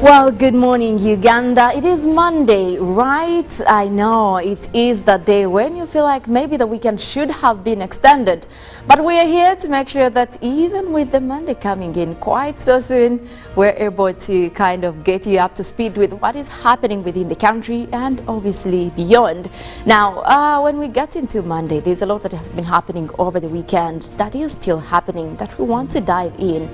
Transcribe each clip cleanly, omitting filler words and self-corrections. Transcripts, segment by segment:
Well, good morning, Uganda. It is Monday, right? I know it is the day when you feel like maybe the weekend should have been extended. But we are here to make sure that even with the Monday coming in quite so soon, we're able to kind of get you up to speed with what is happening within the country and obviously beyond. Now, when we get into Monday, there's a lot that has been happening over the weekend that is still happening that we want to dive in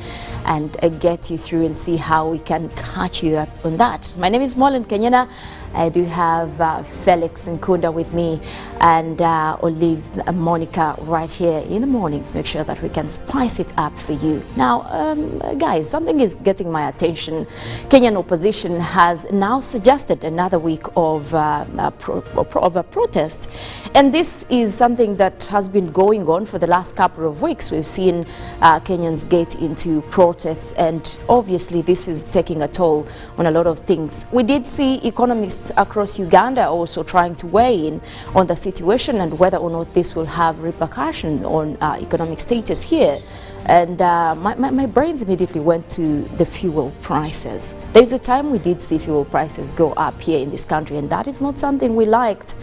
and get you through and see how we can catch you up on that. My name is Monica Najjuma. I do have Felix Nkunda with me and Olive Monica right here in the morning to make sure that we can spice it up for you. Now, guys, something is getting my attention. Kenyan opposition has now suggested another week of a protest, and this is something that has been going on for the last couple of weeks. We've seen Kenyans get into protests, and obviously this is taking a toll on a lot of things. We did see economists across Uganda also trying to weigh in on the situation and whether or not this will have repercussions on economic status here. And my brains immediately went to the fuel prices. There's a time we did see fuel prices go up here in this country, and that is not something we liked.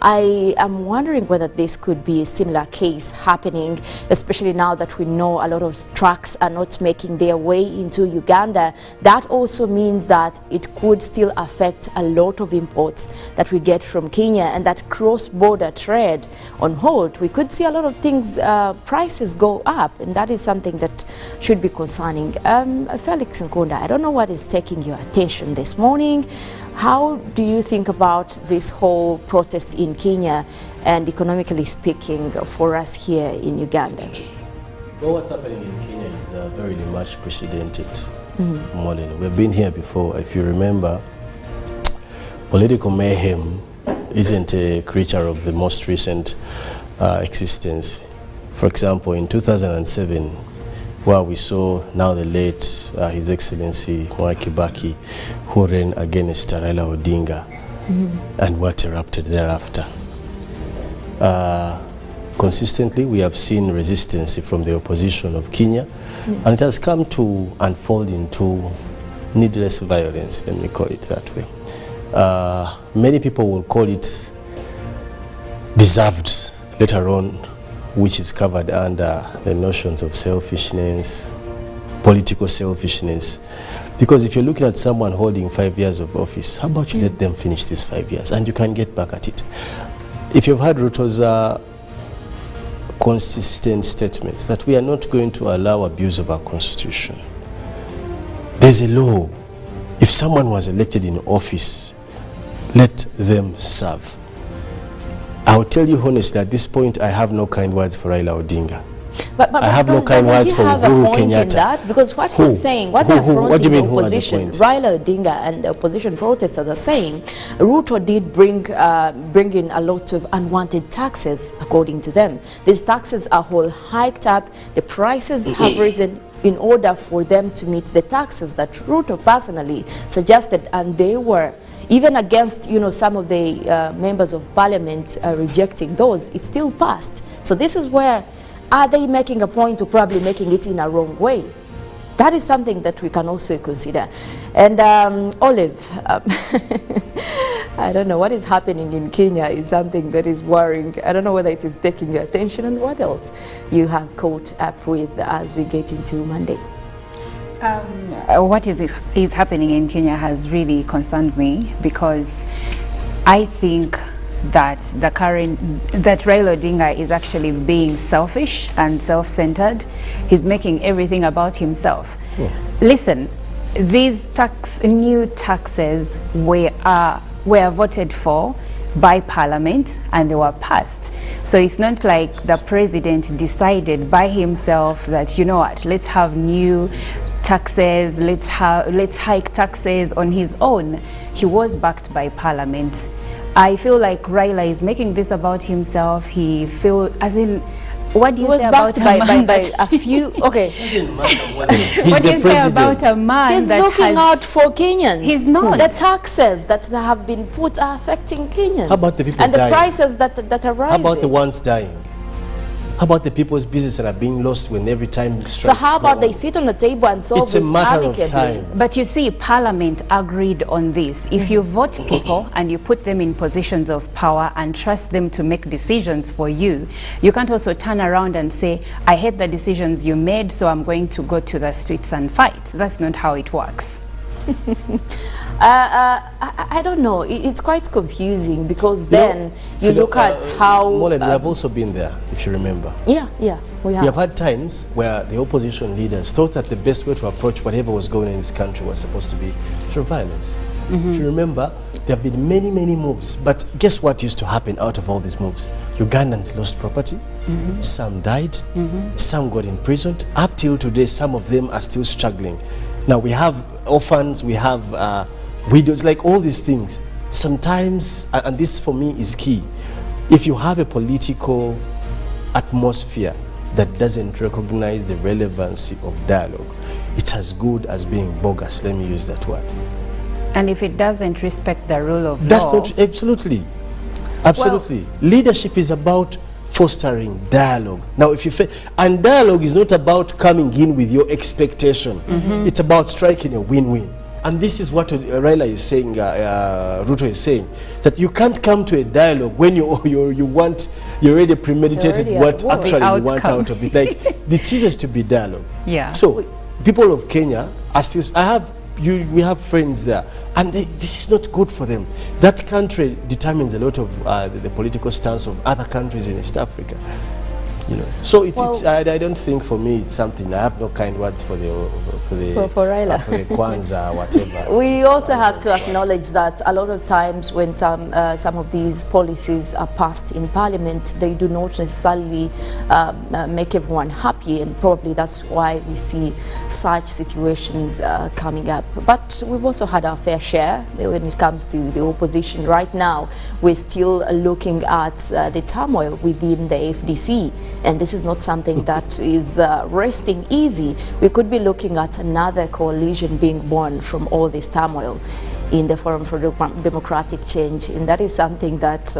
I am wondering whether this could be a similar case happening, especially now that we know a lot of trucks are not making their way into Uganda. That also means that it could still affect a lot of imports that we get from Kenya, and that cross-border trade on hold. We could see a lot of things, prices go up, and that is something that should be concerning. Felix Nkunda, I don't know what is taking your attention this morning. How do you think about this whole protest in Kenya and economically speaking for us here in Uganda? Well, what's happening in Kenya is very much precedented. Modern. We've been here before. If you remember, political mayhem isn't a creature of the most recent existence. For example, in 2007, where we saw now the late His Excellency Mwai Kibaki, who ran against Raila Odinga, and what erupted thereafter. Consistently, we have seen resistance from the opposition of Kenya, and it has come to unfold into needless violence, let me call it that way. Many people will call it deserved later on, which is covered under the notions of selfishness, political selfishness. Because if you're looking at someone holding 5 years of office, how about you let them finish these 5 years and you can get back at it? If you've had Ruto's consistent statements that we are not going to allow abuse of our constitution. There's a law. If someone was elected in office, let them serve. I'll tell you honestly, at this point, I have no kind words for Raila Odinga. But I have no kind words for Uhuru Kenyatta. Because what he's saying, what they're fronting the opposition, Raila Odinga and the opposition protesters are saying, Ruto did bring in a lot of unwanted taxes, according to them. These taxes are all hiked up, the prices have risen in order for them to meet the taxes that Ruto personally suggested, and they were even against, you know, some of the members of parliament rejecting those. It still passed. So this is where, are they making a point of probably making it in a wrong way? That is something that we can also consider. And Olive, I don't know, what is happening in Kenya is something that is worrying. I don't know whether it is taking your attention and what else you have caught up with as we get into Monday. What is happening in Kenya has really concerned me, because I think that Raila Odinga is actually being selfish and self-centered. He's making everything about himself. Yeah. Listen, these new taxes were voted for by Parliament and they were passed. So it's not like the president decided by himself that, you know what, let's have new taxes, let's hike taxes on his own. He was backed by Parliament. I feel like Raila is making this about himself. He feel as in, what do you say about a man by a few? Okay. What do you say about a man He's looking out for Kenyans? He's not. The taxes that have been put are affecting Kenyans. How about the people and dying? The prices that are rising? How about the ones dying? How about the people's business that are being lost when every time strikes? So how about go they on? sit on the table and solve It's a this matter of amicably? time. But you see, Parliament agreed on this. If you vote people and you put them in positions of power and trust them to make decisions for you, you can't also turn around and say, I hate the decisions you made, so I'm going to go to the streets and fight. That's not how it works. I don't know. It's quite confusing because then you look at how... Molen, we have also been there, if you remember. Yeah, we have. We have had times where the opposition leaders thought that the best way to approach whatever was going on in this country was supposed to be through violence. If you remember, there have been many, many moves. But guess what used to happen out of all these moves? Ugandans lost property, some died, some got imprisoned. Up till today, some of them are still struggling. Now we have orphans, we have widows, like all these things. Sometimes, and this for me is key, if you have a political atmosphere that doesn't recognize the relevancy of dialogue, it's as good as being bogus, let me use that word. And if it doesn't respect the rule of That's law... not, absolutely. Absolutely. Leadership is about fostering dialogue. Now, if you and dialogue is not about coming in with your expectation. It's about striking a win-win. And this is what Raila is saying, Ruto is saying, that you can't come to a dialogue when you already premeditated what actually you want out of it. Like, it ceases to be dialogue. Yeah. So, people of Kenya are still, we have friends there, and this is not good for them. That country determines a lot of the political stance of other countries in East Africa. You know, so I don't think for me it's something. I have no kind words for Raila. For the Kwanzaa, whatever. We also have to acknowledge that a lot of times when some of these policies are passed in Parliament, they do not necessarily make everyone happy, and probably that's why we see such situations coming up. But we've also had our fair share when it comes to the opposition. Right now, we're still looking at the turmoil within the FDC. And this is not something that is resting easy. We could be looking at another coalition being born from all this turmoil in the Forum for Democratic Change, and that is something that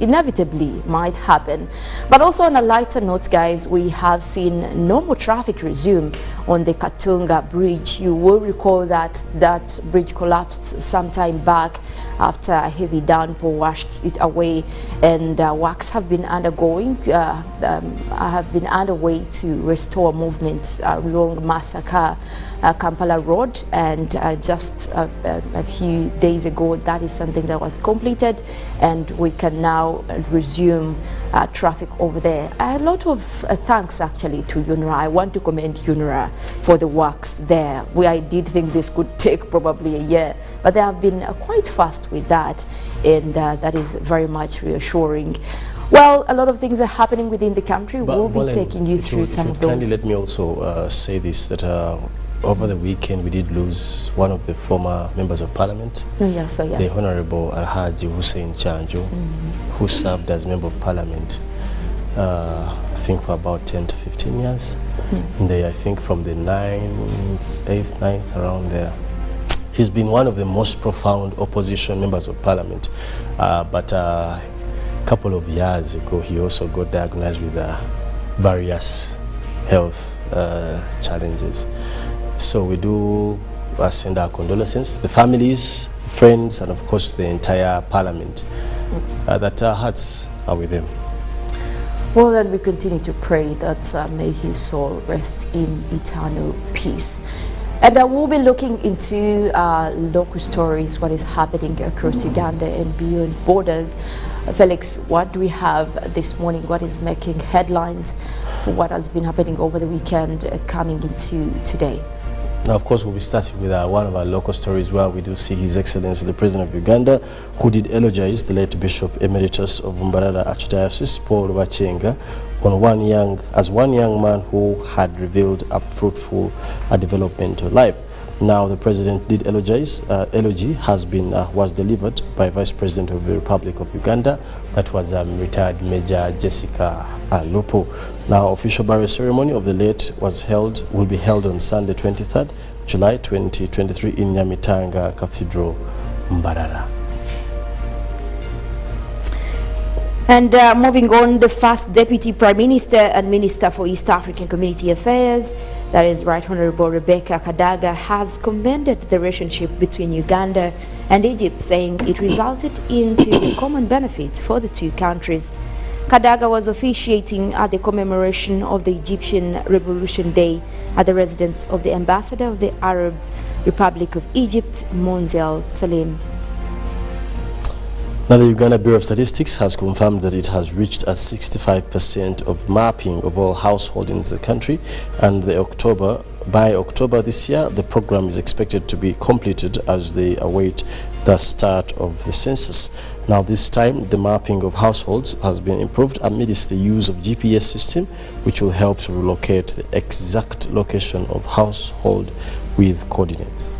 inevitably might happen. But also on a lighter note, guys, we have seen normal traffic resume on the Katunga Bridge. You will recall that that bridge collapsed some time back after a heavy downpour washed it away, and works have been underway to restore movements along Masaka Kampala Road, and just a few days ago that is something that was completed, and we can now resume traffic over there. A lot of thanks actually to UNRA. I want to commend UNRA for the works there. I did think this could take probably a year, but they have been quite fast with that, and that is very much reassuring. Well, a lot of things are happening within the country. We'll be taking you through some of those. Kindly let me also say this, that over the weekend we did lose one of the former members of parliament, the Honorable Alhaji Hussein Chanjo, who served as member of parliament I think for about 10 to 15 years. I think from the 9th, 8th, 9th, around there. He's been one of the most profound opposition members of parliament, but a couple of years ago he also got diagnosed with various health challenges. So we do send our condolences to the families, friends, and of course the entire parliament, that our hearts are with them. Well, then we continue to pray that may his soul rest in eternal peace. And we'll be looking into local stories, what is happening across Uganda and beyond borders. Felix, what do we have this morning? What is making headlines for what has been happening over the weekend coming into today? Now, of course, we'll be starting with one of our local stories where we do see His Excellency the President of Uganda, who did eulogize the late Bishop Emeritus of Mbarara Archdiocese, Paul Bachenga, on one young man who had revealed a fruitful developmental life. Now, the President did eulogize. Eulogy was delivered by Vice President of the Republic of Uganda, that was retired Major Jessica Lupo. Now, official burial ceremony of the late will be held on Sunday, 23rd July 2023 in Nyamitanga Cathedral, Mbarara. And moving on, the first Deputy Prime Minister and Minister for East African Community Affairs, that is Right Honorable Rebecca Kadaga, has commended the relationship between Uganda and Egypt, saying it resulted into a common benefit for the two countries. Kadaga was officiating at the commemoration of the Egyptian Revolution Day at the residence of the Ambassador of the Arab Republic of Egypt, Monzel Salim. Now, the Uganda Bureau of Statistics has confirmed that it has reached a 65% of mapping of all households in the country, and by October this year, the program is expected to be completed as they await the start of the census. Now, this time, the mapping of households has been improved amidst the use of GPS system, which will help to relocate the exact location of household with coordinates.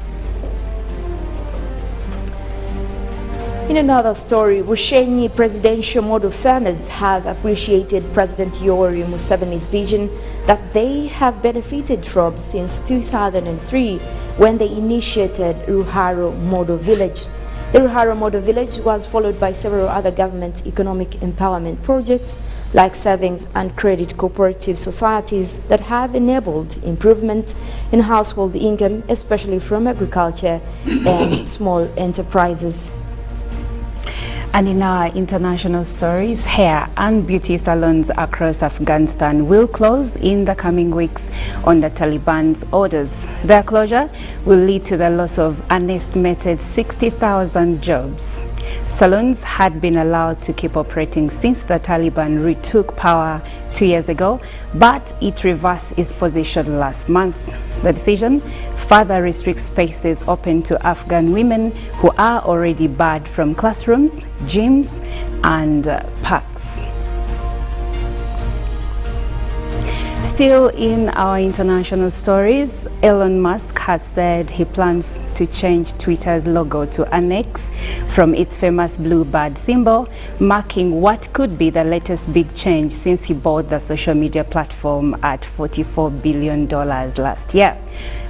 In another story, Bushenyi presidential model farmers have appreciated President Yoweri Museveni's vision that they have benefited from since 2003 when they initiated Ruharo Model Village. The Ruharo Model Village was followed by several other government economic empowerment projects like savings and credit cooperative societies that have enabled improvement in household income, especially from agriculture and small enterprises. And in our international stories, hair and beauty salons across Afghanistan will close in the coming weeks on the Taliban's orders. Their closure will lead to the loss of an estimated 60,000 jobs. Salons had been allowed to keep operating since the Taliban retook power 2 years ago, but it reversed its position last month. The decision further restricts spaces open to Afghan women who are already barred from classrooms, gyms, and parks. Still in our international stories, Elon Musk has said he plans to change Twitter's logo to an X from its famous blue bird symbol, marking what could be the latest big change since he bought the social media platform at $44 billion last year.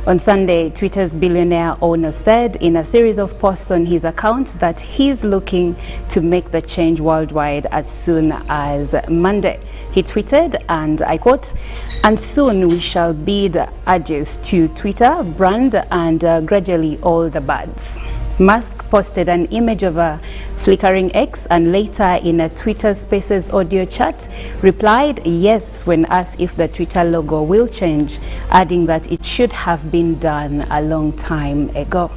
On Sunday, Twitter's billionaire owner said in a series of posts on his account that he's looking to make the change worldwide as soon as Monday. He tweeted, and I quote, "And soon we shall bid adieu to Twitter, brand, and gradually all the birds." Musk posted an image of a flickering X and later in a Twitter Spaces audio chat replied yes when asked if the Twitter logo will change, adding that it should have been done a long time ago.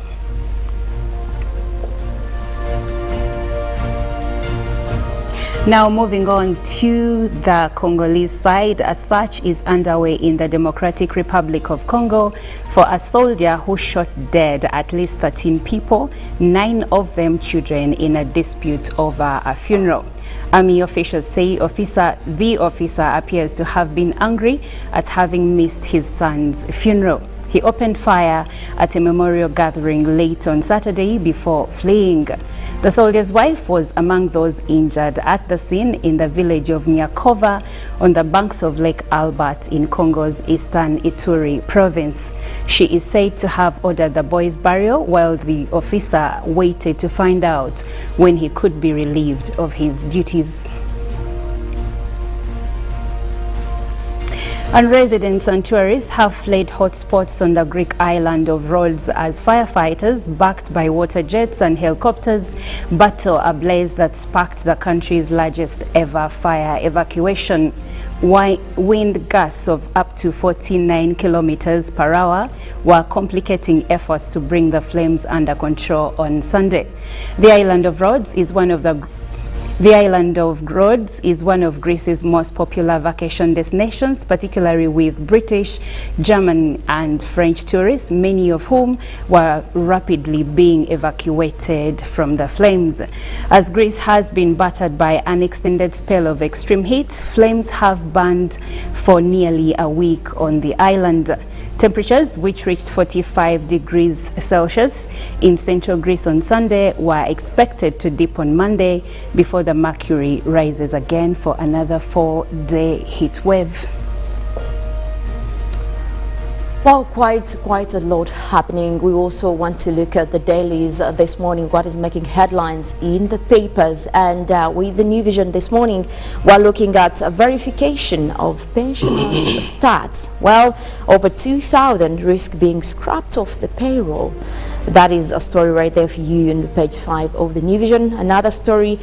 Now moving on to the Congolese side, a search is underway in the Democratic Republic of Congo for a soldier who shot dead at least 13 people, 9 of them children, in a dispute over a funeral. Army officials say the officer appears to have been angry at having missed his son's funeral. He opened fire at a memorial gathering late on Saturday before fleeing. The soldier's wife was among those injured at the scene in the village of Nyakova on the banks of Lake Albert in Congo's eastern Ituri province. She is said to have ordered the boy's burial while the officer waited to find out when he could be relieved of his duties. And residents and tourists have fled hotspots on the Greek island of Rhodes as firefighters, backed by water jets and helicopters, battle a blaze that sparked the country's largest ever fire evacuation. Wind gusts of up to 49 kilometers per hour were complicating efforts to bring the flames under control on Sunday. The island of Rhodes is one of Greece's most popular vacation destinations, particularly with British, German, and French tourists, many of whom were rapidly being evacuated from the flames. As Greece has been battered by an extended spell of extreme heat, flames have burned for nearly a week on the island. Temperatures, which reached 45 degrees Celsius in central Greece on Sunday, were expected to dip on Monday before the mercury rises again for another 4-day heat wave. Well, quite a lot happening. We also want to look at the dailies this morning, what is making headlines in the papers. And with the New Vision this morning, we're looking at a verification of pensioners' stats. Well, over 2,000 risk being scrapped off the payroll. That is a story right there for you on page 5 of the New Vision. Another story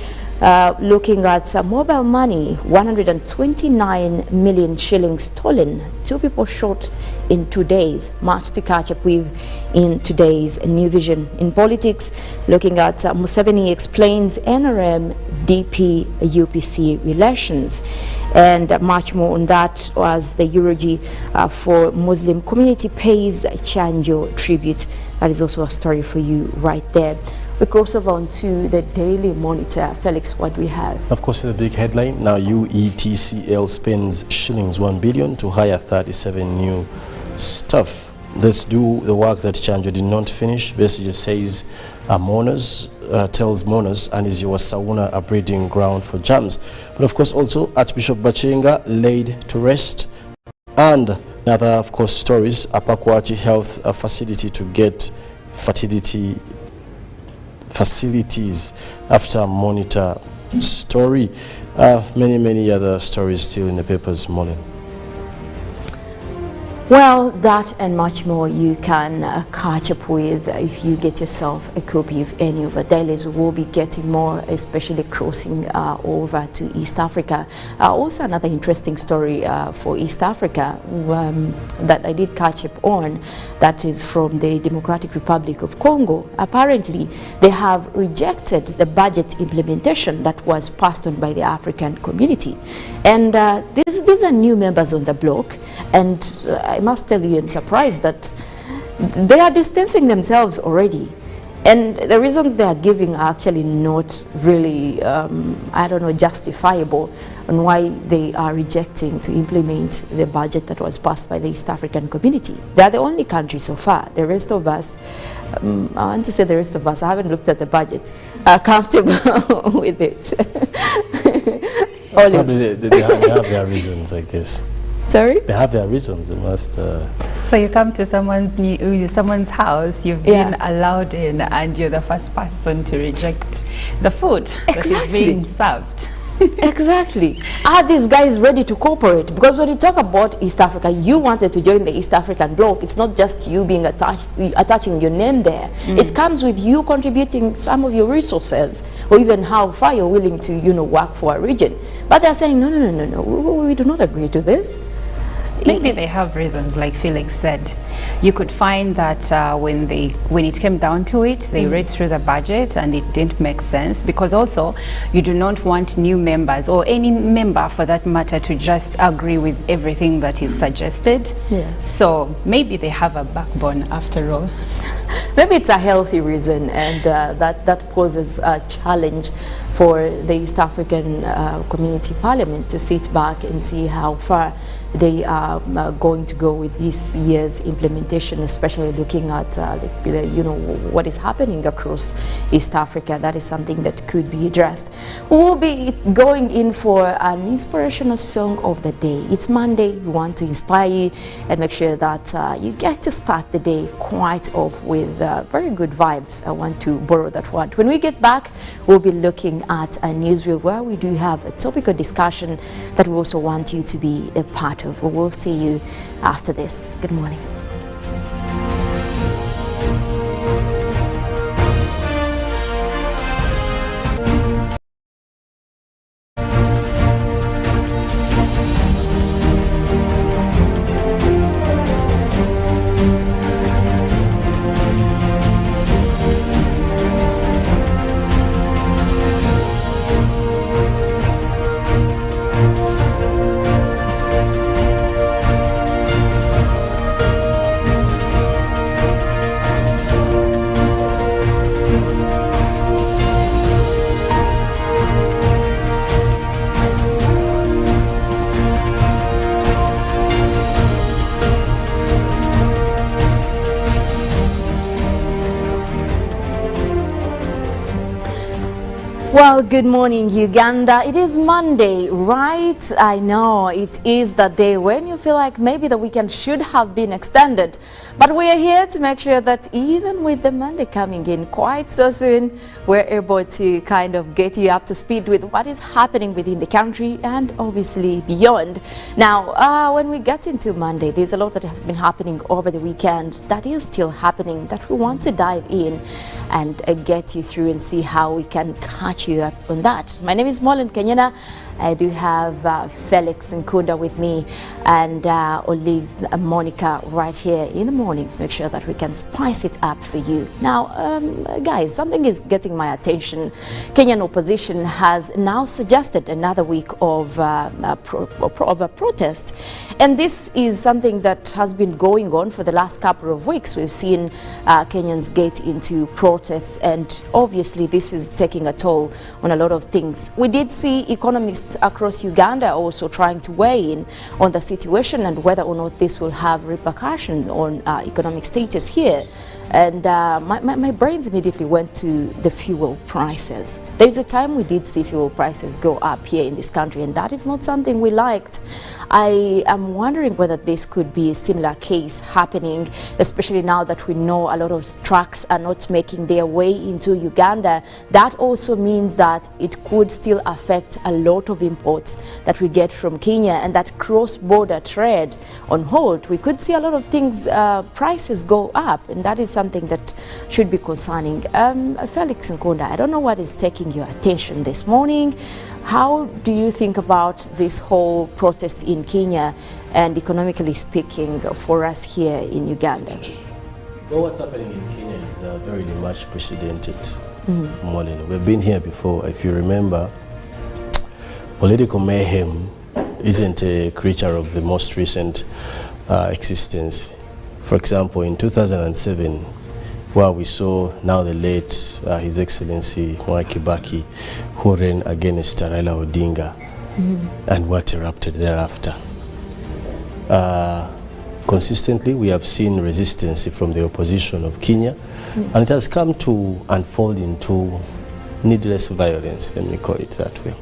looking at mobile money, 129 million shillings stolen, 2 people shot in 2 days. Much to catch up with in today's New Vision. In politics, looking at Museveni explains NRM DP UPC relations, and much more on that as the eulogy for Muslim community pays Chanjo tribute. That is also a story for you right there. We cross over onto the Daily Monitor. Felix, what do we have? Of course, the big headline. Now, UETCL spends shillings 1 billion to hire 37 new staff. Let's do the work that Chanjo did not finish. Basically says mourners, tells mourners, and is your Sauna a breeding ground for jams. But of course, also Archbishop Bachenga laid to rest. And another, of course, stories, Apakwachi Health Facility to get fertility facilities after monitor story. Many other stories still in the papers, Molin. Well, that and much more you can catch up with if you get yourself a copy of any of the dailies. We will be getting more, especially crossing over to East Africa. Also another interesting story for East Africa that I did catch up on, that is from the Democratic Republic of Congo. Apparently, they have rejected the budget implementation that was passed on by the African community. And these are new members on the bloc, and I must tell you, I'm surprised that they are distancing themselves already. And the reasons they are giving are actually not really, I don't know, justifiable on why they are rejecting to implement the budget that was passed by the East African community. They are the only country so far. The rest of us, I want to say the rest of us, I haven't looked at the budget, are comfortable with it. Probably they have their reasons, I guess. Sorry? They have their reasons. They must. So you come to someone's house, you've been allowed in, and you're the first person to reject the food that is being served. Exactly. Are these guys ready to cooperate? Because when you talk about East Africa, you wanted to join the East African bloc. It's not just you being attaching your name there. It comes with you contributing some of your resources, or even how far you're willing to, work for a region. But they're saying, no, we do not agree to this. Maybe they have reasons, like Felix said. You could find that when it came down to it, they read through the budget and it didn't make sense, because also you do not want new members, or any member for that matter, to just agree with everything that is suggested. Yeah. So maybe they have a backbone after all. Maybe it's a healthy reason, and that poses a challenge for the East African Community Parliament to sit back and see how far they are going to go with this year's implementation, especially looking at what is happening across East Africa. That is something that could be addressed. We will be going in for an inspirational song of the day. It's Monday. We want to inspire you and make sure that you get to start the day quite off with very good vibes. I want to borrow that word. When we get back, we'll be looking at a newsreel where we do have a topical discussion that we also want you to be a part of. We will see you after this. Good morning. Well, good morning, Uganda. It is Monday, right? I know it is the day when you feel like maybe the weekend should have been extended. But we are here to make sure that even with the Monday coming in quite so soon, we're able to kind of get you up to speed with what is happening within the country and obviously beyond. Now, when we get into Monday, there's a lot that has been happening over the weekend that is still happening that we want to dive in and get you through and see how we can catch you up on that. My name is Monica Najjuma. I do have Felix Nkunda with me and Olive Monica right here in the morning to make sure that we can spice it up for you. Now, guys, something is getting my attention. Kenyan opposition has now suggested another week of a protest. And this is something that has been going on for the last couple of weeks. We've seen Kenyans get into protests, and obviously this is taking a toll on a lot of things. We did see economists across Uganda also trying to weigh in on the situation and whether or not this will have repercussions on economic status here. And my brains immediately went to the fuel prices. There's a time we did see fuel prices go up here in this country, and that is not something we liked. I am wondering whether this could be a similar case happening, especially now that we know a lot of trucks are not making their way into Uganda. That also means that it could still affect a lot of imports that we get from Kenya, and that cross-border trade on hold. We could see a lot of things, prices go up, and that is something that should be concerning. Felix Nkunda, I don't know what is taking your attention this morning. How do you think about this whole protest in Kenya and economically speaking for us here in Uganda? Well, what's happening in Kenya is very much precedented. Morning. We've been here before. If you remember, political mayhem isn't a creature of the most recent existence. For example, in 2007, where we saw now the late His Excellency Mwai Kibaki, who ran against Raila Odinga, and what erupted thereafter. Consistently, we have seen resistance from the opposition of Kenya, and it has come to unfold into needless violence, let me call it that way.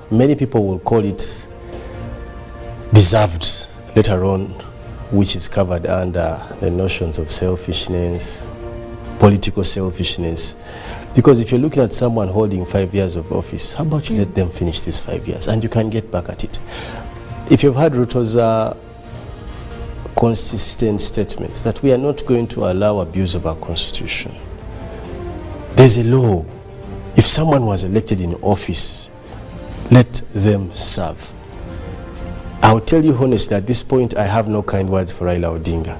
Many people will call it deserved later on, which is covered under the notions of selfishness, political selfishness. Because if you're looking at someone holding 5 years of office, how about you let them finish these 5 years and you can get back at it? If you've had Ruto's consistent statements that we are not going to allow abuse of our constitution. There's a law. If someone was elected in office, let them serve. I'll tell you honestly, at this point, I have no kind words for Raila Odinga.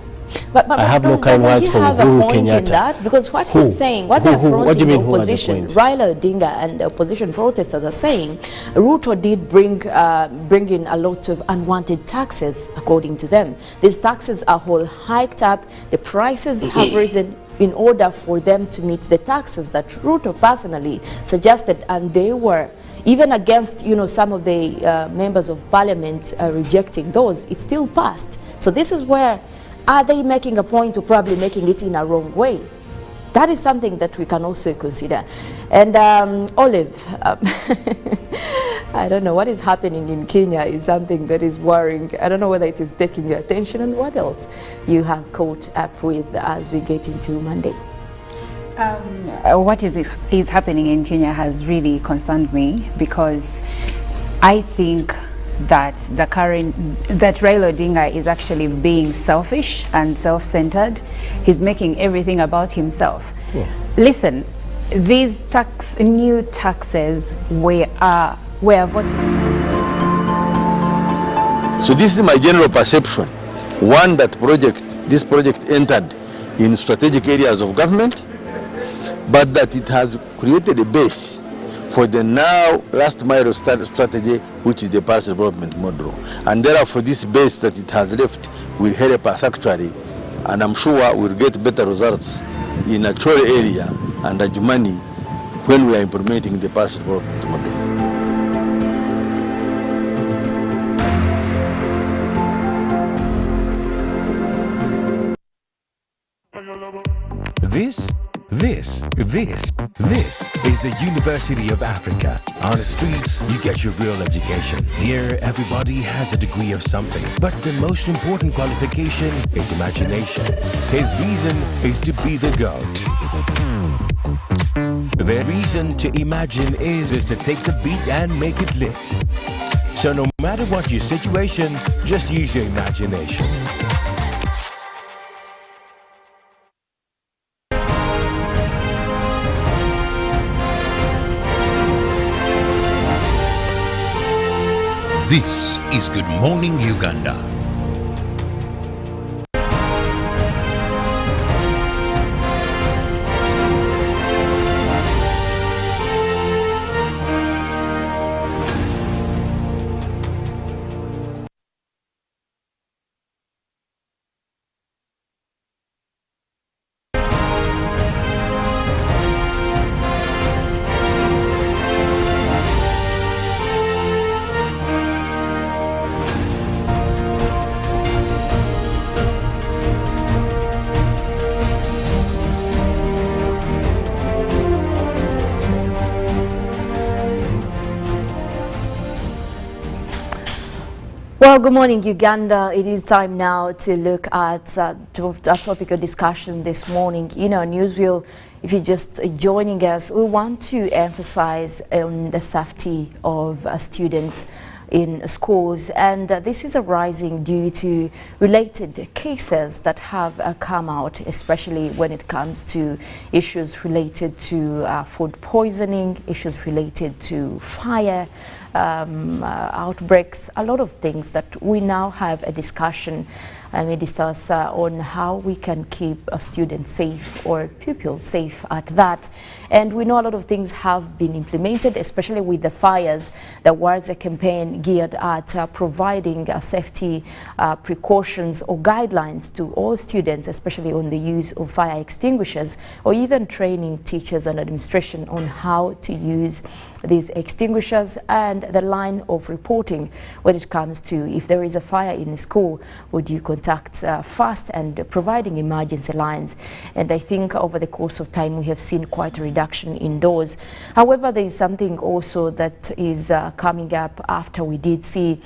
But I have no kind words for Uhuru Kenyatta. Because what he's saying, what they're fronting the opposition, Raila Odinga and the opposition protesters are saying, Ruto did bring in a lot of unwanted taxes, according to them. These taxes are all hiked up, the prices have risen in order for them to meet the taxes that Ruto personally suggested, and they were even against, you know, some of the members of parliament rejecting those. It still passed. So this is where, are they making a point of probably making it in a wrong way? That is something that we can also consider. And Olive, I don't know what is happening in Kenya is something that is worrying. I don't know whether it is taking your attention, and what else you have caught up with as we get into Monday. What is happening in Kenya has really concerned me, because I think that Raila Odinga is actually being selfish and self-centered. He's making everything about himself. Yeah. Listen, these new taxes we are voting. So this is my general perception. One, that this project entered in strategic areas of government, but that it has created a base for the now last mile strategy, which is the parish development model. And therefore this base that it has left will help us actually, and I'm sure we'll get better results in a Chole area and Ajumani when we are implementing the parish development model. This This is the University of Africa. On the streets, you get your real education. Here, everybody has a degree of something. But the most important qualification is imagination. His reason is to be the GOAT. The reason to imagine is to take the beat and make it lit. So no matter what your situation, just use your imagination. This is Good Morning Uganda. Well, good morning, Uganda. It is time now to look at a topic of discussion this morning. You know, Newsville, if you're just joining us, we want to emphasize on the safety of students in schools, and this is arising due to related cases that have come out, especially when it comes to issues related to food poisoning, issues related to fire, outbreaks, a lot of things that we now have a discussion and discuss on how we can keep a student safe or pupils safe at that. And we know a lot of things have been implemented, especially with the fires. There was a campaign geared at providing safety precautions or guidelines to all students, especially on the use of fire extinguishers, or even training teachers and administration on how to use these extinguishers and the line of reporting when it comes to if there is a fire in the school, would you contact fast, and providing emergency lines. And I think over the course of time we have seen quite a reduction in those. However, there is something also that is coming up after we did see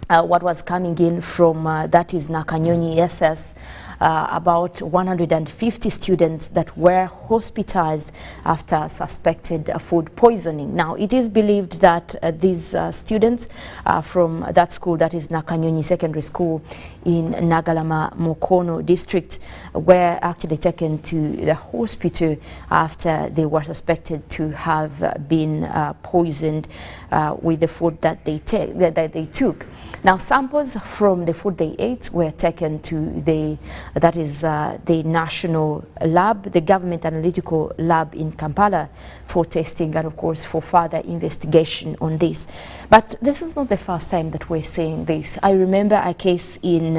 what was coming in from that is Nakanyonyi SS. About 150 students that were hospitalized after suspected food poisoning. Now, it is believed that these students from that school, that is Nakanyonyi Secondary School in Nagalama Mukono district, were actually taken to the hospital after they were suspected to have been poisoned with the food that they took. Now, samples from the food they ate were taken to the national lab, the government analytical lab in Kampala, for testing and of course for further investigation on this. But this is not the first time that we're seeing this. I remember a case in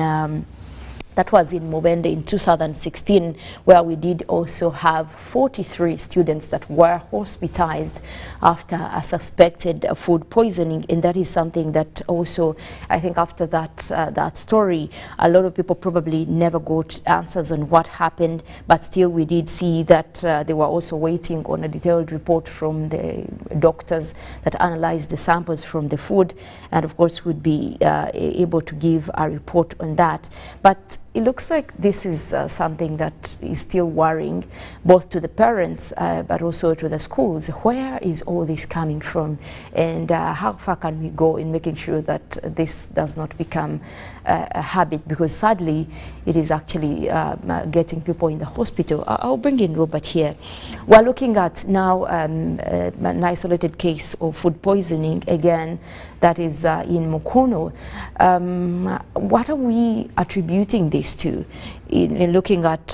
that was in Mubende in 2016, where we did also have 43 students that were hospitalized after a suspected food poisoning. And that is something that also, I think after that story, a lot of people probably never got answers on what happened, but still we did see that they were also waiting on a detailed report from the doctors that analyzed the samples from the food, and of course would be able to give a report on that. But it looks like this is something that is still worrying both to the parents but also to the schools. Where is all this coming from, and how far can we go in making sure that this does not become a habit? Because sadly it is actually getting people in the hospital. I'll bring in Robert here. We're looking at now an isolated case of food poisoning again, that is in Mukono. What are we attributing this to in looking at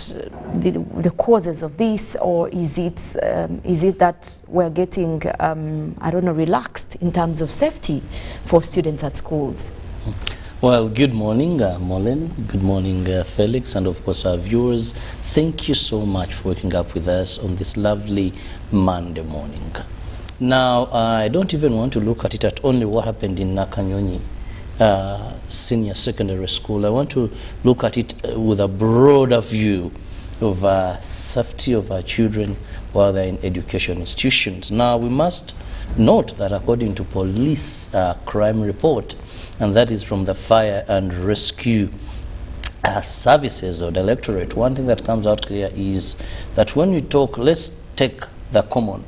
the causes of this, or is it that we're getting I don't know, relaxed in terms of safety for students at schools? Well, good morning, Molin. Good morning, Felix, and of course our viewers. Thank you so much for waking up with us on this lovely Monday morning. Now, I don't even want to look at it at only what happened in Nakanyonyi Senior Secondary School. I want to look at it with a broader view of safety of our children, while they're in education institutions. Now, we must note that according to police crime report, and that is from the Fire and Rescue Services or the Electorate, one thing that comes out clear is that when we talk, let's take the common.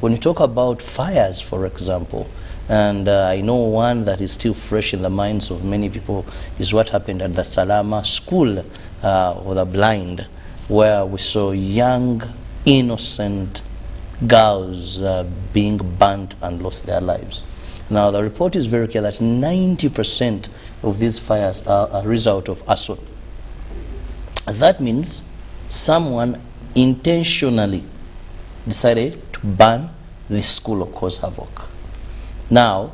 When you talk about fires, for example, and I know one that is still fresh in the minds of many people is what happened at the Salama School for the blind, where we saw young, innocent girls being burnt and lost their lives. Now, the report is very clear that 90% of these fires are a result of arson. That means someone intentionally decided to burn this school or cause havoc. Now,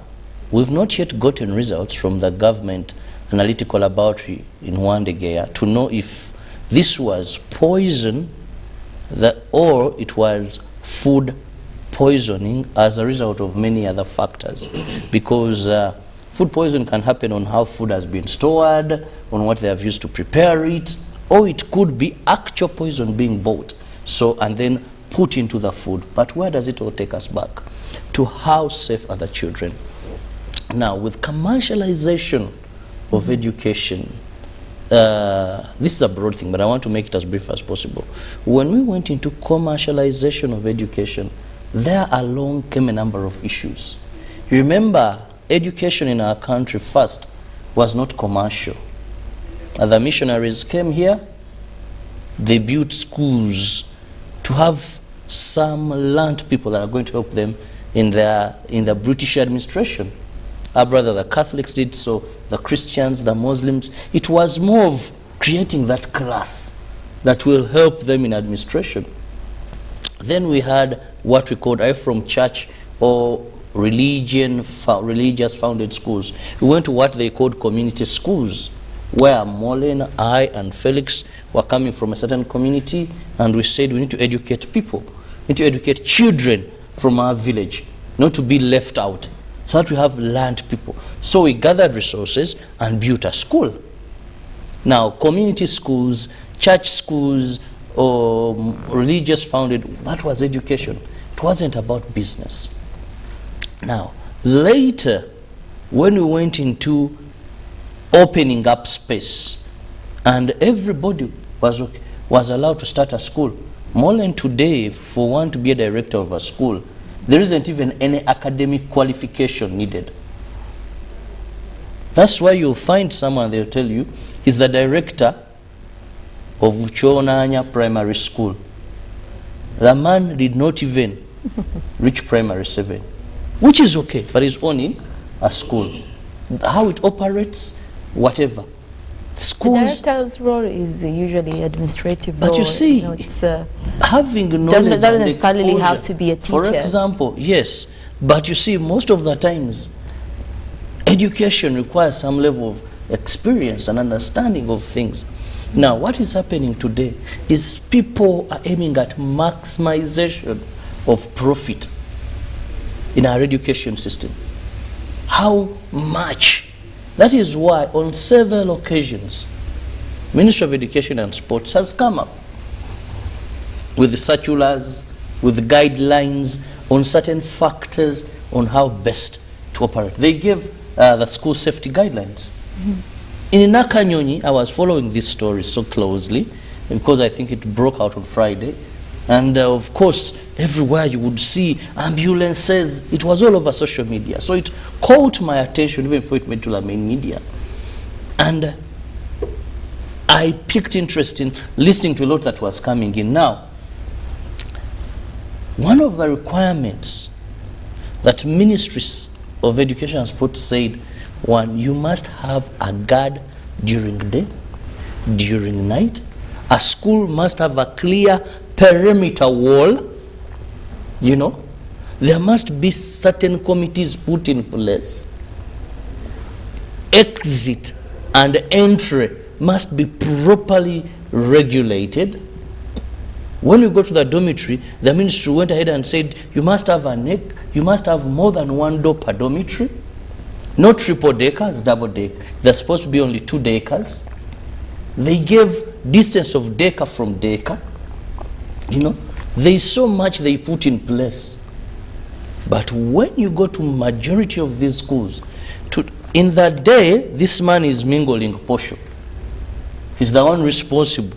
we've not yet gotten results from the government analytical laboratory in Wandegeya to know if this was poison or it was food poisoning as a result of many other factors. Because food poisoning can happen on how food has been stored, on what they have used to prepare it, or it could be actual poison being bought and then put into the food. But where does it all take us back? To how safe are the children? Now, with commercialization of education, this is a broad thing, but I want to make it as brief as possible. When we went into commercialization of education, there along came a number of issues. You remember, education in our country first was not commercial. The missionaries came here, they built schools to have some learned people that are going to help them in the British administration. Our brother, the Catholics did so, the Christians, the Muslims. It was more of creating that class that will help them in administration. Then we had what we called from church or religious founded schools. We went to what they called community schools, where Molen, I, and Felix were coming from a certain community, and we said we need to educate people, we need to educate children from our village, not to be left out, so that we have learned people. So we gathered resources and built a school. Now, community schools, church schools, or religious founded, that was education. It wasn't about business. Now, later, when we went into opening up space, and everybody was allowed to start a school. More than today, for one to be a director of a school, there isn't even any academic qualification needed. That's why you'll find someone, they'll tell you, he's the director of Chonanya Primary School. The man did not even reach primary 7, which is okay, but he's owning a school. How it operates, whatever. Schools, the director's role is usually administrative but role. you see, it's having knowledge doesn't and necessarily exposure, have to be a teacher. For example, yes, but you see, most of the times, education requires some level of experience and understanding of things. Now, what is happening today is people are aiming at maximization of profit in our education system. How much? That is why on several occasions, Ministry of Education and Sports has come up with circulars, with guidelines on certain factors on how best to operate. They gave the school safety guidelines. In Nakanyonyi, I was following this story so closely because I think it broke out on Friday. And of course, everywhere you would see ambulances. It was all over social media. So it caught my attention even before it went to the main media. And I picked interest in listening to a lot that was coming in. Now, one of the requirements that ministries of education and sport said, one, you must have a guard during the day, during night. A school must have a clear perimeter wall. You know, there must be certain committees put in place. Exit and entry must be properly regulated. When we go to the dormitory, the ministry went ahead and said you must have you must have more than one door per dormitory. Not triple deckers, double deck. There's supposed to be only 2 deckers. They gave distance of decker from decker. You know, There is so much they put in place. But when you go to majority of these schools, in the day, this man is mingling posho. He's the one responsible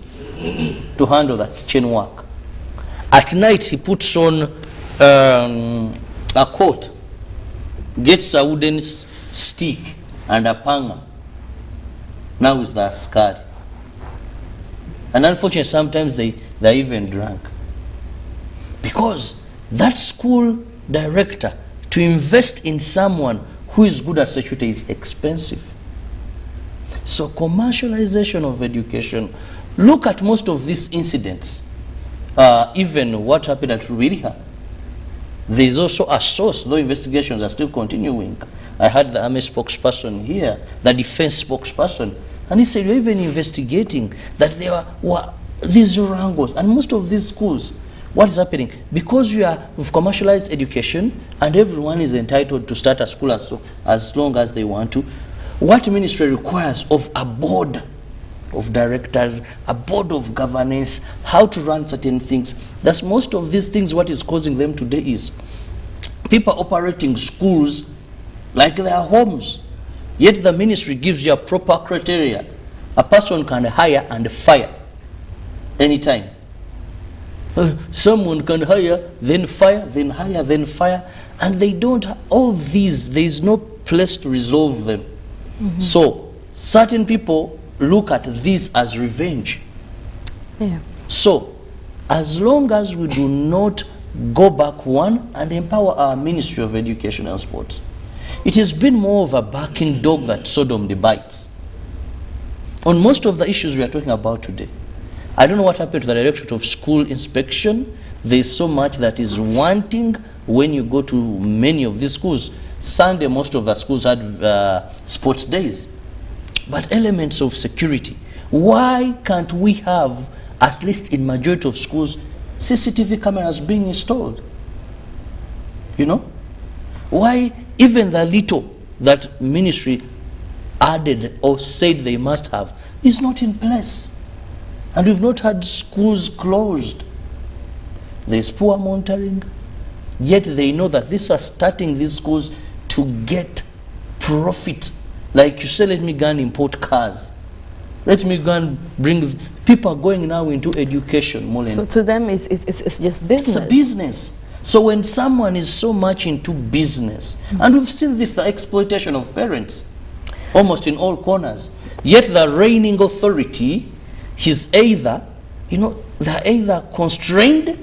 to handle the kitchen work. At night, he puts on a coat, gets a wooden stick and a panga. Now is the askari. And unfortunately, sometimes they're even drunk. Because that school director, to invest in someone who is good at security is expensive. So commercialization of education, look at most of these incidents. Even what happened at Rubiriha. There is also a source, though investigations are still continuing. I had the army spokesperson here, the defense spokesperson, and he said, we're even investigating that there were these wrangles. And most of these schools, what is happening? Because we've commercialized education and everyone is entitled to start a school as long as they want to, what ministry requires of a board of directors, a board of governance, how to run certain things. That's most of these things. What is causing them today is people operating schools like their homes, yet the ministry gives you a proper criteria. A person can hire and fire anytime. Someone can hire, then fire, then hire, then fire, and they don't, all these, there is no place to resolve them. So certain people look at this as revenge. Yeah. So as long as we do not go back one and empower our Ministry of Education and Sports, it has been more of a barking dog that Sodom bites. On most of the issues we are talking about today, I don't know what happened to the Directorate of School Inspection. There is so much that is wanting when you go to many of these schools. Sunday, most of the schools had sports days. But elements of security, why can't we have, at least in majority of schools, CCTV cameras being installed? You know? Why even the little that ministry added or said they must have is not in place? And we've not had schools closed. There's poor monitoring, yet they know that these are starting these schools to get profit. Like you say, let me go and import cars. Let me go and bring, people are going now into education more than. So to them, it's just business. It's a business. So when someone is so much into business, and we've seen this, the exploitation of parents, almost in all corners, yet the reigning authority is either, they're either constrained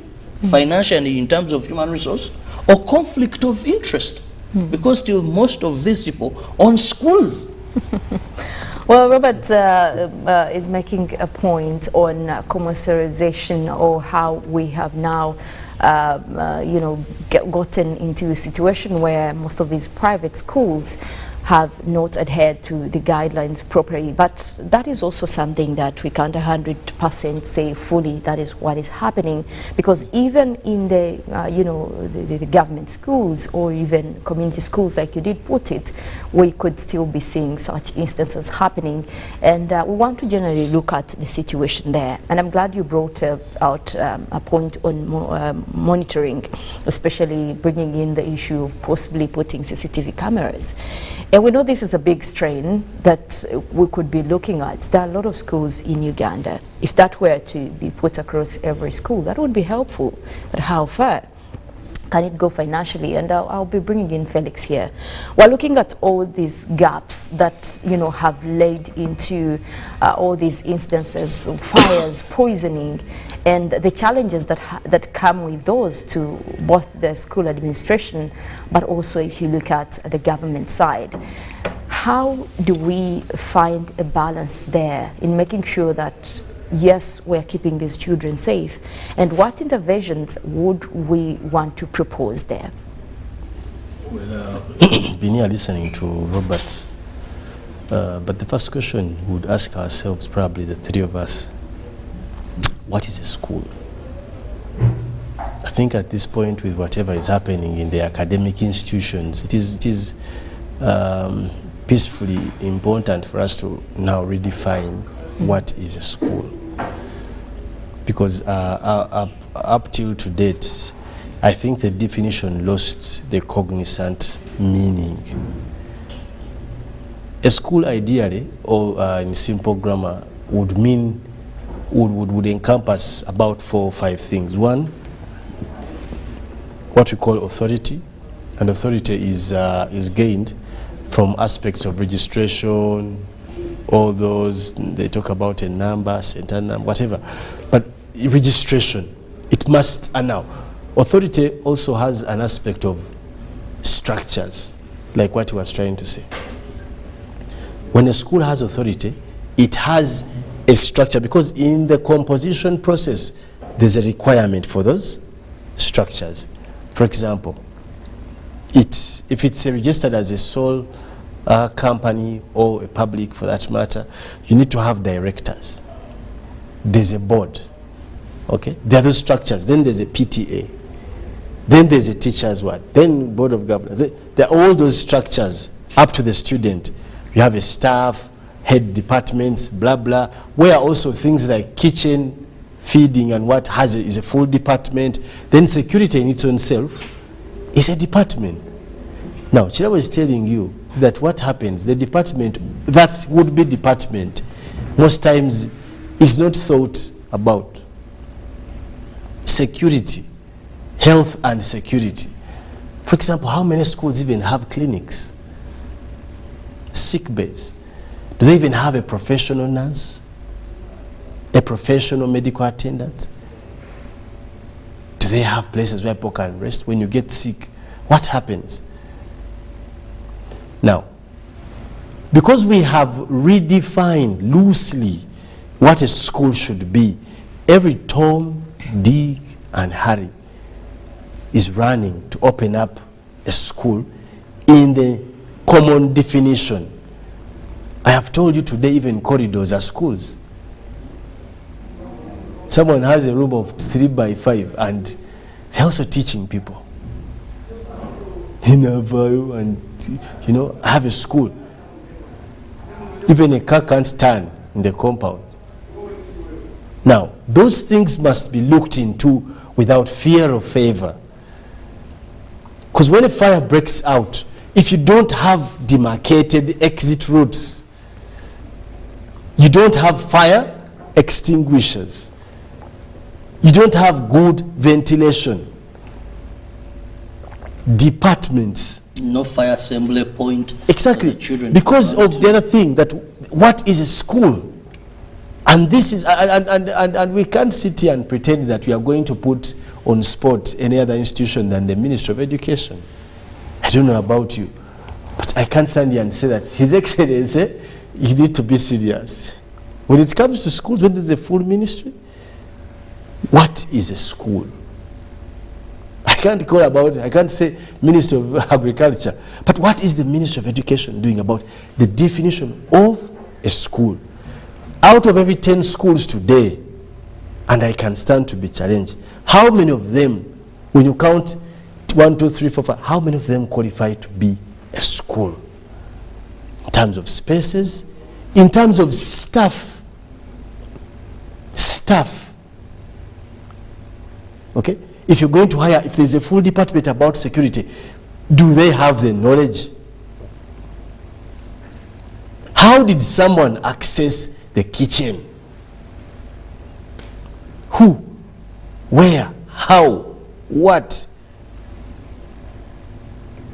financially in terms of human resource or conflict of interest. Because still most of these people own schools. Well, Robert is making a point on commercialization, or how we have now gotten into a situation where most of these private schools have not adhered to the guidelines properly. But that is also something that we can't 100% say fully that is what is happening, because even in the the government schools or even community schools, like you did put it, we could still be seeing such instances happening. And we want to generally look at the situation there. And I'm glad you brought out a point on monitoring, especially bringing in the issue of possibly putting CCTV cameras. And we know this is a big strain that we could be looking at. There are a lot of schools in Uganda. If that were to be put across every school, that would be helpful. But how far can it go financially? And I'll be bringing in Felix here. We're looking at all these gaps that have led into all these instances of fires, poisoning, and the challenges that come with those to both the school administration, but also if you look at the government side. How do we find a balance there in making sure that, yes, we're keeping these children safe, and what interventions would we want to propose there? Well, been here listening to Robert, but the first question we would ask ourselves, probably the three of us, what is a school? I think at this point, with whatever is happening in the academic institutions, it is peacefully important for us to now redefine what is a school. because up till to date, I think the definition lost the cognizant meaning. A school ideally, or in simple grammar, would mean, would encompass about 4 or 5 things. One, what we call authority, and authority is gained from aspects of registration, all those, they talk about a number, center number, whatever. But registration, it must, and now, authority also has an aspect of structures, like what he was trying to say. When a school has authority, it has a structure, because in the composition process, there's a requirement for those structures. For example, if it's registered as a sole company or a public for that matter, you need to have directors. There's a board, okay? There are those structures. Then there's a PTA. Then there's a teacher's what? Then board of governors. There are all those structures up to the student. You have a staff, head departments, blah, blah, where also things like kitchen, feeding, and what is a full department. Then security in its own self is a department. Now, Chira was telling you that what happens, the department, that would be department, most times is not thought about. Security, health and security. For example, how many schools even have clinics? Sick bays. Do they even have a professional nurse? A professional medical attendant? Do they have places where people can rest? When you get sick, what happens? Now, because we have redefined loosely what a school should be, every Tom, Dick, and Harry is running to open up a school in the common definition. I have told you today, even corridors are schools. Someone has a room of 3 by 5 and they're also teaching people. In Avayo, and you know, I have a school. Even a car can't turn in the compound. Now, those things must be looked into without fear of favor. Because when a fire breaks out, if you don't have demarcated exit routes, you don't have fire extinguishers, you don't have good ventilation, departments. No fire assembly point. Exactly. For the children because of the other thing, that what is a school? And this is, and we can't sit here and pretend that we are going to put on spot any other institution than the Ministry of Education. I don't know about you, but I can't stand here and say that His Excellency, you need to be serious. When it comes to schools, when there's a full ministry, what is a school? I can't say Minister of Agriculture, but what is the Ministry of Education doing about the definition of a school? Out of every 10 schools today, and I can stand to be challenged, how many of them, when you count 1, 2, 3, 4, 5, how many of them qualify to be a school? In terms of spaces, in terms of staff. Okay? If you're going to hire, if there's a full department about security, do they have the knowledge? How did someone access the kitchen? Who? Where? How? What?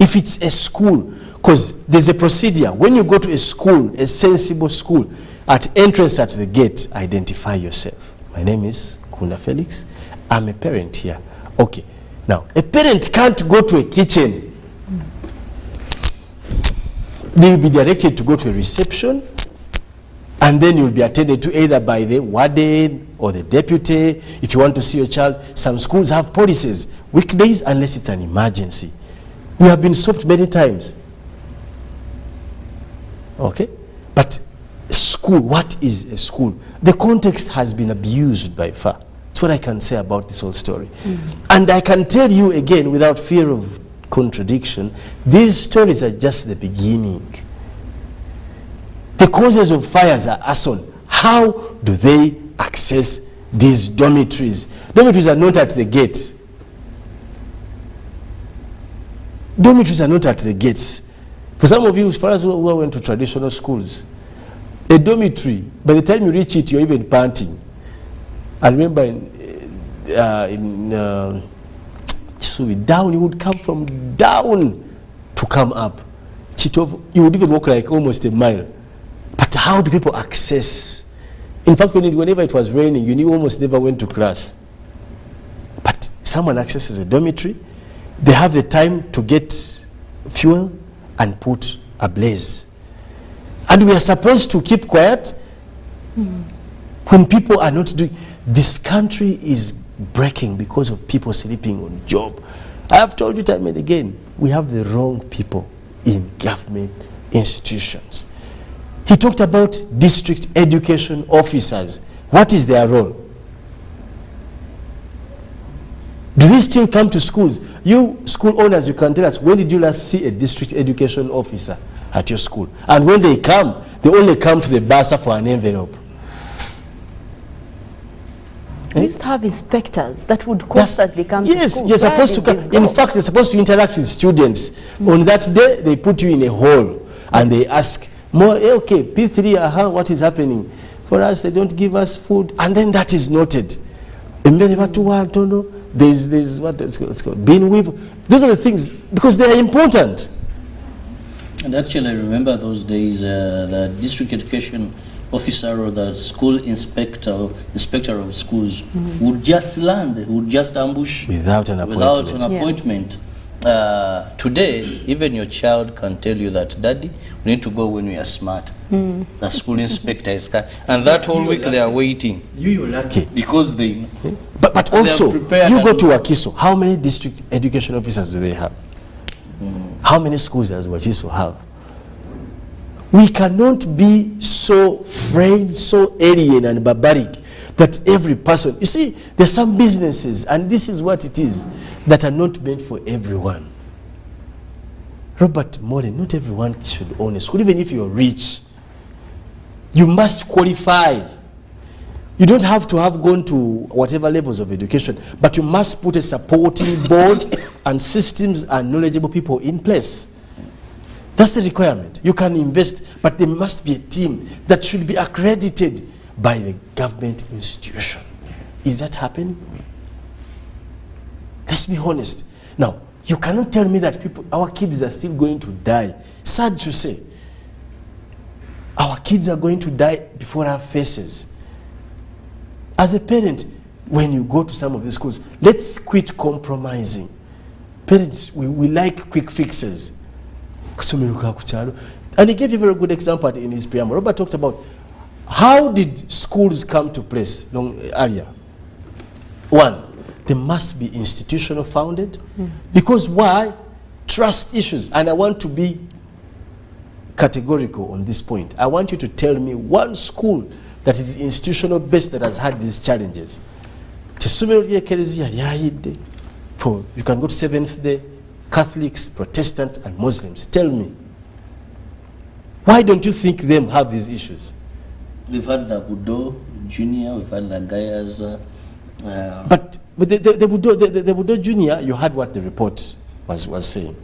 If it's a school, because there's a procedure. When you go to a school, a sensible school, at entrance at the gate, identify yourself. My name is Kunda Felix. I'm a parent here. Okay. Now, a parent can't go to a kitchen. They will be directed to go to a reception, and then you'll be attended to either by the warden or the deputy. If you want to see your child, some schools have policies. Weekdays, unless it's an emergency. We have been stopped many times. Okay? But school, what is a school? The context has been abused by far. That's what I can say about this whole story. And I can tell you again, without fear of contradiction, these stories are just the beginning. The causes of fires are arson. How do they access these dormitories. Dormitories are not at the gate. Dormitories are not at the gates. For some of you, as far as who went to traditional schools, a dormitory, by the time you reach it, you're even panting. I remember in Chisubi, down, you would come from down to come up. Chitovu, you would even walk like almost a mile. But how do people access? In fact, whenever it was raining, you almost never went to class. But someone accesses a dormitory, they have the time to get fuel and put ablaze. And we are supposed to keep quiet when people are not doing. This country is breaking because of people sleeping on job. I have told you time and again, we have the wrong people in government institutions. He talked about district education officers. What is their role? Do they still come to schools? You school owners, you can tell us, when did you last see a district education officer at your school? And when they come, they only come to the bursar for an envelope. We used to have inspectors that would constantly come to school. Yes, you're supposed to come. In fact, they're supposed to interact with students. On that day, they put you in a hall and they ask, okay, P3, what is happening? For us, they don't give us food. And then that is noted. There's what it's called, bean weave. Those are the things, because they are important. And actually, I remember those days, the district education officer or the school inspector of schools would just land, would just ambush without an appointment. Today, even your child can tell you that, Daddy, we need to go when we are smart. The school inspector is coming. And that whole week they are waiting. You're lucky. Because they... But also, you go to Wakiso, how many district education officers do they have? How many schools does Wakiso have? We cannot be so framed, so alien and barbaric that every person... You see, there are some businesses, and this is what it is, that are not meant for everyone. Robert Moden, not everyone should own a school. Even if you're rich, you must qualify. You don't have to have gone to whatever levels of education, but you must put a supporting board and systems and knowledgeable people in place. That's the requirement. You can invest, but there must be a team that should be accredited by the government institution. Is that happening? Let's be honest. Now, you cannot tell me that our kids are still going to die. Sad to say. Our kids are going to die before our faces. As a parent, when you go to some of the schools, let's quit compromising. Parents, we like quick fixes. And he gave a very good example in his preamble. Robert talked about how did schools come to place earlier. One, they must be institutional founded. Because why? Trust issues. And I want to be categorical on this point. I want you to tell me one school that is institutional based that has had these challenges. You can go to Seventh Day, Catholics, Protestants, and Muslims. Tell me, why don't you think them have these issues? We've had the Budo Junior, we've had the Gayas. But the Budo Junior, you heard what the report was saying.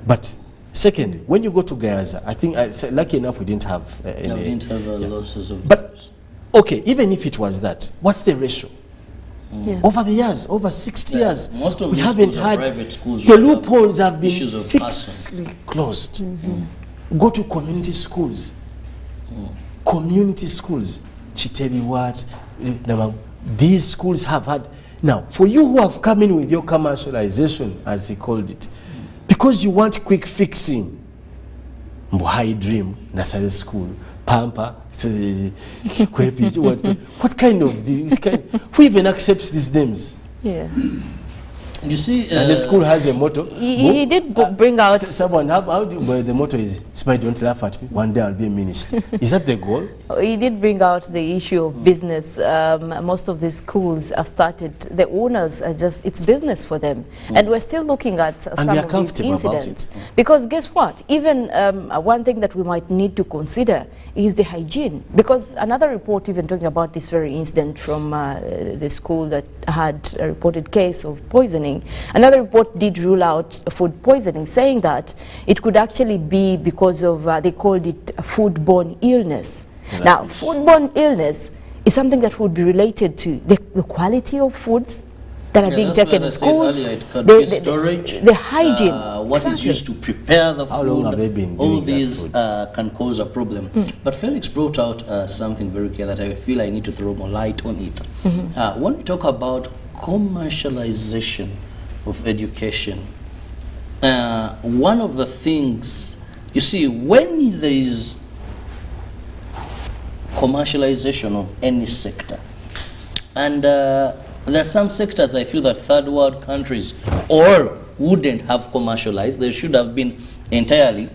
But secondly, when you go to Gayaza, I think, lucky enough, we didn't have any. We didn't have losses of But, okay, even if it was that, what's the ratio? Over the years, over 60 years, most of we these haven't schools are had, private schools. the loopholes have been Issues of fixedly closed. Go to community schools. Community schools. Chitebi what? These schools have had. Now, for you who have come in with your commercialization, as he called it, because you want quick fixing, Mbuhai Dream, Nasare School, Pampa, what kind of these? Who even accepts these names? Yeah. You see, and the school has a motto. He did bring out... Someone, how do, well, the motto is, "Smile, don't laugh at me. One day I'll be a minister." Is that the goal? He did bring out the issue of business. Most of these schools are started, the owners are just, it's business for them. And we're still looking at some they are of these comfortable about incidents. it. Because guess what? Even one thing that we might need to consider is the hygiene. Because another report even talking about this very incident from the school that had a reported case of poisoning, another report did rule out food poisoning, saying that it could actually be because of, they called it a foodborne illness. Now, foodborne illness is something that would be related to the quality of foods that are being taken in schools, the hygiene. What is used to prepare the food, how long have they been doing all these can cause a problem. But Felix brought out something very clear that I feel I need to throw more light on it. When we talk about commercialization of education, one of the things, you see, when there is commercialization of any sector, and there are some sectors I feel that third world countries or wouldn't have commercialized, they should have been entirely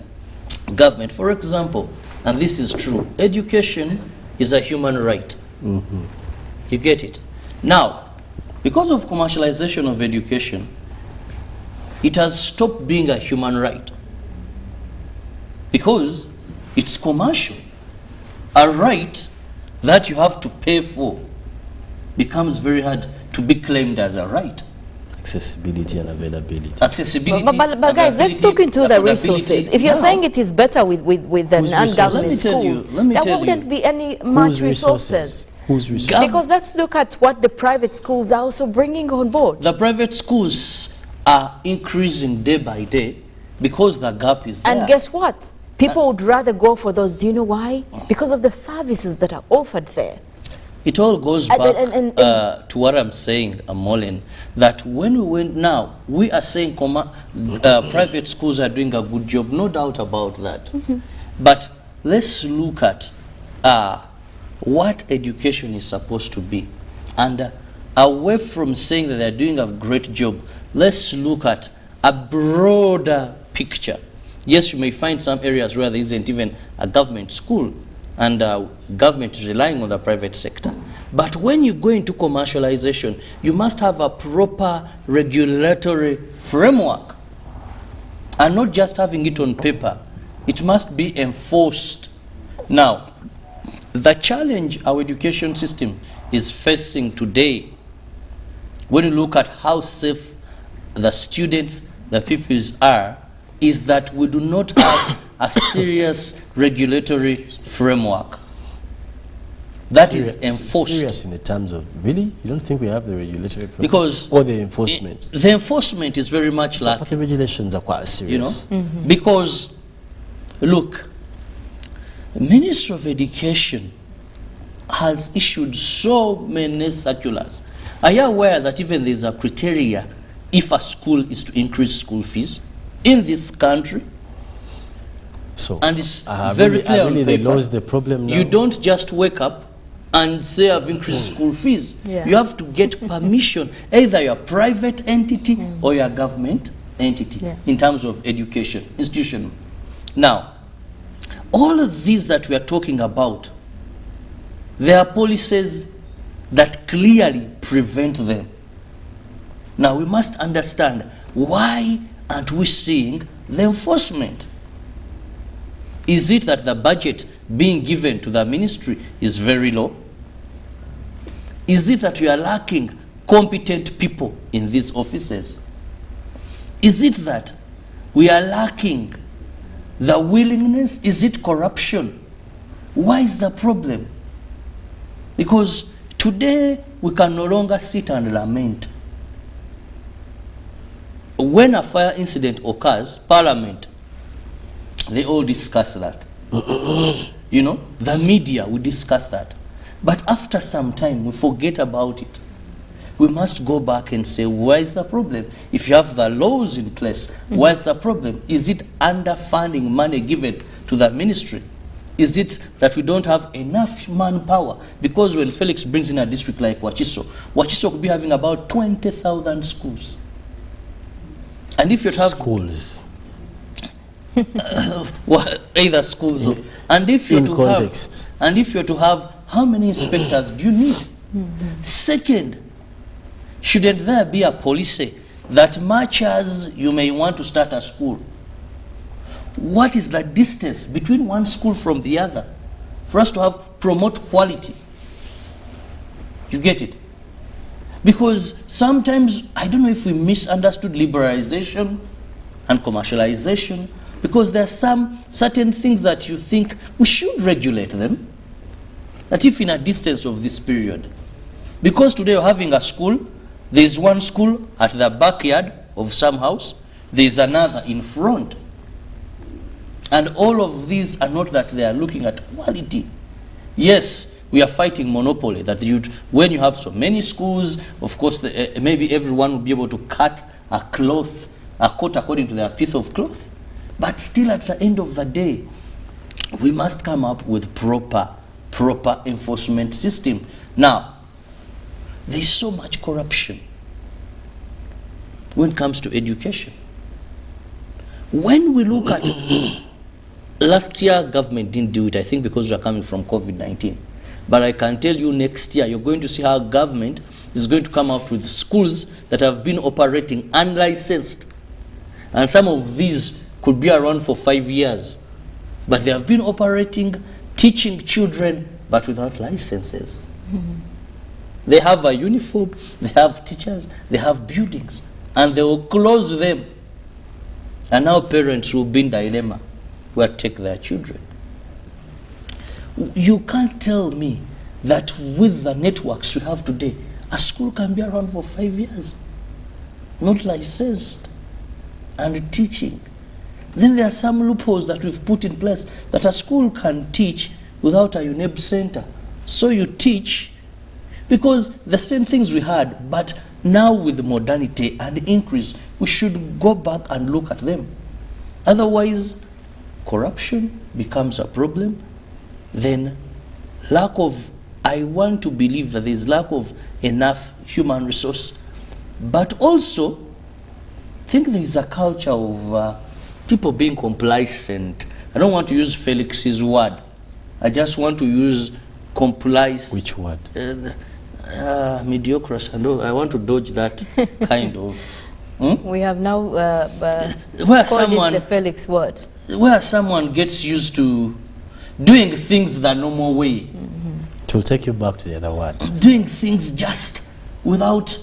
government. For example, and this is true, education is a human right. You get it? Now, because of commercialization of education, it has stopped being a human right because it's commercial. A right that you have to pay for becomes very hard to be claimed as a right. Accessibility and availability. Accessibility. But guys, let's look into the resources. If you're saying it is better with the non-government school, there wouldn't be any much resources. Whose resources? Because let's look at what the private schools are also bringing on board. The private schools are increasing day by day because the gap is there. And guess what? People would rather go for those. Do you know why? Because of the services that are offered there. It all goes back to what I'm saying, Molin, that when we went now, we are saying private schools are doing a good job, no doubt about that. But let's look at what education is supposed to be. And away from saying that they're doing a great job, let's look at a broader picture. Yes, you may find some areas where there isn't even a government school, and government is relying on the private sector. But when you go into commercialization, you must have a proper regulatory framework, and not just having it on paper. It must be enforced. Now, the challenge our education system is facing today, when you look at how safe the students, the pupils are, is that we do not have a serious regulatory framework that is enforced. Serious in the terms of, really? You don't think we have the regulatory framework? Because or the enforcement? The enforcement is very much lacking. But the regulations are quite serious. You know? Because, look, the Ministry of Education has issued so many circulars. Are you aware that even there's a criteria if a school is to increase school fees in this country? So, and it's very clear on paper. They the problem now? You don't just wake up and say I've increased school fees. You have to get permission, either your private entity or your government entity in terms of education, institution. Now, all of these that we are talking about, there are policies that clearly prevent them. Now, we must understand, why aren't we seeing the enforcement? Is it that the budget being given to the ministry is very low? Is it that we are lacking competent people in these offices? Is it that we are lacking the willingness? Is it corruption? Why is the problem? Because today we can no longer sit and lament. When a fire incident occurs, Parliament, they all discuss that. You know, the media, we discuss that. But after some time, we forget about it. We must go back and say, where is the problem? If you have the laws in place, where's the problem? Is it underfunding money given to the ministry? Is it that we don't have enough manpower? Because when Felix brings in a district like Wachiso, Wachiso could be having about 20,000 schools. And if you have schools, well, either schools, or, and if you're in to context. have, and if you're to have, how many inspectors do you need? Second, shouldn't there be a policy that much as you may want to start a school, what is the distance between one school from the other for us to have promote quality? You get it? Because sometimes, I don't know if we misunderstood liberalization and commercialization, because there are some certain things that you think we should regulate them, that if in a distance of this period, because today you're having a school, there's one school at the backyard of some house, there's another in front. And all of these are not that they are looking at quality. Yes, we are fighting monopoly, that when you have so many schools, of course, maybe everyone will be able to cut a coat according to their piece of cloth. But still at the end of the day, we must come up with proper enforcement system. Now, there's so much corruption when it comes to education. When we look at last year, government didn't do it, I think because we are coming from COVID-19. But I can tell you next year, you're going to see how government is going to come out with schools that have been operating unlicensed. And some of these could be around for 5 years. But they have been operating, teaching children, but without licenses. They have a uniform, they have teachers, they have buildings, and they will close them. And now parents will be in dilemma where to take their children. You can't tell me that with the networks we have today, a school can be around for 5 years, not licensed, and teaching. Then there are some loopholes that we've put in place that a school can teach without a UNEB center. So you teach, because the same things we had, but now with modernity and increase, we should go back and look at them. Otherwise, corruption becomes a problem. Then I want to believe that there is lack of enough human resource. But also, I think there is a culture of people being complacent. I don't want to use Felix's word. I just want to use complice. Which word? Mediocrity. I want to dodge that kind of. We have now where called it the Felix word. Where someone gets used to doing things the normal way. To take you back to the other word. Doing things just without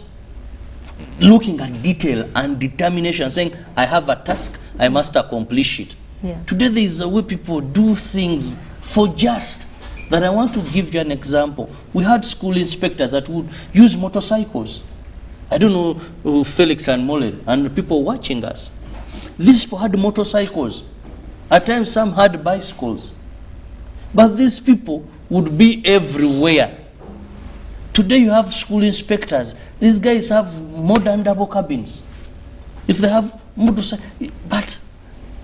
looking at detail and determination, saying, I have a task, I must accomplish it. Yeah. Today there is a way people do things for just that. I want to give you an example. We had school inspectors that would use motorcycles. I don't know Felix and Molly and people watching us. These people had motorcycles. At times some had bicycles. But these people would be everywhere. Today you have school inspectors. These guys have modern double cabins. If they have motorcycles, but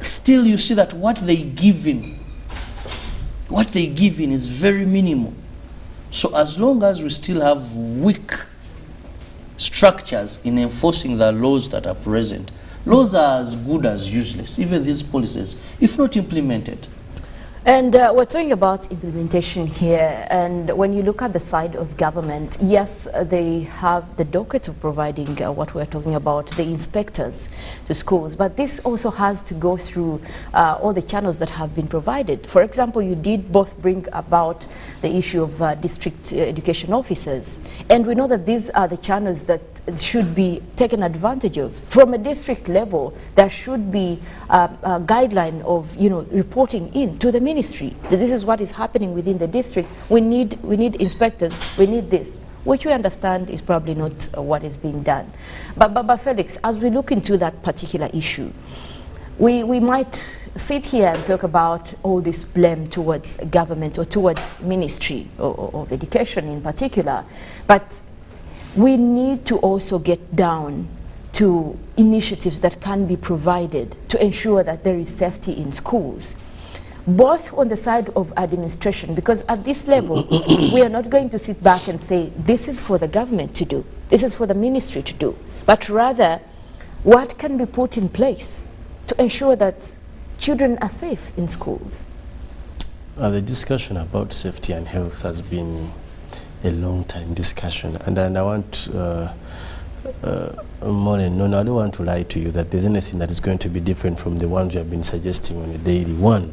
still you see that what they give in is very minimal. So as long as we still have weak structures in enforcing the laws that are present, laws are as good as useless, even these policies, if not implemented. And we're talking about implementation here, and when you look at the side of government, yes, they have the docket of providing what we're talking about, the inspectors to schools, but this also has to go through all the channels that have been provided. For example, you did both bring about the issue of district education officers, and we know that these are the channels that should be taken advantage of. From a district level, there should be a guideline of, reporting in to the ministry. This is what is happening within the district. We need inspectors, we need this, which we understand is probably not what is being done. But Felix, as we look into that particular issue, we might sit here and talk about all this blame towards government or towards ministry of education in particular, but we need to also get down to initiatives that can be provided to ensure that there is safety in schools, both on the side of administration, because at this level, we are not going to sit back and say, this is for the government to do, this is for the ministry to do, but rather what can be put in place to ensure that children are safe in schools? The discussion about safety and health has been a long time discussion, and I want Maureen, no, I don't want to lie to you that there's anything that is going to be different from the ones you have been suggesting on a daily one.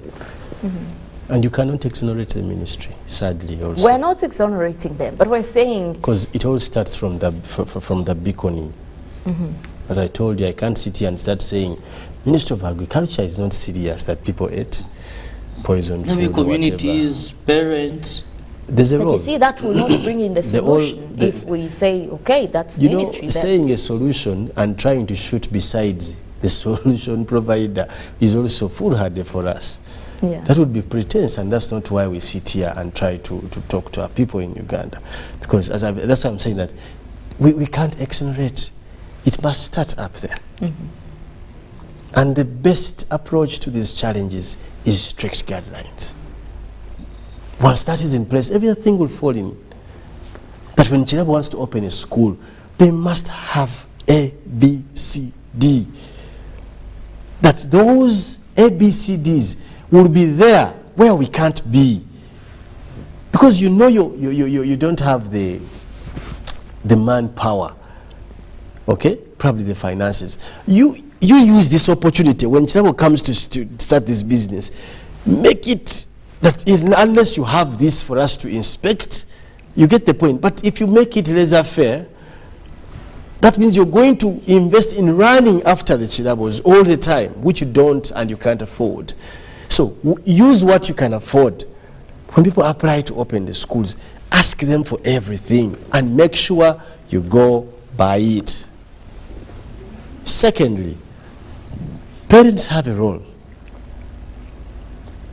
And you cannot exonerate the ministry, sadly. Also, we're not exonerating them, but we're saying because it all starts from the from the beaconing. As I told you, I can't sit here and start saying Ministry of Agriculture is not serious that people ate poison food. Maybe communities, parents. There's a but role. you see, that will not bring in the solution if we say, okay, that's you ministry. know, saying a solution and trying to shoot besides the solution provider is also foolhardy for us. Yeah. That would be pretense, and that's not why we sit here and try to talk to our people in Uganda. Because that's why I'm saying that we can't exonerate. It must start up there. And the best approach to these challenges is strict guidelines. Once that is in place, everything will fall in. That when Chirabo wants to open a school, they must have A, B, C, D. That those A, B, C, Ds will be there where we can't be. Because you know you don't have the manpower, okay? Probably the finances. You use this opportunity when Chirabo comes to start this business. Make it that unless you have this for us to inspect, you get the point. But if you make it laissez-faire, that means you're going to invest in running after the Chirabos all the time, which you don't and you can't afford. So use what you can afford. When people apply to open the schools, ask them for everything and make sure you go by it. Secondly, parents have a role.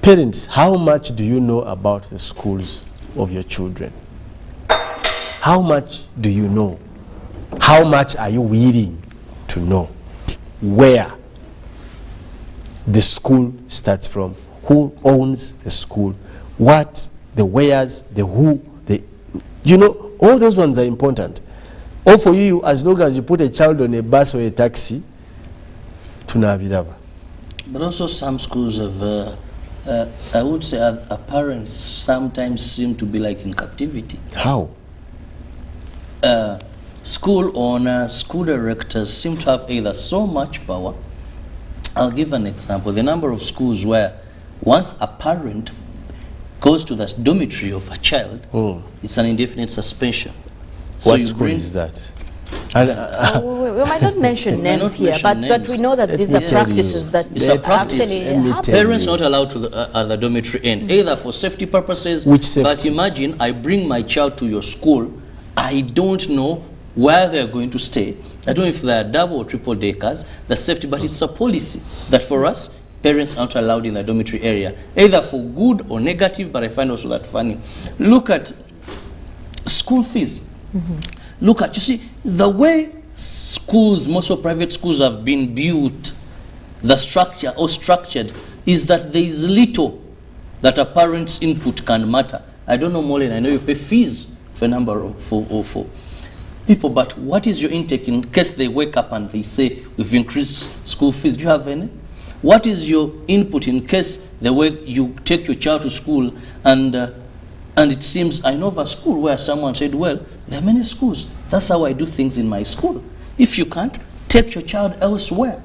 Parents, how much do you know about the schools of your children? How much do you know? How much are you willing to know? Where the school starts from, who owns the school, what, the wheres, the who, the, you know, all those ones are important. Or for you, as long as you put a child on a bus or a taxi, tunabiraba. But also some schools have, I would say our parents sometimes seem to be like in captivity. How? School owners, school directors seem to have either so much power. I'll give an example. The number of schools where once a parent goes to the dormitory of a child, it's an indefinite suspension. So What school is that? We might not mention names here, but we know that these are practices that actually happen. Parents are not allowed to at the dormitory end, either for safety purposes. Which safety? But imagine I bring my child to your school, I don't know where they're going to stay. I don't know if they're double or triple deckers, the safety, but it's a policy that for us, parents aren't allowed in the dormitory area, either for good or negative, but I find also that funny. Look at school fees. Look at, you see, the way schools, most of private schools have been built, the structure or structured, is that there is little that a parent's input can matter. I don't know, Molin, I know you pay fees for a number of for people, but what is your intake in case they wake up and they say, we've increased school fees? Do you have any? What is your input in case the way you take your child to school and it seems, I know of a school where someone said, well, there are many schools. That's how I do things in my school. If you can't, take your child elsewhere.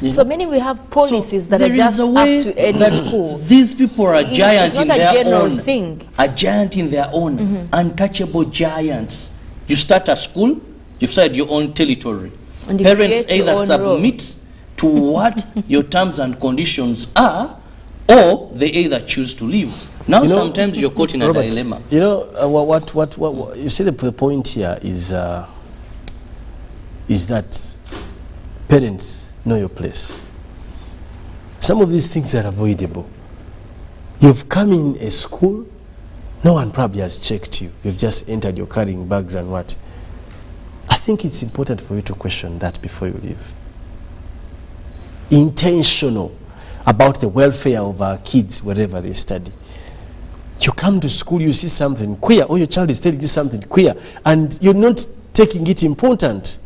So meaning we have policies that are just up to any school. These people are giants in their own. Thing. A giant in their own. Untouchable giants. You start a school, you've started your own territory. And parents either submit to what your terms and conditions are, or they either choose to leave. Now, you know, sometimes you're caught in a dilemma. You know, what you see, the point here is that parents know your place. Some of these things are avoidable. You've come in a school, no one probably has checked you. You've just entered, you're carrying bags and what. I think it's important for you to question that before you leave. Intentional about the welfare of our kids wherever they study. You come to school, you see something queer, or your child is telling you something queer, and you're not taking it important.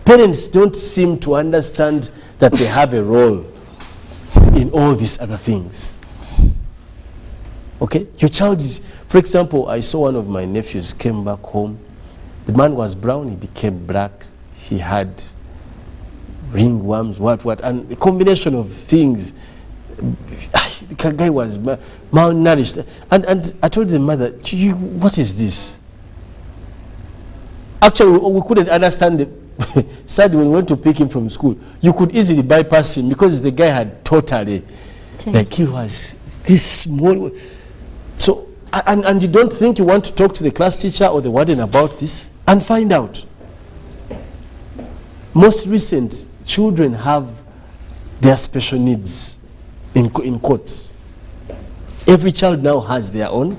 parents don't seem to understand that they have a role in all these other things. Okay? Your child is, for example, I saw one of my nephews came back home. The man was brown, he became black. He had ringworms, what, and a combination of things. The guy was malnourished. And I told the mother, what is this? Actually, we couldn't understand the sadly, when we went to pick him from school, you could easily bypass him because the guy had totally changed. Like he was this small. So, and you don't think you want to talk to the class teacher or the warden about this and find out. Most recent, children have their special needs in courts. Every child now has their own.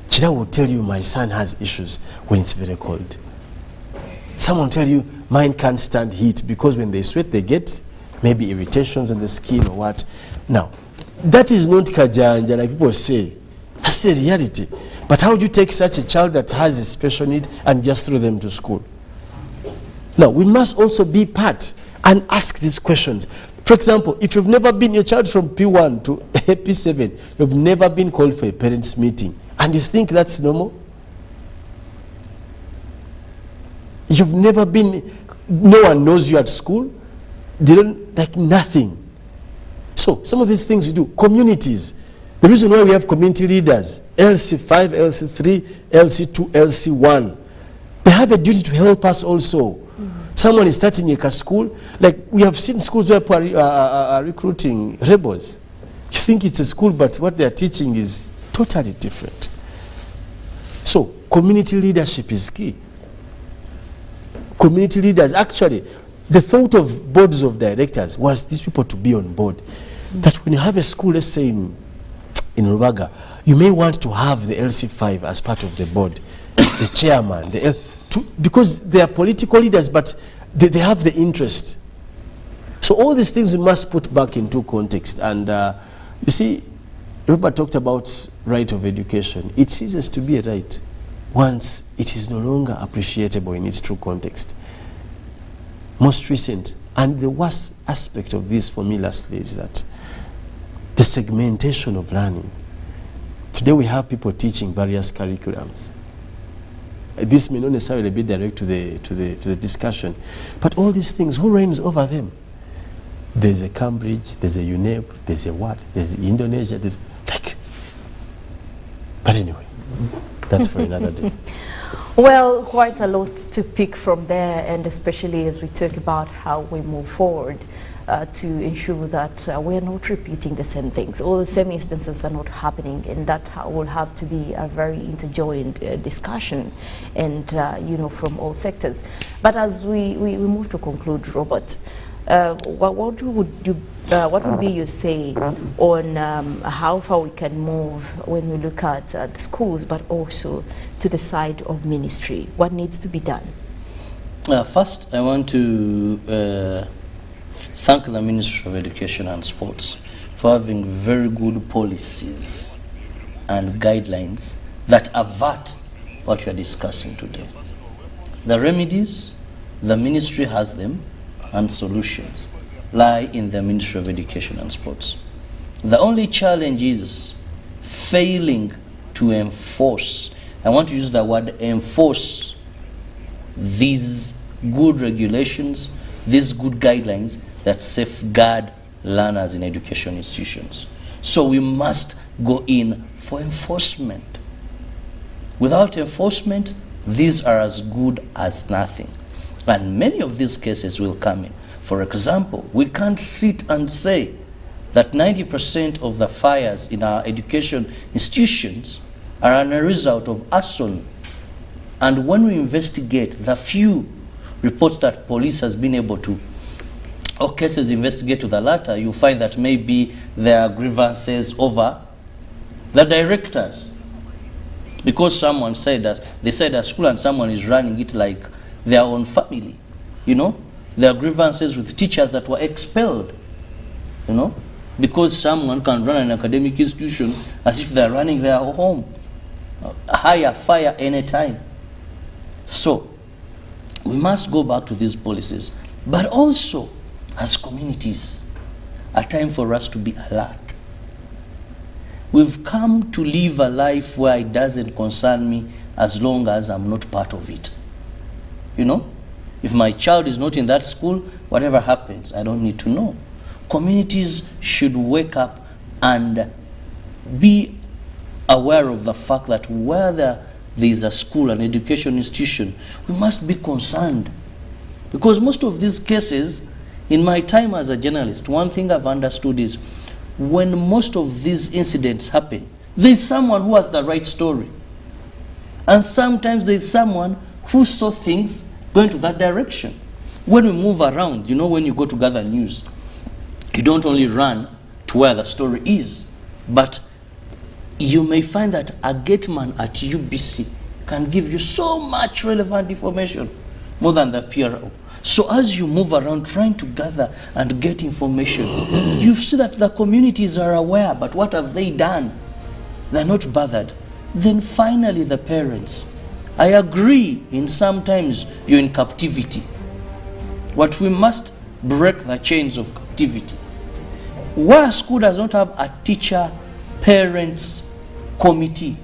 Chida will tell you, my son has issues when it's very cold. Someone will tell you, mine can't stand heat because when they sweat, they get maybe irritations on the skin or what. Now, that is not kajanja, like people say. That's the reality. But how do you take such a child that has a special need and just throw them to school? Now, we must also be part and ask these questions. For example, if you've never been, your child from P1 to P7, you've never been called for a parents' meeting, and you think that's normal? You've never been, no one knows you at school, they don't, like nothing. So, some of these things we do, communities. The reason why we have community leaders, LC5, LC3, LC2, LC1, they have a duty to help us also. Someone is starting a school, like we have seen schools where people are recruiting rebels. You think it's a school, but what they are teaching is totally different. So, community leadership is key. Community leaders, actually, the thought of boards of directors was these people to be on board. That when you have a school, let's say in Rubaga, you may want to have the LC5 as part of the board, the chairman, because they are political leaders, but they have the interest. So all these things we must put back into context. And you see, Robert talked about right of education. It ceases to be a right once it is no longer appreciable in its true context. Most recent, and the worst aspect of this for me lastly is that the segmentation of learning. Today we have people teaching various curriculums. This may not necessarily be direct to the discussion, but all these things, who reigns over them? There's a Cambridge, there's a UNEP, there's a what, there's Indonesia, there's like. But anyway, that's for another day. Well, quite a lot to pick from there, and especially as we talk about how we move forward to ensure that we are not repeating the same things. All the same instances are not happening, and that will have to be a very interjoined discussion, and you know, from all sectors. But as we move to conclude, Robert, what would be your say on how far we can move when we look at the schools, but also to the side of ministry? What needs to be done? First, I want to thank the Ministry of Education and Sports for having very good policies and guidelines that avert what we are discussing today. The remedies, the ministry has them, and solutions lie in the Ministry of Education and Sports. The only challenge is failing to enforce. I want to use the word enforce these good regulations, these good guidelines that safeguard learners in education institutions. So we must go in for enforcement. Without enforcement, these are as good as nothing. And many of these cases will come in. For example, we can't sit and say that 90% of the fires in our education institutions are a result of arson. And when we investigate the few reports that police has been able to, or cases investigate to the latter, you find that maybe there are grievances over the directors. Because someone said that, they said at school and someone is running it like their own family, you know. There are grievances with teachers that were expelled, you know, because someone can run an academic institution as if they're running their home. Hire, fire anytime. So, we must go back to these policies. But also, as communities, a time for us to be alert. We've come to live a life where it doesn't concern me as long as I'm not part of it. You know? If my child is not in that school, whatever happens, I don't need to know. Communities should wake up and be aware of the fact that where there is a school, an education institution, we must be concerned. Because most of these cases, in my time as a journalist, one thing I've understood is when most of these incidents happen, there's someone who has the right story. And sometimes there's someone who saw things going to that direction. When we move around, you know, when you go to gather news, you don't only run to where the story is, but you may find that a gateman at UBC can give you so much relevant information, more than the PRO. So as you move around trying to gather and get information, you see that the communities are aware, but what have they done? They're not bothered. Then finally the parents. I agree in sometimes you're in captivity. But we must break the chains of captivity. Where a school does not have a teacher, parents, committee,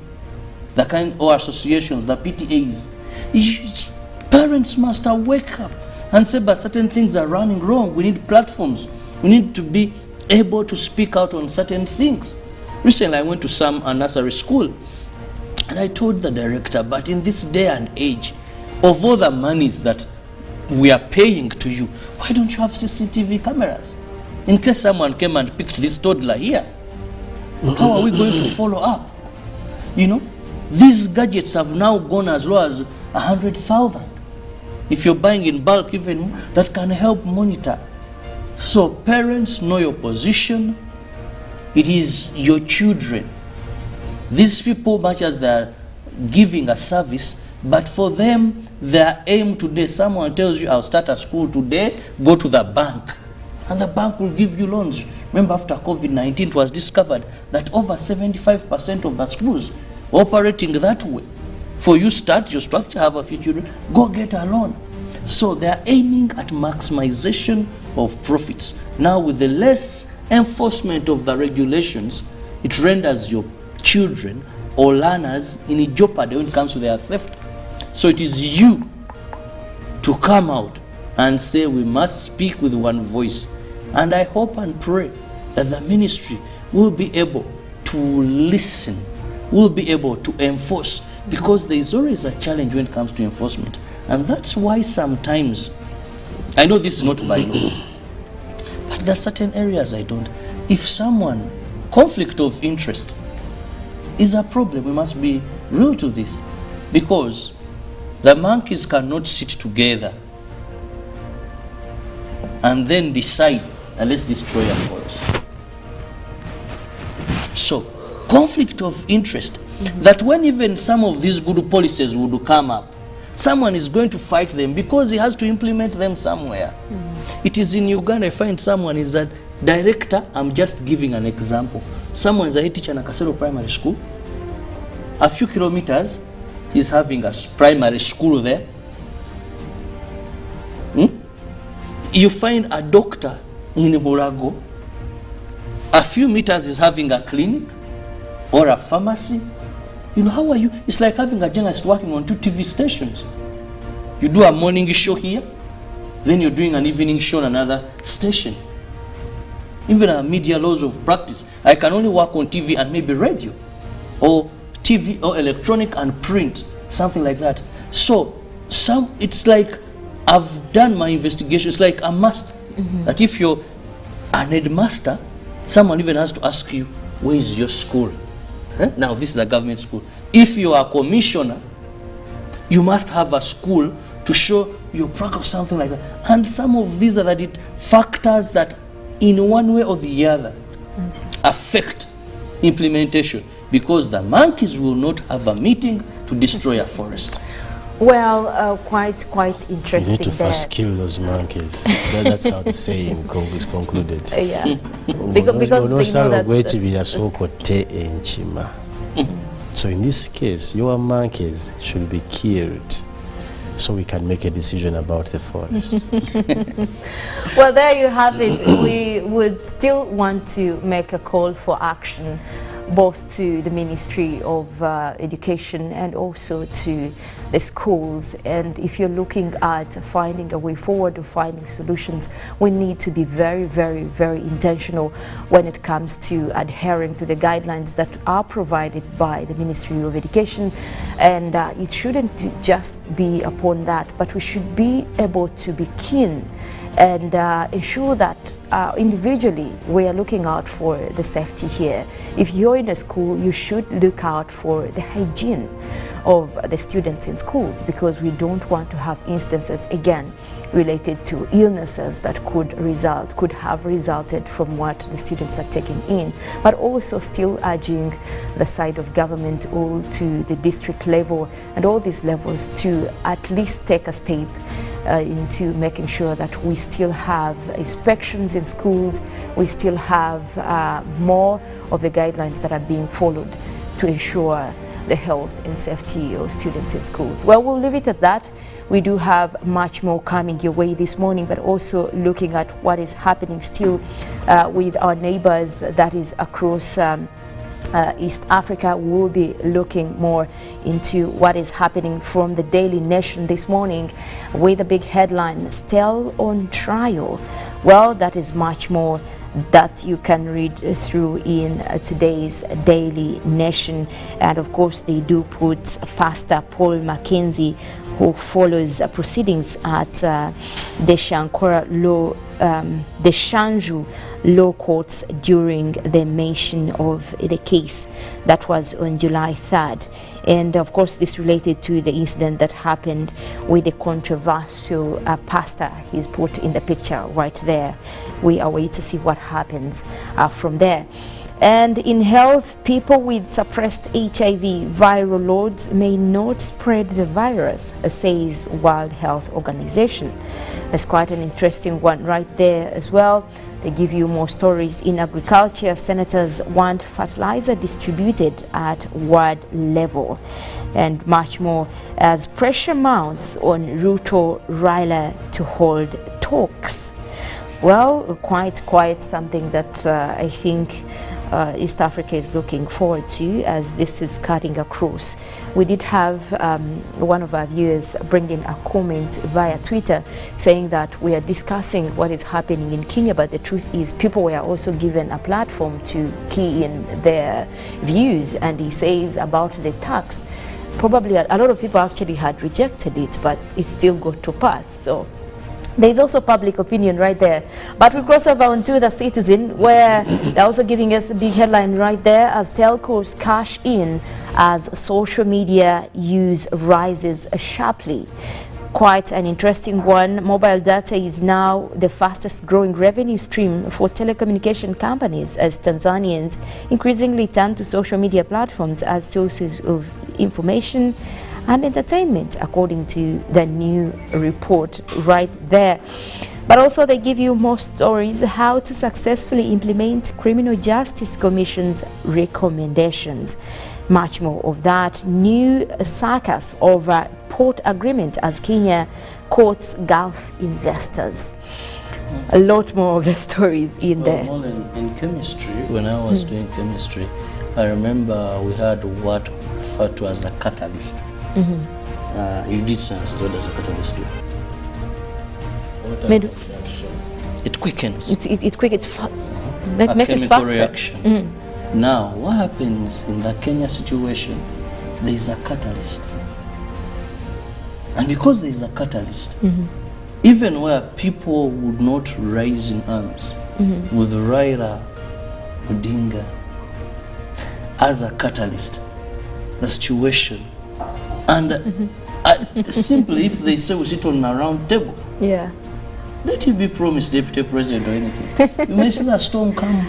the kind, or associations, the PTAs, parents must wake up and say, but certain things are running wrong. We need platforms. We need to be able to speak out on certain things. Recently, I went to a nursery school, and I told the director, but in this day and age, of all the monies that we are paying to you, why don't you have CCTV cameras? In case someone came and picked this toddler here, how are we going to follow up? You know, these gadgets have now gone as low as 100,000. If you're buying in bulk, even that can help monitor. So parents, know your position. It is your children. These people, much as they're giving a service, but for them, their aim today, someone tells you, I'll start a school today, go to the bank. And the bank will give you loans. Remember, after COVID-19, it was discovered that over 75% of the schools were operating that way. For you start your structure, have a few children, go get a loan. So they're aiming at maximization of profits. Now with the less enforcement of the regulations, it renders your children or learners in jeopardy when it comes to their theft. So it is you to come out and say we must speak with one voice. And I hope and pray that the ministry will be able to listen, will be able to enforce, because there is always a challenge when it comes to enforcement. And that's why sometimes, I know this is not by law, but there are certain areas I don't. If someone, conflict of interest is a problem, we must be real to this, because the monkeys cannot sit together and then decide, let's destroy a forest. So, conflict of interest, that when even some of these good policies would come up, someone is going to fight them because he has to implement them somewhere. It is in Uganda, I find someone is a director, I'm just giving an example. Someone is a head teacher in a Kasero primary school. A few kilometers, he's having a primary school there. You find a doctor in Murago, a few meters is having a clinic or a pharmacy. You know, how are you? It's like having a journalist working on 2 TV stations. You do a morning show here, then you're doing an evening show on another station. Even our media laws of practice, I can only work on TV and maybe radio, or TV or electronic and print, something like that. So it's like I've done my investigation. It's like a must. That if you're an headmaster, someone even has to ask you, where is your school? Now this is a government school. If you are a commissioner, you must have a school to show your progress, something like that. And some of these are the factors that in one way or the other affect implementation, because the monkeys will not have a meeting to destroy a forest. Well, quite interesting. You need to first kill those monkeys. That's how the saying is concluded. Yeah. because they know so in this case, your monkeys should be killed. so we can make a decision about the forest. Well, there you have it. We would still want to make a call for action, both to the Ministry of Education and also to the schools. And if you're looking at finding a way forward or finding solutions, we need to be very, very, very intentional when it comes to adhering to the guidelines that are provided by the Ministry of Education. And it shouldn't just be upon that, but we should be able to be keen and ensure that individually we are looking out for the safety here. If you're in a school, you should look out for the hygiene of the students in schools, because we don't want to have instances again related to illnesses that could have resulted from what the students are taking in. But also still urging the side of government or to the district level and all these levels to at least take a step into making sure that we still have inspections in schools, we still have more of the guidelines that are being followed to ensure the health and safety of students in schools. Well, we'll leave it at that. We do have much more coming your way this morning, but also looking at what is happening still with our neighbors, that is across East Africa. We'll be looking more into what is happening from the Daily Nation this morning with a big headline, "Still on Trial." Well, that is much more that you can read through in today's Daily Nation. And of course, they do put Pastor Paul Mackenzie, who follows proceedings at the Shanju Law Courts during the mention of the case that was on July 3rd. And of course, this related to the incident that happened with the controversial pastor. He's put in the picture right there. We are waiting to see what happens from there. And in health, people with suppressed HIV viral loads may not spread the virus, says World Health Organization. That's quite an interesting one right there as well. They give you more stories. In agriculture, senators want fertilizer distributed at world level, and much more as pressure mounts on Ruto Raila to hold talks. Well, quite something that I think East Africa is looking forward to, as this is cutting across. We did have one of our viewers bring in a comment via Twitter saying that we are discussing what is happening in Kenya, but the truth is people were also given a platform to key in their views. And he says about the tax, probably a lot of people actually had rejected it, but it still got to pass. So there's also public opinion right there. But we cross over onto the Citizen, where they're also giving us a big headline right there, as telcos cash in as social media use rises sharply. Quite an interesting one. Mobile data is now the fastest growing revenue stream for telecommunication companies, as Tanzanians increasingly turn to social media platforms as sources of information and entertainment, according to the new report right there. But also they give you more stories, how to successfully implement Criminal Justice Commission's recommendations. Much more of that. New circus over port agreement as Kenya courts Gulf investors. A lot more of the stories in there. Well, in chemistry, when I was doing chemistry, I remember we had what referred to as a catalyst. You did science, what does a catalyst do? It quickens. It quickens. Makes it chemical faster. Reaction. Now, what happens in the Kenya situation? There is a catalyst. And because there is a catalyst, even where people would not rise in arms, with Raila Odinga as a catalyst, the situation. And simply, if they say we sit on a round table, let it be promised deputy president or anything. You may see that storm come.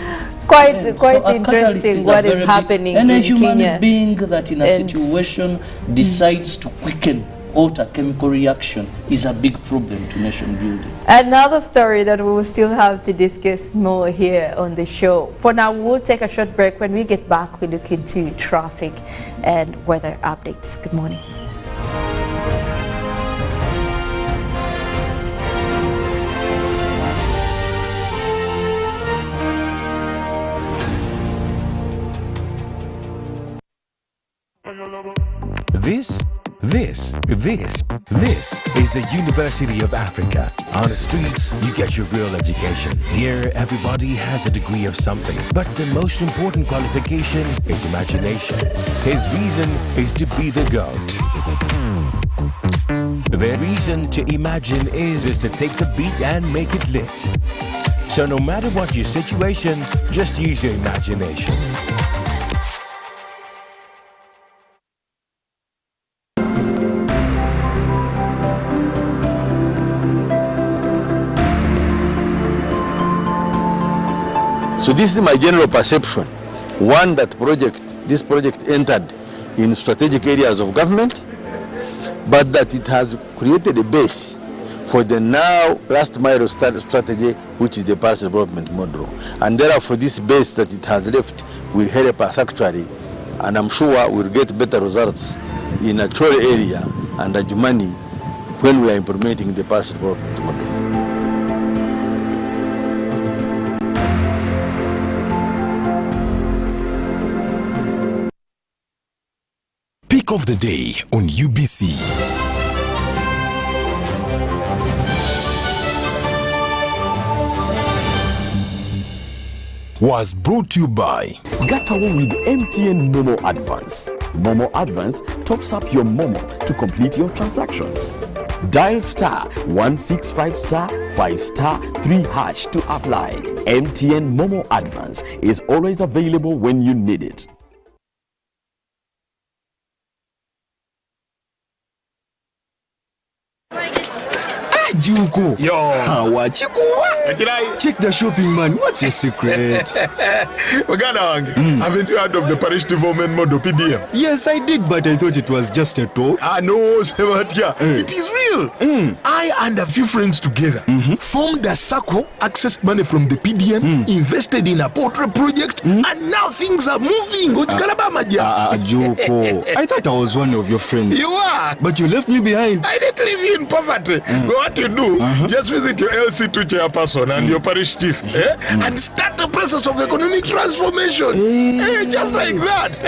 Quite So interesting what is happening in Kenya. And a human Kenya. being that in a situation decides to quicken, alter chemical reaction is a big problem to nation building. Another story that we will still have to discuss more here on the show. For now, we'll take a short break. When we get back, we look into traffic and weather updates. Good morning. This is the University of Africa. On the streets, you get your real education. Here, everybody has a degree of something. But the most important qualification is imagination. His reason is to be the GOAT. The reason to imagine is to take the beat and make it lit. So no matter what your situation, just use your imagination. So this is my general perception. One, that this project entered in strategic areas of government, but that it has created a base for the now last mile strategy, which is the parish development model. And therefore this base that it has left will help us actually, and I'm sure we'll get better results in a Chole area and Adjumani when we are implementing the parish development model. Pick of the day on UBC. Was brought to you by Get away with MTN Momo Advance. Momo Advance tops up your Momo to complete your transactions. Dial *165*5*3# to apply. MTN Momo Advance is always available when you need it. Juko. Yo. Check the shopping, man. What's your secret? Uganda, haven't you heard of the parish development model PDM? Yes, I did, but I thought it was just a talk. No, Sebatia. It is real. I and a few friends together formed a circle, accessed money from the PDM, invested in a portrait project, and now things are moving. Juko. I thought I was one of your friends. You are. But you left me behind. I didn't leave you in poverty. What you do, just visit your LC2 chairperson and your parish chief and start the process of economic transformation. Just like that.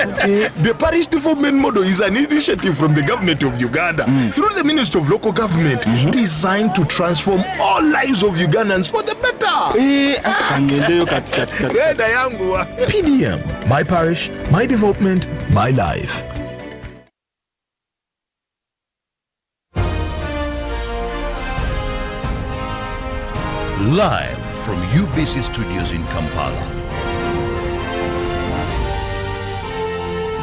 The parish development model is an initiative from the government of Uganda through the Ministry of Local Government designed to transform all lives of Ugandans for the better. PDM, my parish, my development, my life. Live from UBC Studios in Kampala.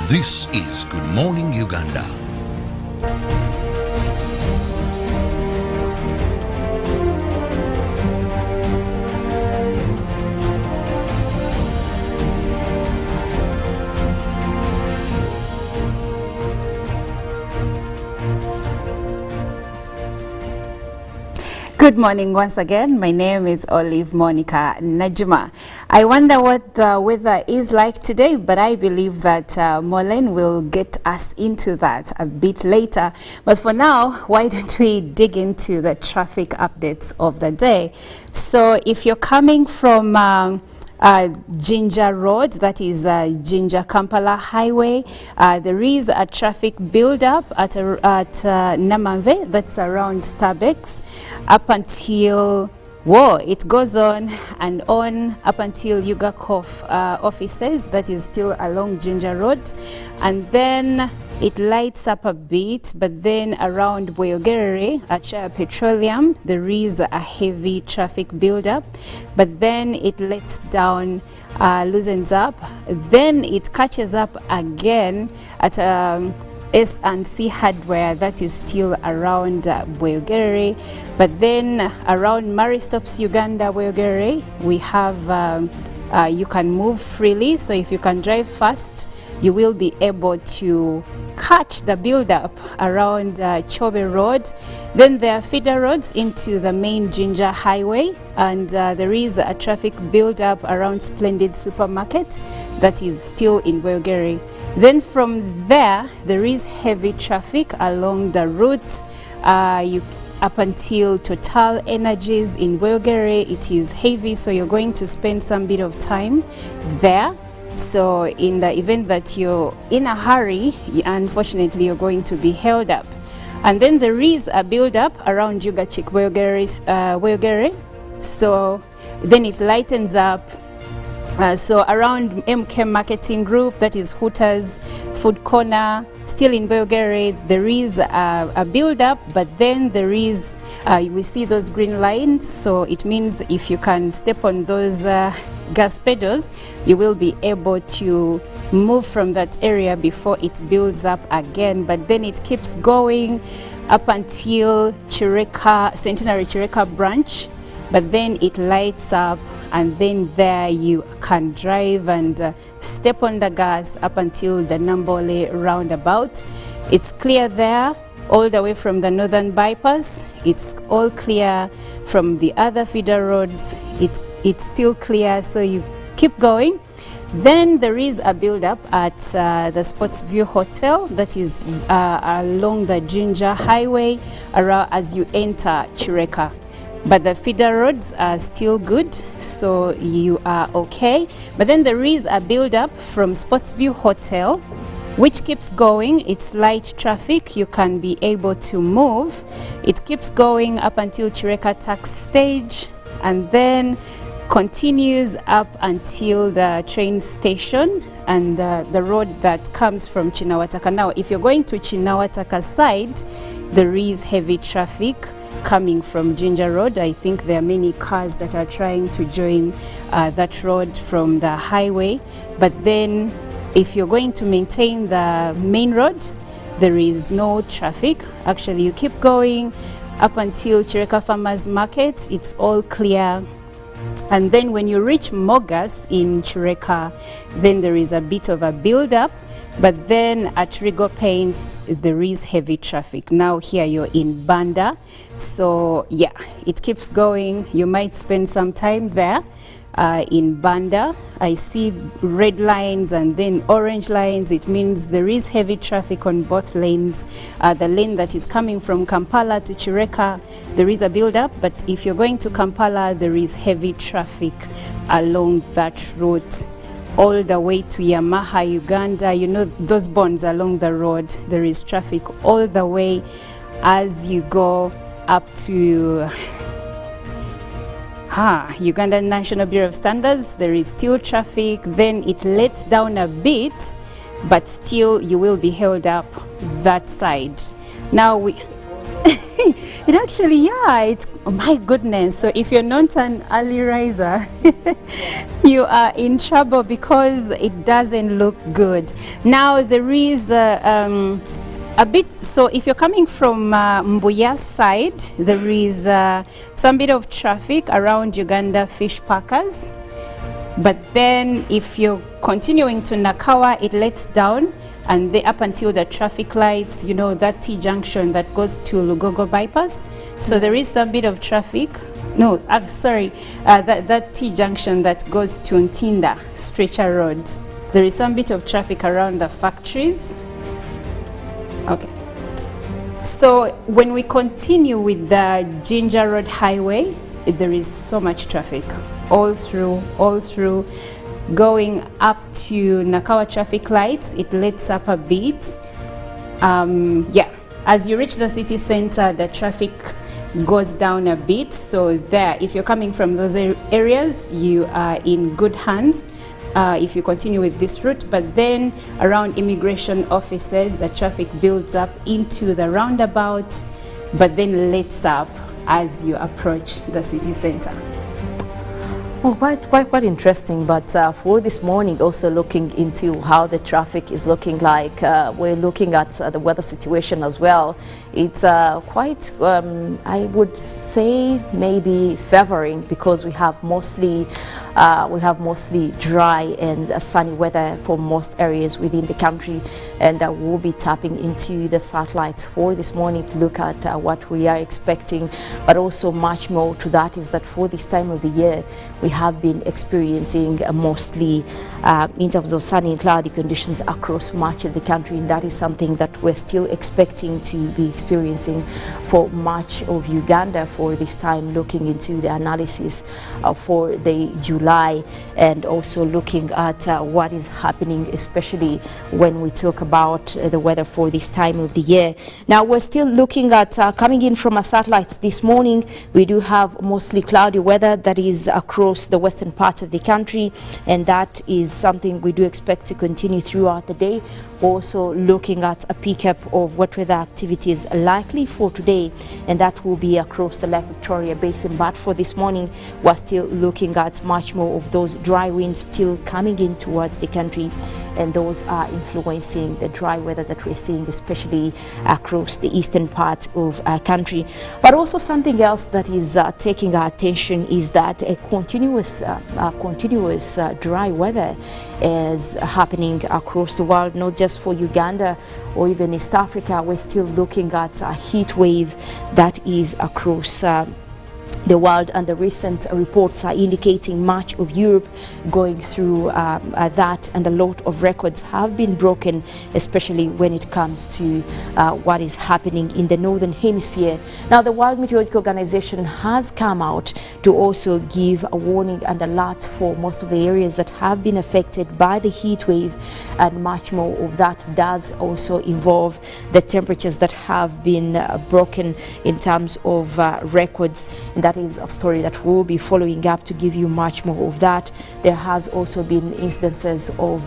This is Good Morning Uganda. Good morning once again. My name is Monica Najjuma. I wonder what the weather is like today, but I believe that Molen will get us into that a bit later. But for now, why don't we dig into the traffic updates of the day? So if you're coming from Jinja Road, that is Jinja Kampala Highway, there is a traffic build-up at Namave, that's around Starbucks, up until it goes on and on up until Yugakof offices, that is still along Jinja Road, and then it lights up a bit, but then around Boyogerere at Shire Petroleum there is a heavy traffic build-up, but then it lets down, loosens up, then it catches up again at S&C Hardware, that is still around Boyogerere, but then around Maristops Uganda Boyogerere we have you can move freely, so if you can drive fast you will be able to catch the build-up around Chobe Road. Then there are feeder roads into the main Jinja Highway, and there is a traffic build-up around Splendid Supermarket, that is still in Boyogerere. Then from there is heavy traffic along the route up until Total Energies in Boyogerere. It is heavy, so you're going to spend some bit of time there. So in the event that you're in a hurry, unfortunately you're going to be held up. And then there is a build-up around Yugachik Wegere, so then it lightens up. So around MK Marketing Group, that is Hooters, Food Corner, still in Belgare, there is a build-up, but then there is, we see those green lines, so it means if you can step on those gas pedals, you will be able to move from that area before it builds up again. But then it keeps going up until Chireka, Centenary Chireka branch, but then it lights up, and then there you can drive and step on the gas up until the Nambole roundabout. It's clear there all the way from the northern bypass. It's all clear from the other feeder roads. It's still clear, so you keep going. Then there is a build-up at the Sportsview Hotel, that is along the Ginger Highway as you enter Chireka. But the feeder roads are still good, so you are okay. But then there is a build-up from Sportsview Hotel, which keeps going. It's light traffic, you can be able to move. It keeps going up until Chireka tax stage, and then continues up until the train station and the road that comes from Chinawataka. Now, if you're going to Chinawataka side, there is heavy traffic coming from Ginger Road. I think there are many cars that are trying to join that road from the highway. But then if you're going to maintain the main road, there is no traffic. Actually, you keep going up until Chireka Farmers Market. It's all clear. And then when you reach Mogas in Chireka, then there is a bit of a build-up. But then at Rigo Paints, there is heavy traffic. Now here you're in Banda. So yeah, it keeps going. You might spend some time there in Banda. I see red lines and then orange lines. It means there is heavy traffic on both lanes. The lane that is coming from Kampala to Chireka, there is a build-up. But if you're going to Kampala, there is heavy traffic along that route. All the way to Yamaha, Uganda, you know those bonds along the road, there is traffic all the way as you go up to Uganda National Bureau of Standards. There is still traffic, then it lets down a bit, but still you will be held up that side. Now it actually, it's, oh my goodness. So if you're not an early riser, you are in trouble because it doesn't look good. Now there is a bit, so if you're coming from Mbuya side, there is some bit of traffic around Uganda Fish Packers. But then if you're continuing to Nakawa, it lets down, and up until the traffic lights, you know, that T-junction that goes to Lugogo bypass. So there is some bit of traffic. No, sorry, that T-junction that goes to Ntinda, Stretcher Road. There is some bit of traffic around the factories. Okay. So when we continue with the Ginger Road Highway, there is so much traffic all through, going up to Nakawa traffic lights. It lets up a bit. As you reach the city center, the traffic goes down a bit. So there, if you're coming from those areas, you are in good hands if you continue with this route. But then around immigration offices, the traffic builds up into the roundabout, but then lets up as you approach the city center. Oh, quite interesting. But for this morning, also looking into how the traffic is looking like, we're looking at the weather situation as well. It's quite, I would say, maybe favoring, because we have mostly dry and sunny weather for most areas within the country, and we'll be tapping into the satellites for this morning to look at what we are expecting. But also much more to that is that for this time of the year, we have been experiencing mostly in terms of sunny and cloudy conditions across much of the country, and that is something that we're still expecting to be experiencing for much of Uganda for this time, looking into the analysis for the July, and also looking at what is happening, especially when we talk about the weather for this time of the year. Now we're still looking at coming in from our satellites this morning. We do have mostly cloudy weather that is across the western part of the country, and that is something we do expect to continue throughout the day. We're also looking at a pickup of wet weather activities likely for today, and that will be across the Lake Victoria Basin. But for this morning, we're still looking at much more of those dry winds still coming in towards the country, and those are influencing the dry weather that we're seeing, especially across the eastern part of our country. But also something else that is taking our attention is that a continuous dry weather is happening across the world, not just for Uganda or even East Africa. We're still looking at a heat wave that is across the world, and the recent reports are indicating much of Europe going through that, and a lot of records have been broken, especially when it comes to what is happening in the northern hemisphere. Now the World Meteorological Organization has come out to also give a warning and alert for most of the areas that have been affected by the heat wave, and much more of that does also involve the temperatures that have been broken in terms of records, and that is a story that we'll be following up to give you much more of that. There has also been instances of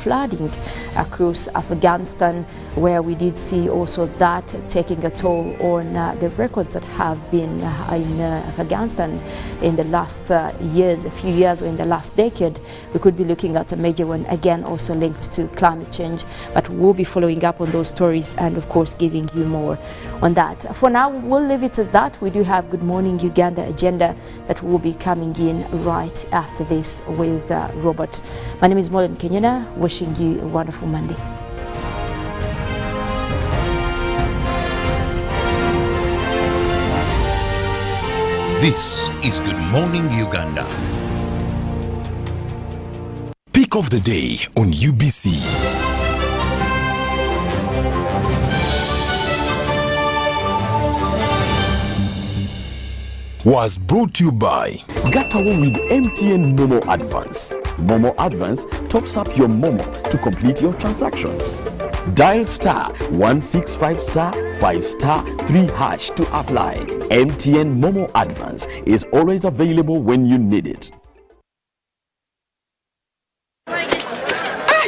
flooding across Afghanistan, where we did see also that taking a toll on the records that have been in Afghanistan in the last years, a few years, or in the last decade. We could be looking at a major one, again also linked to climate change, but we'll be following up on those stories and of course giving you more on that. For now, we'll leave it at that. We do have Good Morning Uganda agenda that will be coming in right after this with Robert. My name is Monica Najjuma, wishing you a wonderful Monday. This is Good Morning Uganda. Pick of the day on UBC. Was brought to you by Get away with MTN Momo Advance. Momo Advance tops up your Momo to complete your transactions. Dial *165*5*3# to apply. MTN Momo Advance is always available when you need it.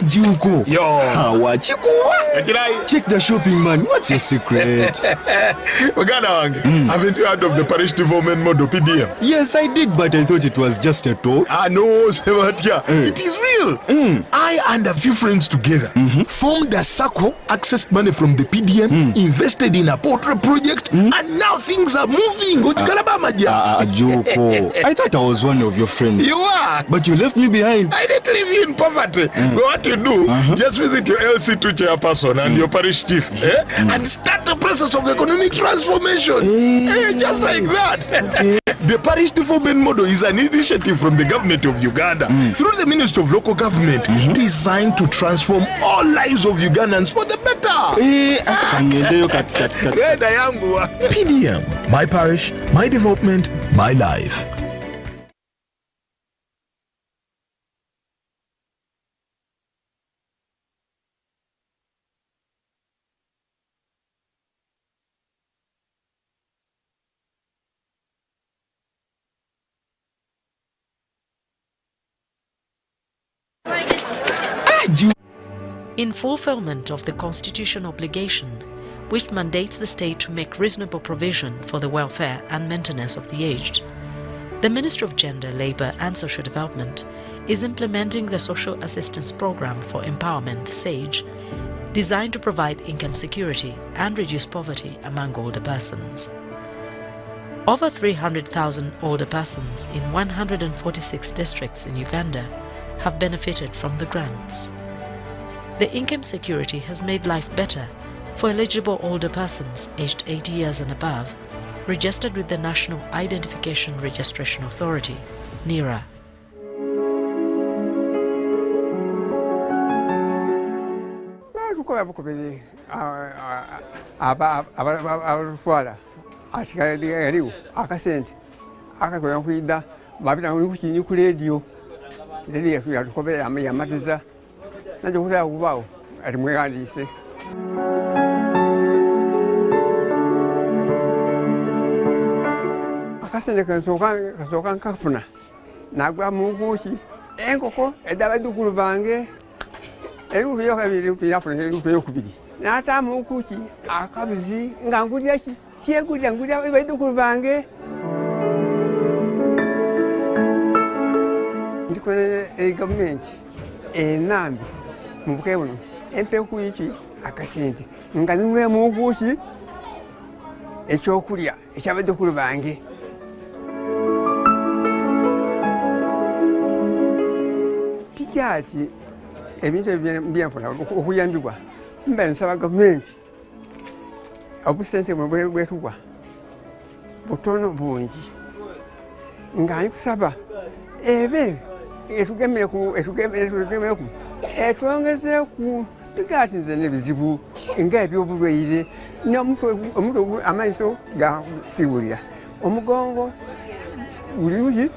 Juko. Yo. Wachikuwa. Check the shopping, man. What's your secret? Uganda wange, haven't you heard of the parish development model PDM? Yes, I did, but I thought it was just a talk. No, Sebatia. It is real. I and a few friends together formed a circle, accessed money from the PDM, invested in a poultry project, and now things are moving. Juko. I thought I was one of your friends. You are. But you left me behind. I didn't leave you in poverty. What you do, just visit your LC2 chairperson and your parish chief and start the process of economic transformation. Just like that. The parish development model is an initiative from the government of Uganda through the Ministry of Local Government designed to transform all lives of Ugandans for the better. PDM, my parish, my development, my life. In fulfillment of the Constitution obligation, which mandates the state to make reasonable provision for the welfare and maintenance of the aged, the Ministry of Gender, Labour and Social Development is implementing the Social Assistance Programme for Empowerment, SAGE, designed to provide income security and reduce poverty among older persons. Over 300,000 older persons in 146 districts in Uganda have benefited from the grants. The income security has made life better for eligible older persons aged 80 years and above, registered with the National Identification Registration Authority, nearer. Akasente kasoka nkafuna nagwa munkuki enkoko edabadukulu bange erufu yokabiri tuyafuna erufu yokubiri nata munkuki akabuzi ngangulya ki kyegulya ngulya badukulu bange ndikone government enambi mubukebona empeku iki akasente nganimwe munkuki ekyokulya ekyabadukulu bange Kati ebintu byenfuna okuyambibwa mba nsaba gavumenti obusente bwetugwa butono bungi nga nkusaba ebe etugemeku etwongezeku tikati nze n'ebizibu nga ebyobulwaire omuntu amaiso gasibulira omugongo guliuki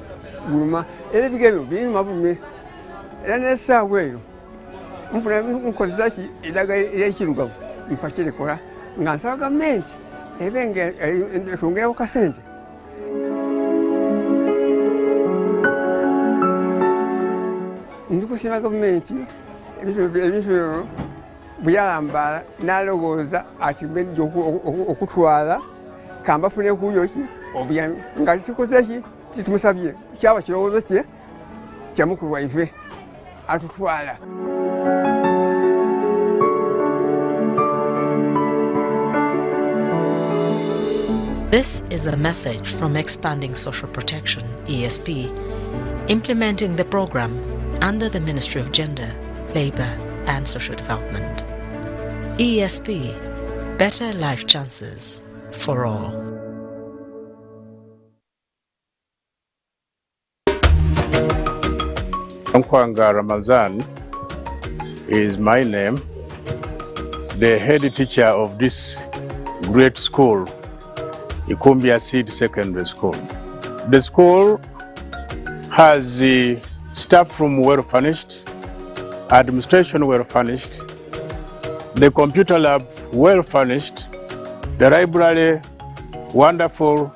guluma era ebigero birima bume era n'essaawa eyo nfuna nkozesa ki eddagala ery'ekirugavu mpakirikola nga nsaba gavumenti ebe etwongerewo kasente. Ndikusiima gavumenti ebintu bino buyalambala n'alowooza ati bejja okutwala kambafune kuyoki obuyami nga tukikoze ki titumusabye kyaba kirowoozo kye kyamukulu waife atutwala. This is a message from Expanding Social Protection, ESP, implementing the program under the Ministry of Gender, Labour and Social Development. ESP, better life chances for all. Nkwanga Ramazan is my name, the head teacher of this great school, Ikumbia Seed Secondary School. The school has the staff room well furnished, administration well furnished, the computer lab well furnished, the library wonderful,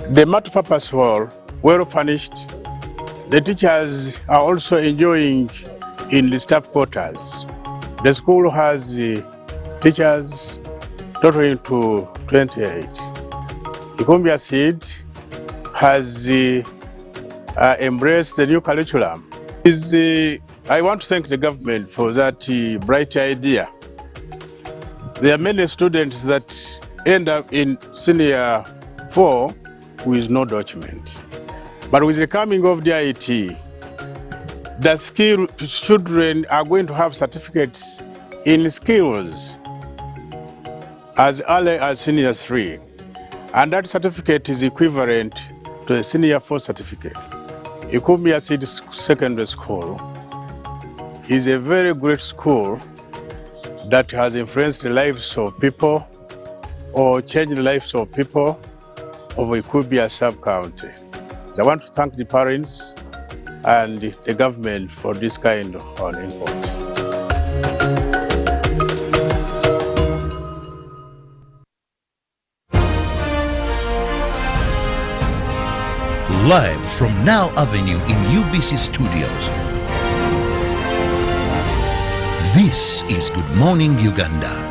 the multipurpose hall well furnished. The teachers are also enjoying in the staff quarters. The school has teachers totaling to 28. Ikumbia Seed has embraced the new curriculum. I want to thank the government for that bright idea. There are many students that end up in senior 4 with no document. But with the coming of the IT, the skill children are going to have certificates in skills as early as senior 3. And that certificate is equivalent to a senior 4 certificate. Ikumbia Seed Secondary School is a very great school that has influenced the lives of people or changed the lives of people of Ikumbia sub-county. I want to thank the parents and the government for this kind of input. Live from Now Avenue in UBC Studios. This is Good Morning Uganda.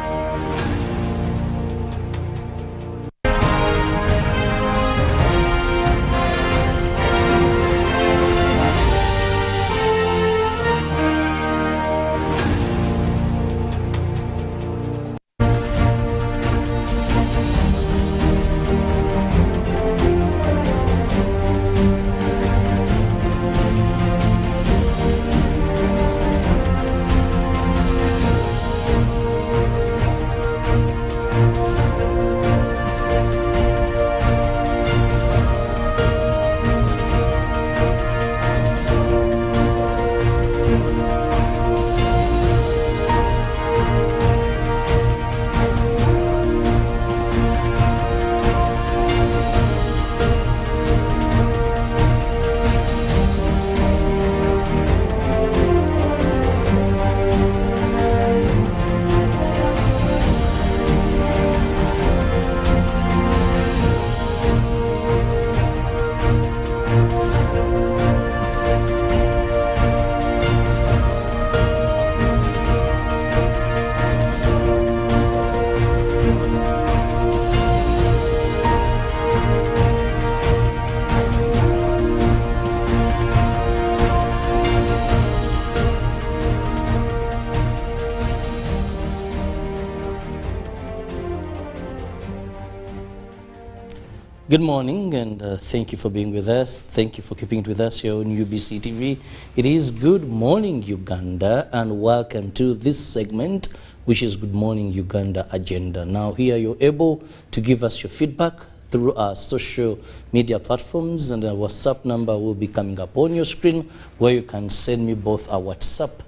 Good morning, and thank you for being with us. Thank you for keeping it with us here on UBC TV. It is Good Morning Uganda, and welcome to this segment, which is Good Morning Uganda Agenda. Now, here you're able to give us your feedback through our social media platforms, and our WhatsApp number will be coming up on your screen, where you can send me both a WhatsApp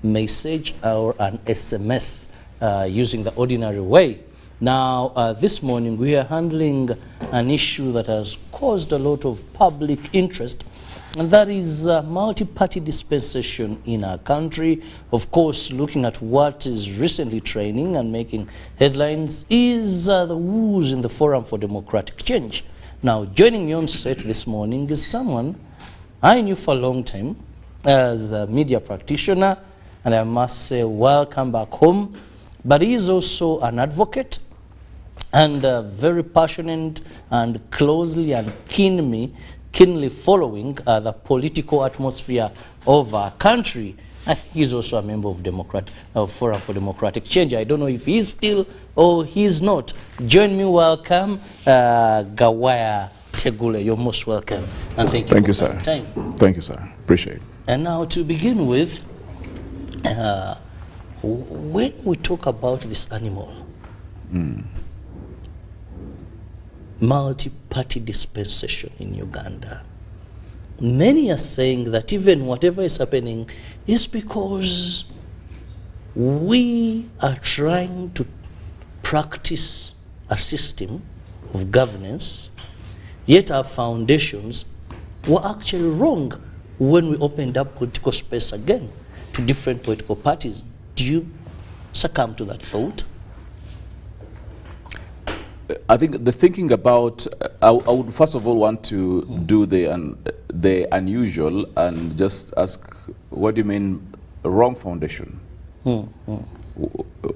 message or an SMS using the ordinary way. Now, this morning we are handling an issue that has caused a lot of public interest, and that is multi-party dispensation in our country. Of course, looking at what is recently trending and making headlines is the woes in the Forum for Democratic Change. Now, joining me on set this morning is someone I knew for a long time as a media practitioner, and I must say welcome back home. But he is also an advocate, and very passionate and closely and keenly following the political atmosphere of our country. I think he's also a member of Forum for Democratic Change. I don't know if he's still or he's not. Join me, welcome Gawaya Tegule. You're most welcome, and thank you for your time. Thank you, sir. Appreciate it. And now, to begin with, when we talk about this animal, multi-party dispensation in Uganda, many are saying that even whatever is happening is because we are trying to practice a system of governance, yet our foundations were actually wrong when we opened up political space again to different political parties. Do you succumb to that thought? I think the thinking about, I would first of all want to do the unusual and just ask, what do you mean wrong foundation?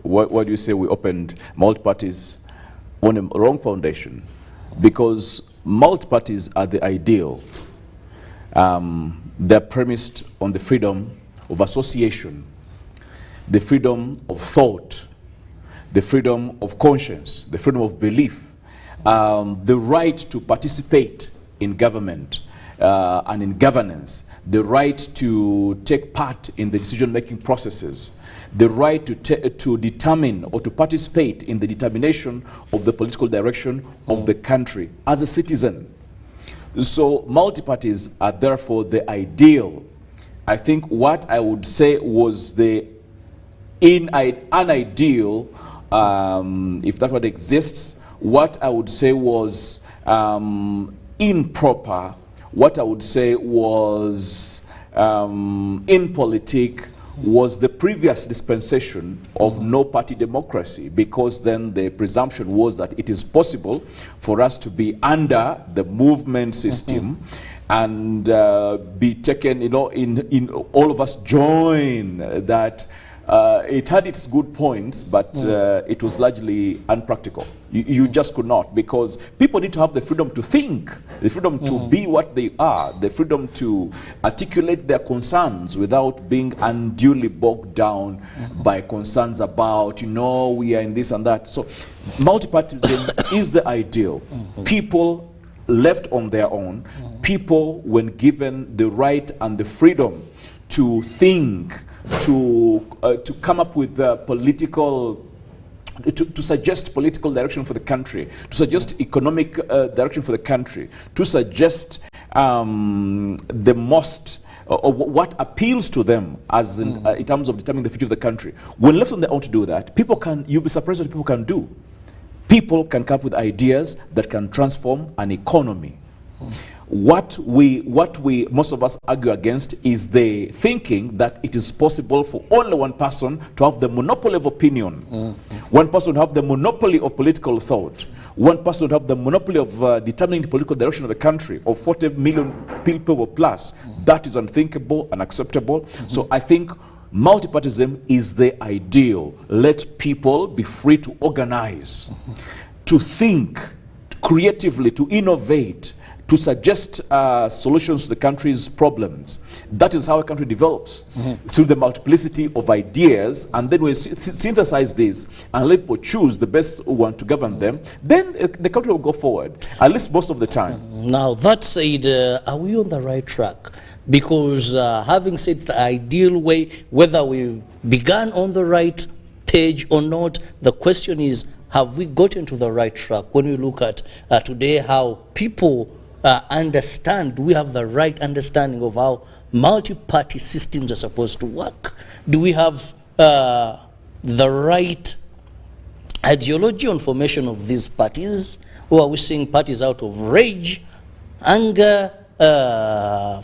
What do you say we opened multi-parties on a wrong foundation? Because multi-parties are the ideal. They're premised on the freedom of association, the freedom of thought, the freedom of conscience, the freedom of belief, the right to participate in government and in governance, the right to take part in the decision-making processes, the right to determine or to participate in the determination of the political direction of the country as a citizen. So multi-parties are therefore the ideal. I think what I would say was the unideal, if that word exists, what I would say was improper, what I would say was impolitic, was the previous dispensation of no-party democracy, because then the presumption was that it is possible for us to be under the movement system and be taken, in all of us join that. It had its good points, but it was largely unpractical. You just could not, because people need to have the freedom to think, the freedom to be what they are, the freedom to articulate their concerns without being unduly bogged down by concerns about, we are in this and that. So multipartyism is the ideal. People left on their own, people when given the right and the freedom to think, to come up with political, to suggest political direction for the country, to suggest economic direction for the country, to suggest the most, or what appeals to them as in terms of determining the future of the country. When left on their own to do that, you'll be surprised what people can do. People can come up with ideas that can transform an economy. What we most of us argue against is the thinking that it is possible for only one person to have the monopoly of opinion, one person to have the monopoly of political thought, one person to have the monopoly of determining the political direction of the country, of 40 million people or plus. That is unthinkable, unacceptable. So I think multipartyism is the ideal. Let people be free to organize, to think creatively, to innovate, to suggest solutions to the country's problems. That is how a country develops, through the multiplicity of ideas, and then we synthesize this and let people choose the best one to govern them, then the country will go forward, at least most of the time. Now, that said, are we on the right track? Because having said the ideal way, whether we began on the right page or not, the question is, have we gotten to the right track? When we look at today how people understand, we have the right understanding of how multi-party systems are supposed to work. Do we have the right ideology on formation of these parties? Or are we seeing parties out of rage, anger,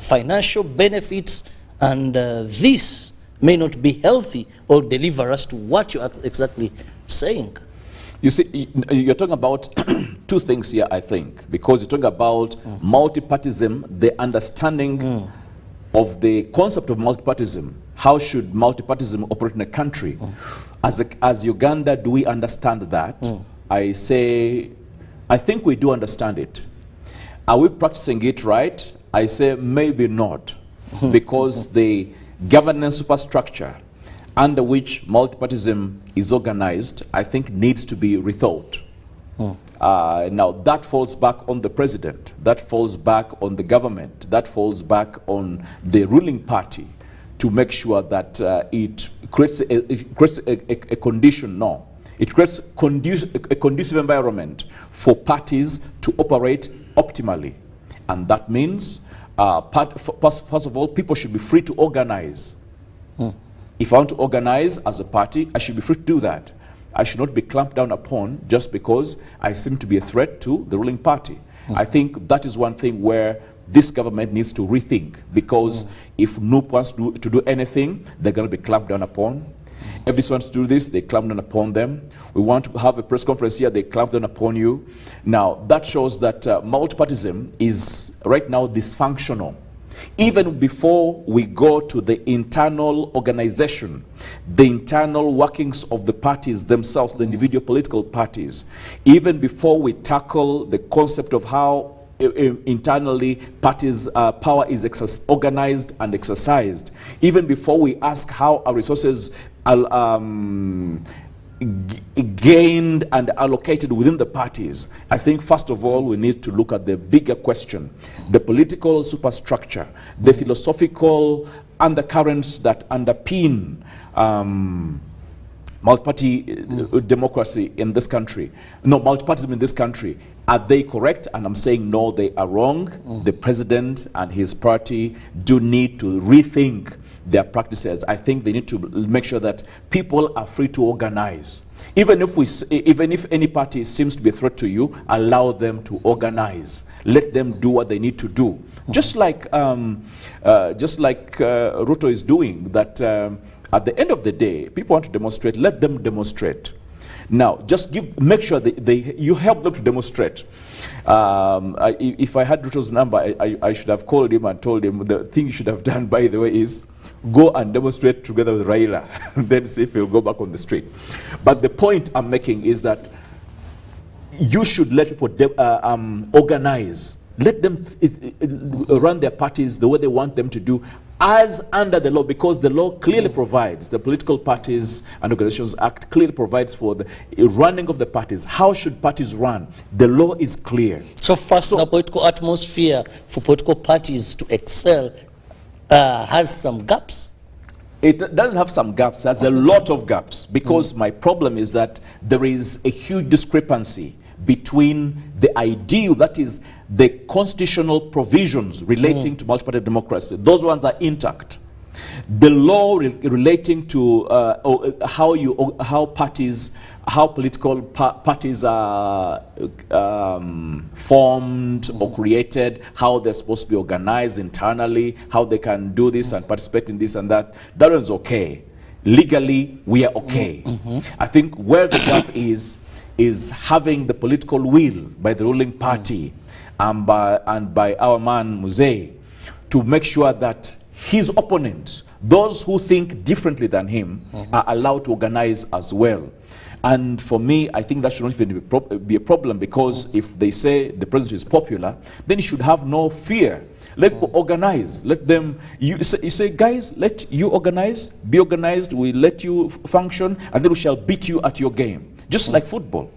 financial benefits, and this may not be healthy or deliver us to what you're exactly saying? You see, you're talking about two things here, I think, because you're talking about multipartism, the understanding of the concept of multipartism. How should multipartism operate in a country? As Uganda, do we understand that? I say, I think we do understand it. Are we practicing it right? I say maybe not, because the governance superstructure under which multipartism is organized, I think needs to be rethought. Now that falls back on the president, that falls back on the government, that falls back on the ruling party to make sure that it creates a condition, no. It creates a conducive environment for parties to operate optimally. And that means, first of all, people should be free to organize. If I want to organize as a party, I should be free to do that. I should not be clamped down upon just because I seem to be a threat to the ruling party. I think that is one thing where this government needs to rethink, because if NUP wants to do anything, they're going to be clamped down upon. If this wants to do this, they clamp down upon them. We want to have a press conference here, they clamp down upon you. Now, that shows that multipartism is right now dysfunctional. Even before we go to the internal organization, the internal workings of the parties themselves, the individual political parties, even before we tackle the concept of how internally parties power is organized and exercised, even before we ask how our resources are gained and allocated within the parties, I think first of all we need to look at the bigger question, the political superstructure, the philosophical undercurrents that underpin multi-party democracy in this country, no, multipartism in this country. Are they correct? And I'm saying no, they are wrong. The president and his party do need to rethink their practices. I think they need to make sure that people are free to organize. Even if any party seems to be a threat to you, allow them to organize. Let them do what they need to do. Just like Ruto is doing, that at the end of the day, people want to demonstrate, let them demonstrate. Now, just make sure you help them to demonstrate. If I had Ruto's number, I should have called him and told him the thing you should have done, by the way, is go and demonstrate together with Raila, and then see if he'll go back on the street. But the point I'm making is that you should let people organize. Let them run their parties the way they want them to do, as under the law, because the law clearly provides, the Political Parties and Organizations Act clearly provides for the running of the parties. How should parties run? The law is clear. So first, the political atmosphere for political parties to excel has some gaps. It does have some gaps. There's a lot of gaps, because my problem is that there is a huge discrepancy between the ideal, that is the constitutional provisions relating to multi-party democracy. Those ones are intact. The law relating to how political parties are formed or created, how they're supposed to be organized internally, how they can do this and participate in this and that, that one's okay. Legally, we are okay. I think where the gap is having the political will by the ruling party and by our man Muzee to make sure that his opponents, those who think differently than him, are allowed to organize as well. And for me, I think that should not even be a problem, because if they say the president is popular, then he should have no fear. Let people organize. Let them, you say, guys, let you organize, be organized, we let you function, and then we shall beat you at your game. Just like football.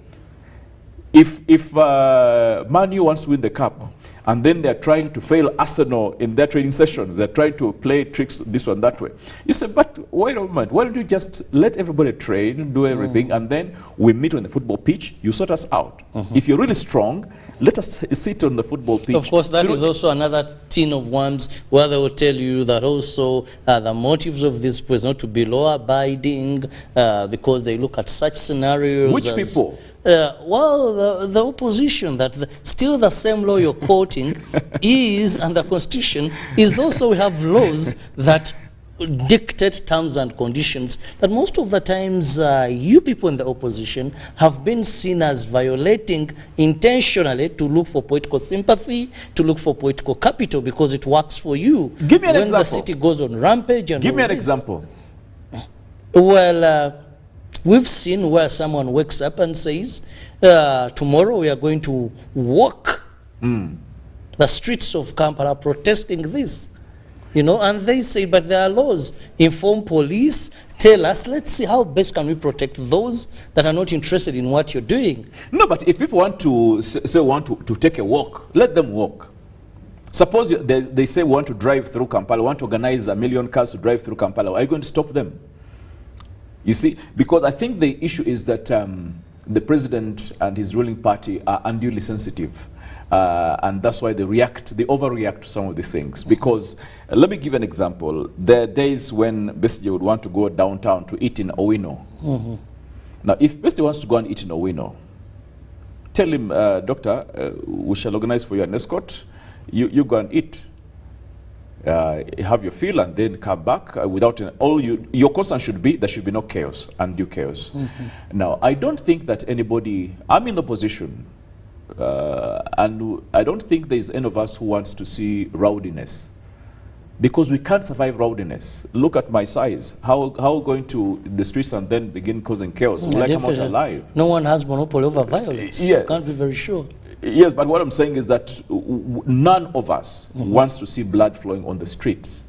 If Man U wants to win the cup, and then they're trying to fail Arsenal in their training sessions, they're trying to play tricks this one, that way. You say, but wait a moment, why don't you just let everybody train, do everything, and then we meet on the football pitch, you sort us out. If you're really strong, let us sit on the football pitch. Of course, that is also another tin of worms, where they will tell you that also the motives of this was not to be law-abiding, because they look at such scenarios. Which people? Well, the opposition, that still the same law you're quoting is, and the Constitution is also, we have laws that dictate terms and conditions that most of the times you people in the opposition have been seen as violating intentionally to look for political sympathy, to look for political capital, because it works for you. Give me an when example. The city goes on rampage. And give me an this. example. Well, we've seen where someone wakes up and says, tomorrow we are going to walk the streets of Kampala protesting this. You know, and they say, but there are laws. Inform police, tell us, let's see how best can we protect those that are not interested in what you're doing. No, but if people want to say want to take a walk, let them walk. Suppose they say want to drive through Kampala, want to organize 1 million cars to drive through Kampala. Are you going to stop them? You see, because I think the issue is that the president and his ruling party are unduly sensitive. And that's why they overreact to some of these things. Because, let me give an example. There are days when Besigye would want to go downtown to eat in Owino. Now, if Besigye wants to go and eat in Owino, tell him, doctor, we shall organize for you an escort. You go and eat. Have your fill and then come back without your concern should be there should be no chaos, undue chaos. Now, I don't think that anybody, I'm in the position, and I don't think there's any of us who wants to see rowdiness, because we can't survive rowdiness. Look at my size. How going to the streets and then begin causing chaos? Will I come out alive? No one has monopoly over violence. Yes. You can't be very sure. Yes, but what I'm saying is that none of us wants to see blood flowing on the streets.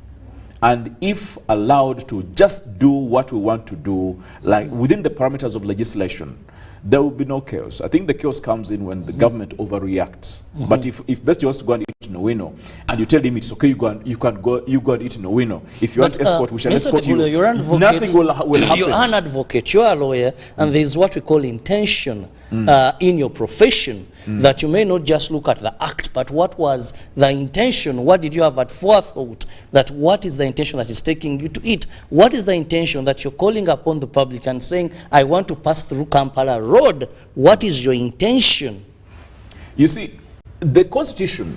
And if allowed to just do what we want to do, like within the parameters of legislation, there will be no chaos. I think the chaos comes in when the government overreacts. But if Besigye wants to go and eat in Owino, and you tell him it's okay, you go and eat in Owino. If you want escort, we shall escort you. Nothing will happen. You're an advocate, you're a lawyer, and there's what we call intention in your profession, that you may not just look at the act, but what was the intention? What did you have at forethought? That what is the intention that is taking you to it? What is the intention that you're calling upon the public and saying, I want to pass through Kampala Road? What is your intention? You see, the Constitution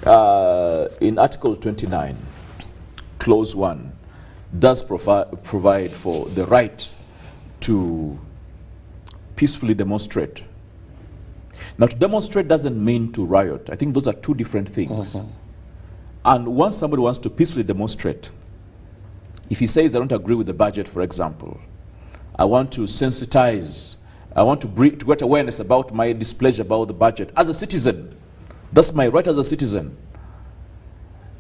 in Article 29, Clause 1, does provide for the right to peacefully demonstrate. Now, to demonstrate doesn't mean to riot. I think those are two different things. And once somebody wants to peacefully demonstrate, if he says, I don't agree with the budget, for example, I want to sensitize, I want to get awareness about my displeasure about the budget as a citizen. That's my right as a citizen.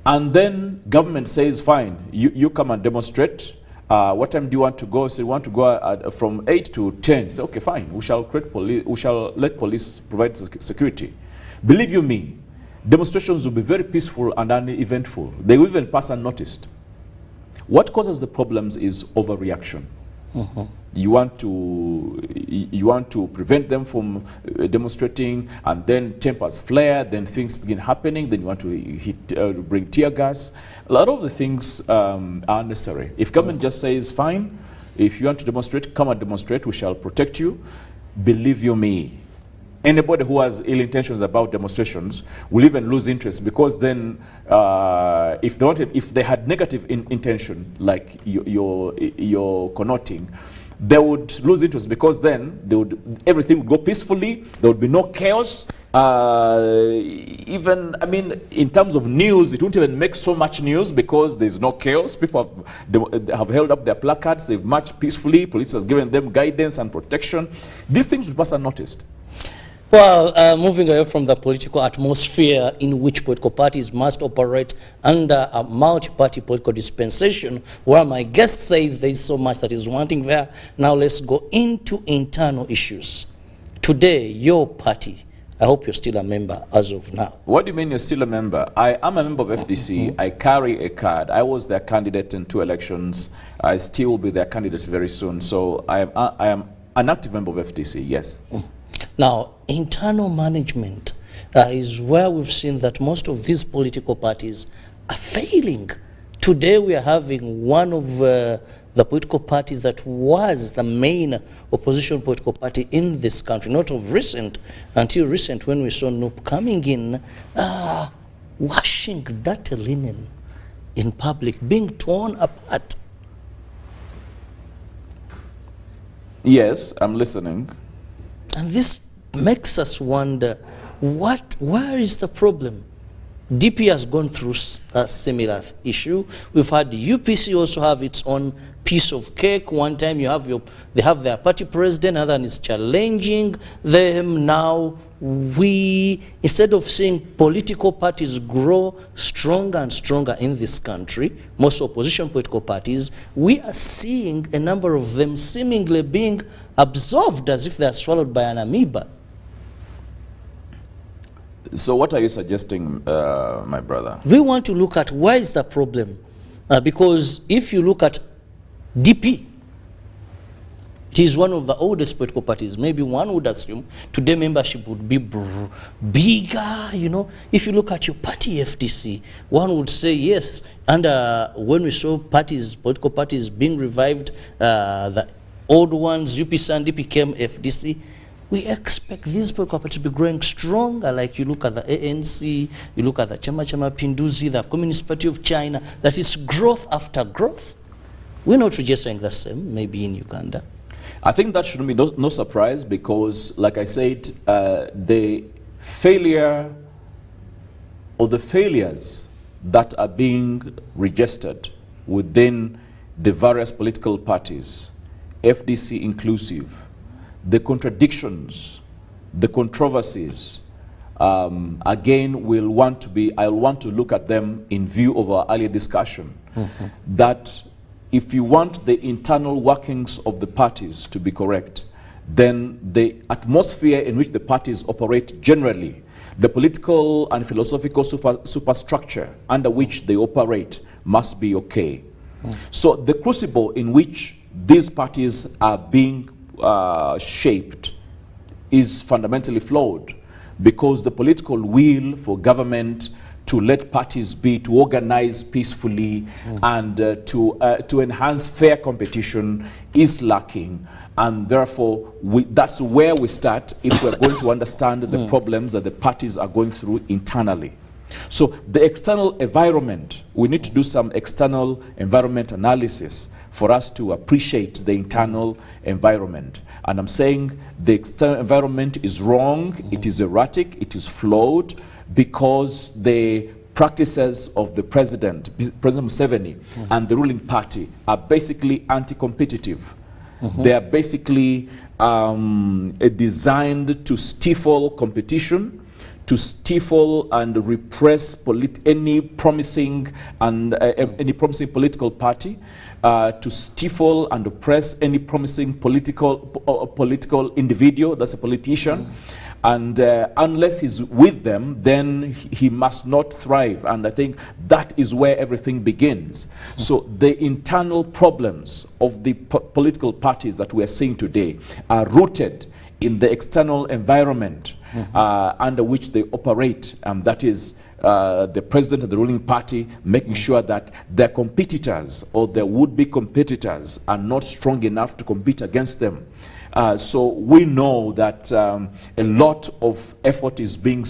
And then government says, fine, you come and demonstrate. What time do you want to go? So you want to go from 8 to 10. Say, okay, fine. We shall let police provide security. Believe you me, demonstrations will be very peaceful and uneventful. They will even pass unnoticed. What causes the problems is overreaction. You want to prevent them from demonstrating, and then tempers flare, then things begin happening, then you want to bring tear gas. A lot of the things are unnecessary. If government just says, fine, if you want to demonstrate, come and demonstrate, we shall protect you. Believe you me, anybody who has ill intentions about demonstrations will even lose interest, because then if they had negative intention, like you're connoting, they would lose interest, because then everything would go peacefully, there would be no chaos, Even, I mean, in terms of news, it won't even make so much news because there's no chaos. People they have held up their placards, they've marched peacefully, police has given them guidance and protection. These things will pass unnoticed. Well, moving away from the political atmosphere in which political parties must operate under a multi-party political dispensation, where my guest says there is so much that is wanting there. Now let's go into internal issues. Today, your party, I hope you're still a member as of now. What do you mean you're still a member? I am a member of FDC. I carry a card. I was their candidate in 2 elections. I still will be their candidate very soon. So I am an active member of FDC, yes. Now, internal management is where we've seen that most of these political parties are failing. Today we are having one of the political parties that was the main opposition political party in this country, not of recent, until recent when we saw NUP coming in, washing dirty linen in public, being torn apart. Yes, I'm listening. And this makes us wonder, where is the problem? DP has gone through a similar issue. We've had the UPC also have its own piece of cake. One time they have their party president, another one is challenging them. Now instead of seeing political parties grow stronger and stronger in this country, most opposition political parties, we are seeing a number of them seemingly being absorbed as if they are swallowed by an amoeba. So what are you suggesting, my brother? We want to look at why is the problem. Because if you look at DP, it is one of the oldest political parties. Maybe one would assume today membership would be bigger, you know. If you look at your party, FDC, one would say yes. And when we saw political parties being revived, the old ones, UPC and DP became FDC, we expect these political parties to be growing stronger. Like you look at the ANC, you look at the Chama Pinduzi, the Communist Party of China, that is growth after growth. We're not registering the same, maybe in Uganda. I think that shouldn't be no surprise because, like I said, the failure or the failures that are being registered within the various political parties, FDC inclusive, the contradictions, the controversies, again, I'll want to look at them in view of our earlier discussion, that if you want the internal workings of the parties to be correct, then the atmosphere in which the parties operate generally, the political and philosophical superstructure under which they operate must be okay. So the crucible in which these parties are being shaped is fundamentally flawed because the political will for government to let parties be, to organize peacefully and to enhance fair competition is lacking. And therefore, that's where we start if we're going to understand the problems that the parties are going through internally. So the external environment, we need to do some external environment analysis for us to appreciate the internal environment. And I'm saying the external environment is wrong, it is erratic, it is flawed, because the practices of the President Museveni and the ruling party are basically anti-competitive. They are basically designed to stifle competition, to stifle and repress any promising political party, to stifle and oppress any promising political individual, that's a politician. And unless he's with them, then he must not thrive. And I think that is where everything begins. So the internal problems of the political parties that we are seeing today are rooted in the external environment under which they operate. And that is the president of the ruling party making sure that their competitors or their would-be competitors are not strong enough to compete against them. So we know that a lot of effort is being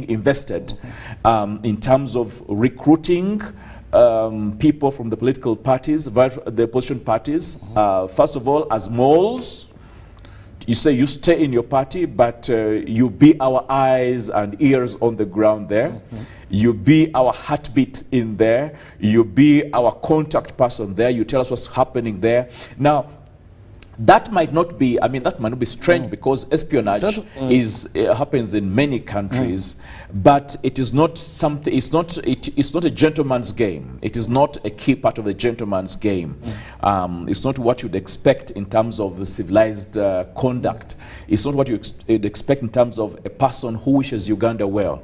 invested in terms of recruiting people from the political parties, the opposition parties, first of all as moles, You say you stay in your party, but you be our eyes and ears on the ground there. You be our heartbeat in there. You be our contact person there. You tell us what's happening there. Now, that might not be, I mean, that might not be strange because espionage happens in many countries, but it is not something, it's not a gentleman's game. It is not a key part of the gentleman's game. It's not what you'd expect in terms of civilized conduct. It's not what you'd expect in terms of a person who wishes Uganda well.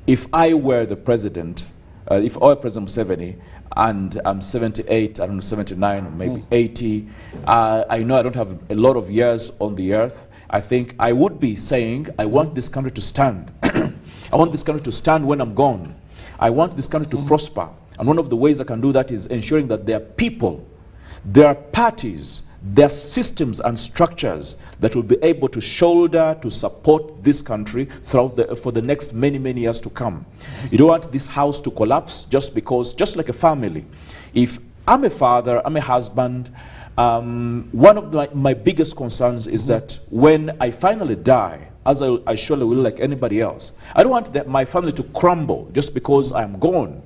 If I were the president, if I were President Museveni, and I'm 78, I don't know, 79, or maybe 80. I know I don't have a lot of years on the earth. I think I would be saying, I want this country to stand. I want this country to stand when I'm gone. I want this country to prosper. And one of the ways I can do that is ensuring that there are people, there are parties, there are systems and structures that will be able to shoulder, to support this country throughout for the next many, many years to come. You don't want this house to collapse just because, just like a family. If I'm a father, I'm a husband, one of my biggest concerns is that when I finally die, as I surely will like anybody else, I don't want my family to crumble just because I'm gone.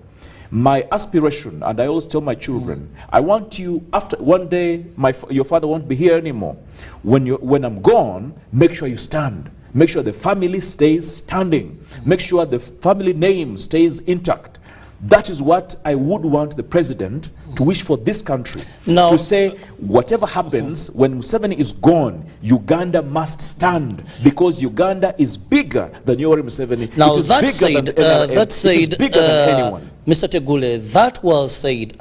My aspiration, and I always tell my children, I want you, after one day, your father won't be here anymore. When I'm gone, make sure you stand. Make sure the family stays standing. Make sure the family name stays intact. That is what I would want the president to wish for this country. Now, to say, whatever happens, when Museveni is gone, Uganda must stand, because Uganda is bigger than Yoweri Museveni. Now, that said, bigger than anyone. Mr. Tegule, that was said.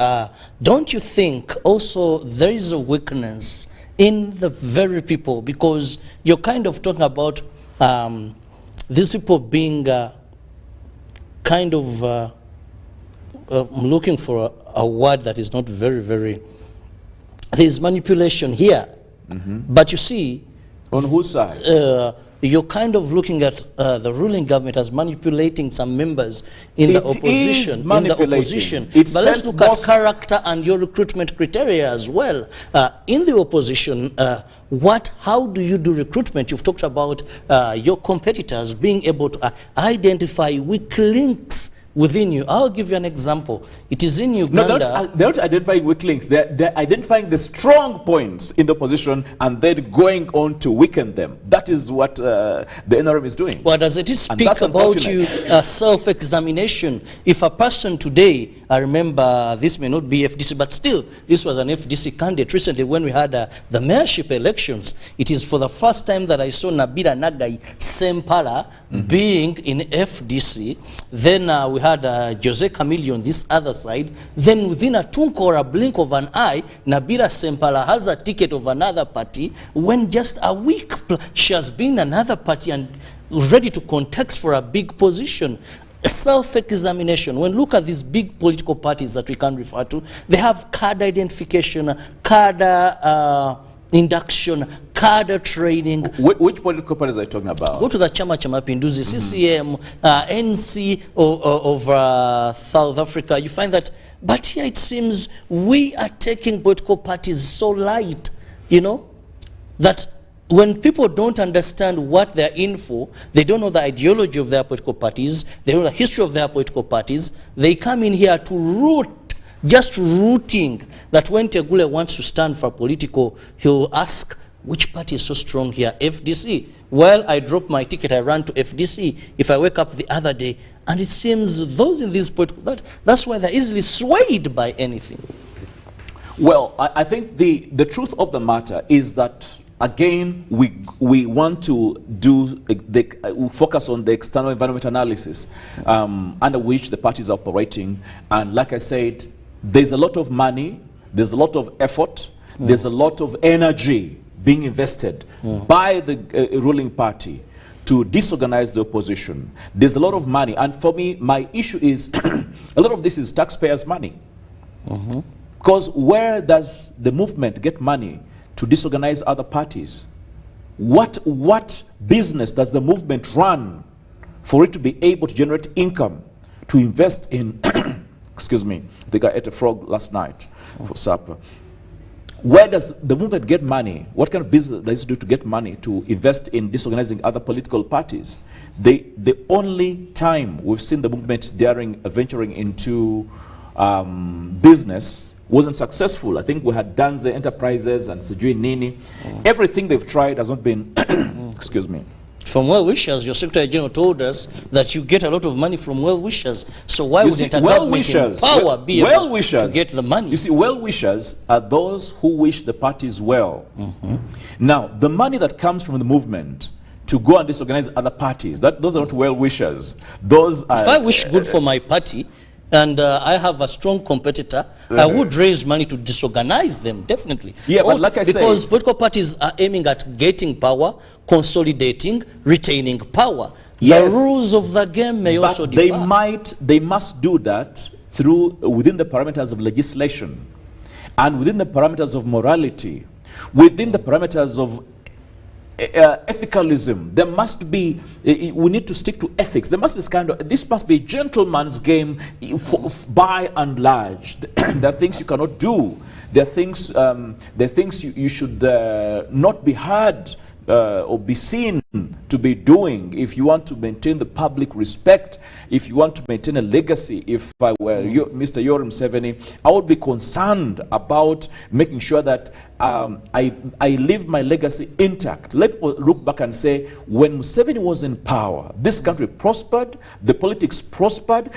Don't you think also there is a weakness in the very people, because you're kind of talking about these people being kind of I'm looking for a word that is not very, there's manipulation here. But you see, on whose side? You're kind of looking at the ruling government as manipulating some members in the opposition. But let's look at character and your recruitment criteria as well. In the opposition, how do you do recruitment? You've talked about your competitors being able to identify weak links within you. I'll give you an example. It is in Uganda. No, they're not identifying weak links. They're identifying the strong points in the opposition and then going on to weaken them. That is what the NRM is doing. Well, does it speak about you self-examination? If a person today, I remember this may not be FDC, but still, this was an FDC candidate recently when we had the mayorship elections. It is for the first time that I saw Nabila Nagai Sempala being in FDC. Then we had Jose Camillo on this other side. Then within a twinkle or a blink of an eye, Nabila Sempala has a ticket of another party. When just a week, she has been another party and ready to contest for a big position. Self-examination. When look at these big political parties that we can refer to, they have card identification, card induction, cadre training. Which political parties are you talking about? Go to the Chama Cha Mapinduzi, CCM, NC of South Africa. You find that, but here it seems we are taking political parties so light, you know, that when people don't understand what they're in for, they don't know the ideology of their political parties, they don't know the history of their political parties, they come in here to root, just rooting, that when Tegule wants to stand for political, he'll ask, which party is so strong here? FDC. Well, I dropped my ticket, I ran to FDC. If I wake up the other day, and it seems those in these political, that's why they're easily swayed by anything. Well, I think the truth of the matter is that, again, we want to focus on the external environment analysis under which the parties are operating. And like I said, there's a lot of money, there's a lot of effort, there's a lot of energy being invested by the ruling party to disorganize the opposition. There's a lot of money. And for me, my issue is a lot of this is taxpayers' money. Because where does the movement get money to disorganize other parties? What business does the movement run for it to be able to generate income to invest in? Excuse me, I think I ate a frog last night for supper. Where does the movement get money? What kind of business does it do to get money to invest in disorganizing other political parties? The only time we've seen the movement daring venturing into business wasn't successful. I think we had Danze Enterprises and Sijui Nini. Everything they've tried has not been, excuse me. From well-wishers, your Secretary General told us that you get a lot of money from well-wishers. So why wouldn't a government in power be able to get the money? You see, well-wishers are those who wish the parties well. Now, the money that comes from the movement to go and disorganize other parties, those are not well-wishers. Those are... If I wish good for my party, and I have a strong competitor, I would raise money to disorganize them, definitely. Yeah, but like I said... Because political parties are aiming at getting power, consolidating, retaining power. Yes, the rules of the game may also differ. They must do that within the parameters of legislation, and within the parameters of morality, within the parameters of ethicalism. There must be, we need to stick to ethics. There must be this must be a gentleman's game by and large. There are things you cannot do. There are things you should not be heard or be seen to be doing if you want to maintain the public respect, if you want to maintain a legacy. If I were Mr. Yoweri Museveni, I would be concerned about making sure that I leave my legacy intact. Let me look back and say, when Museveni was in power, this country prospered, the politics prospered,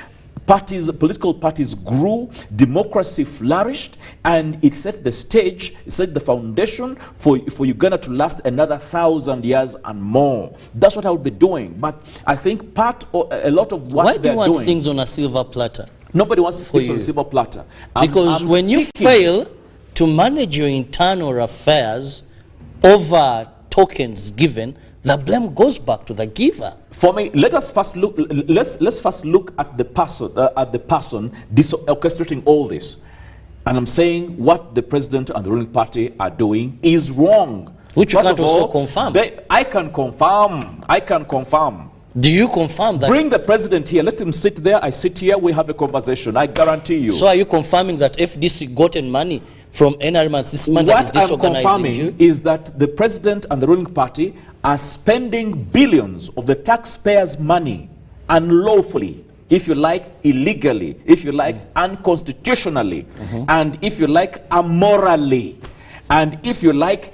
political parties grew, democracy flourished, and it set the stage, it set the foundation for Uganda to last another 1,000 years and more. That's what I would be doing. But I think a lot of what Why do you want things on a silver platter? Nobody wants things on a silver platter. Because when you fail to manage your internal affairs over tokens given, the blame goes back to the giver. For me, let us first look. Let's first look at the person orchestrating all this. And I'm saying what the president and the ruling party are doing is wrong. Which you can't also confirm. I can confirm. I can confirm. Do you confirm that? Bring the president here. Let him sit there. I sit here. We have a conversation. I guarantee you. So are you confirming that FDC gotten money from NRM this money that is disorganizing What I'm confirming is that the president and the ruling party are spending billions of the taxpayers' money unlawfully, if you like, illegally, if you like, unconstitutionally, and if you like, immorally, and if you like,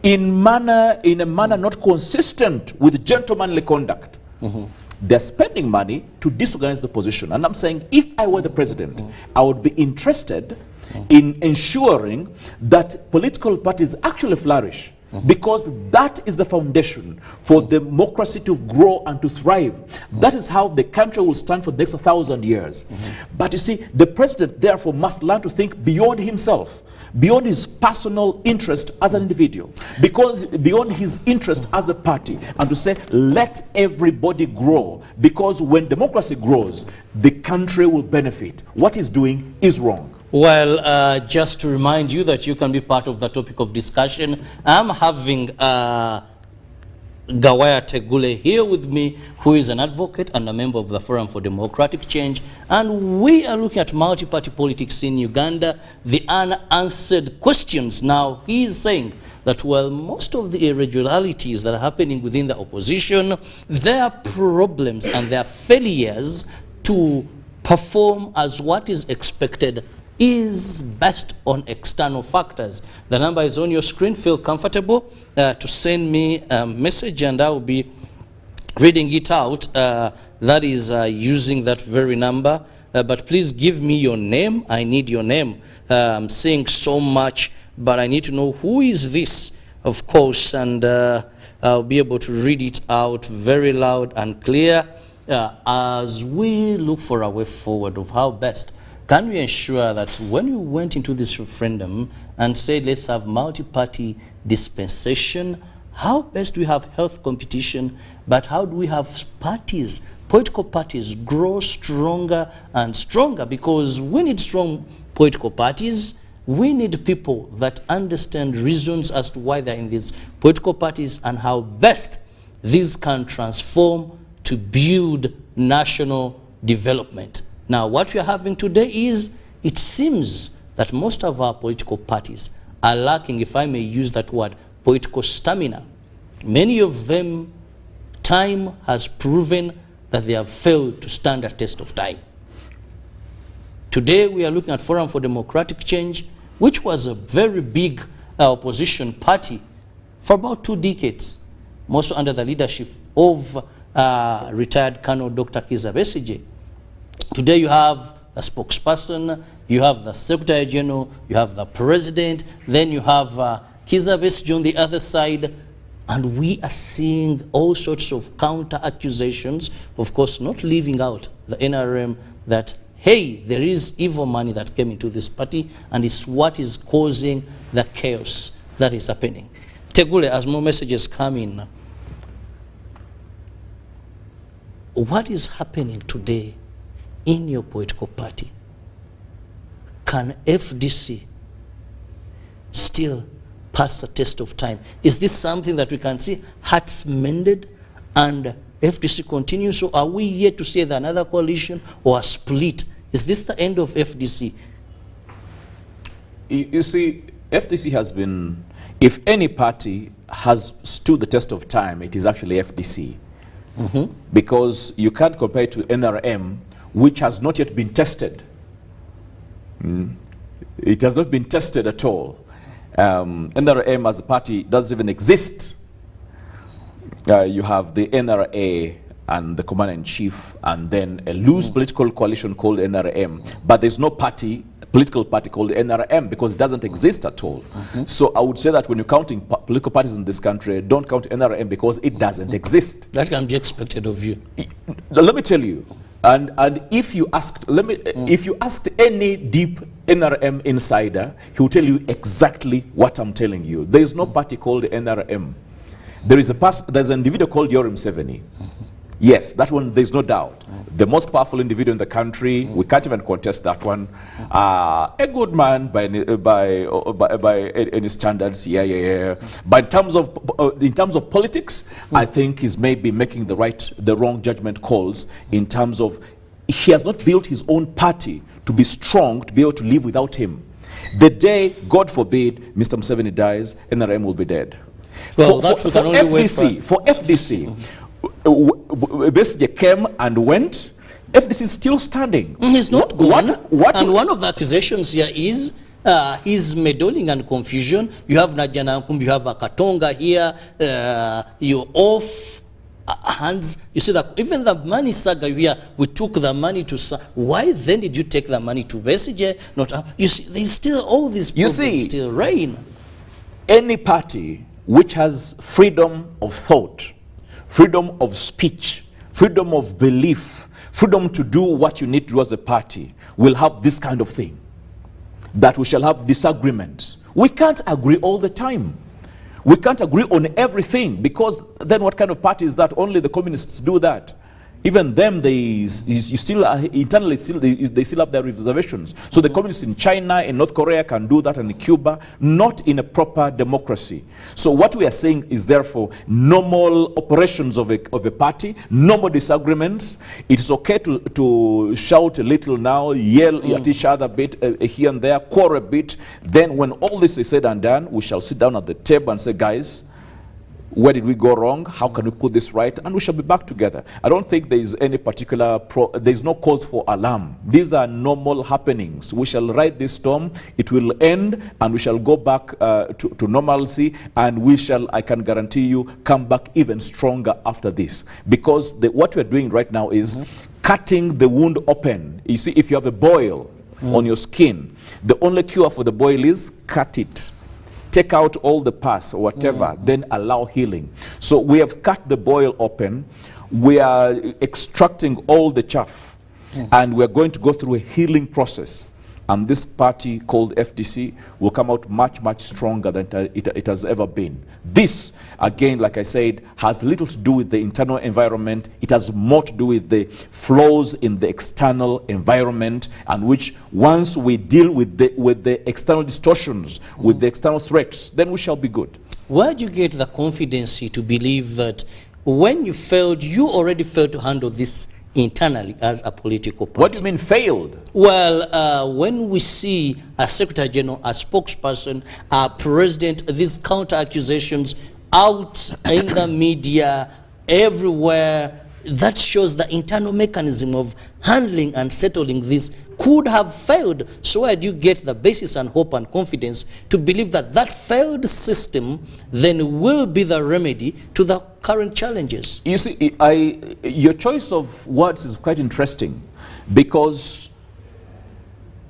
in a manner not consistent with gentlemanly conduct. They're spending money to disorganize the position. And I'm saying, if I were the president, I would be interested in ensuring that political parties actually flourish, because that is the foundation for democracy to grow and to thrive. That is how the country will stand for the next 1,000 years. But you see, the president therefore must learn to think beyond himself, beyond his personal interest as an individual, because beyond his interest as a party, and to say, let everybody grow, because when democracy grows, the country will benefit. What he's doing is wrong. Well, just to remind you that you can be part of the topic of discussion, I'm having Gawaya Tegule here with me, who is an advocate and a member of the Forum for Democratic Change, and we are looking at multi-party politics in Uganda, the unanswered questions. Now, he is saying that, well, most of the irregularities that are happening within the opposition, their problems and their failures to perform as what is expected is based on external factors. The number is on your screen. Feel comfortable to send me a message and I will be reading it out. That is using that very number. But please give me your name. I need your name. I'm saying so much, but I need to know who is this, of course, and I'll be able to read it out very loud and clear as we look for a way forward of how best can we ensure that when we went into this referendum and said let's have multi-party dispensation, how best do we have health competition, but how do we have parties, political parties, grow stronger and stronger? Because we need strong political parties. We need people that understand reasons as to why they're in these political parties and how best these can transform to build national development. Now, what we are having today is, it seems that most of our political parties are lacking, if I may use that word, political stamina. Many of them, time has proven that they have failed to stand a test of time. Today we are looking at Forum for Democratic Change, which was a very big opposition party for about 2 decades, mostly under the leadership of retired Colonel Dr. Kizza Besigye. Today you have the spokesperson, you have the Secretary General, you have the President, then you have Kizza Besigye on the other side, and we are seeing all sorts of counter accusations, of course not leaving out the NRM, that hey, there is evil money that came into this party and it's what is causing the chaos that is happening. Tegule, as more messages come in, what is happening today in your political party? Can FDC still pass a test of time? Is this something that we can see hearts mended and FDC continues, or are we yet to see another coalition or a split? Is this the end of FDC? You see, FDC has been, if any party has stood the test of time, it is actually FDC. Because you can't compare it to NRM, which has not yet been tested. It has not been tested at all. NRM as a party doesn't even exist. You have the NRA and the commander-in-chief, and then a loose political coalition called NRM. But there's no party, political party called NRM, because it doesn't exist at all. So I would say that when you're counting political parties in this country, don't count NRM because it doesn't exist. That can be expected of you. Let me tell you, and if you asked, if you asked any deep NRM insider, he will tell you exactly what I'm telling you. There is no party called NRM. There's an individual called Yoram Museveni. Yes, that one, there's no doubt. The most powerful individual in the country, we can't even contest that one. A good man by any standards, yeah. But in terms of politics, I think he's maybe making the wrong judgment calls in terms of he has not built his own party to be strong, to be able to live without him. The day, God forbid, Mr. Museveni dies, NRM will be dead. Well, for FDC, Besigye came and went. FDC is still standing. He's not gone. And one of the accusations here is his meddling and confusion. You have Najjana Nkumbi, you have Katonga here. You're off hands. You see that even the money saga here, we took the money to. Why then did you take the money to Besigye? You see, there's still all these problems still reign. Any party which has freedom of thought, freedom of speech, freedom of belief, freedom to do what you need to do as a party, will have this kind of thing. That we shall have disagreements. We can't agree all the time. We can't agree on everything, because then what kind of party is that? Only the communists do that. Even them, internally they still have their reservations. So the communists in China, in North Korea can do that, and in Cuba, not in a proper democracy. So what we are saying is therefore normal operations of a party, normal disagreements. It is okay to shout a little now, yell at each other a bit here and there, quarrel a bit. Then when all this is said and done, we shall sit down at the table and say, guys, where did we go wrong? How can we put this right? And we shall be back together. I don't think there is any particular, there's no cause for alarm. These are normal happenings. We shall ride this storm. It will end, and we shall go back to normalcy, and we shall, I can guarantee you, come back even stronger after this. Because what we're doing right now is cutting the wound open. You see, if you have a boil on your skin, the only cure for the boil is cut it. Take out all the pus or whatever, then allow healing. So we have cut the boil open. We are extracting all the chaff, and we're going to go through a healing process. And this party called FDC will come out much, much stronger than it has ever been. This, again, like I said, has little to do with the internal environment. It has more to do with the flaws in the external environment, and which once we deal with the external distortions, with the external threats, then we shall be good. Where do you get the confidence to believe that when you already failed to handle this internally as a political party. What do you mean failed? Well, when we see a Secretary General, a spokesperson, a president, these counter accusations out in the media, everywhere, that shows the internal mechanism of handling and settling this could have failed. So where do you get the basis and hope and confidence to believe that that failed system then will be the remedy to the current challenges? You see, your choice of words is quite interesting, because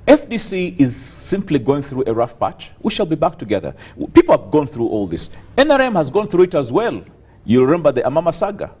FDC is simply going through a rough patch. We shall be back together. People have gone through all this. NRM has gone through it as well. You remember the Amama saga.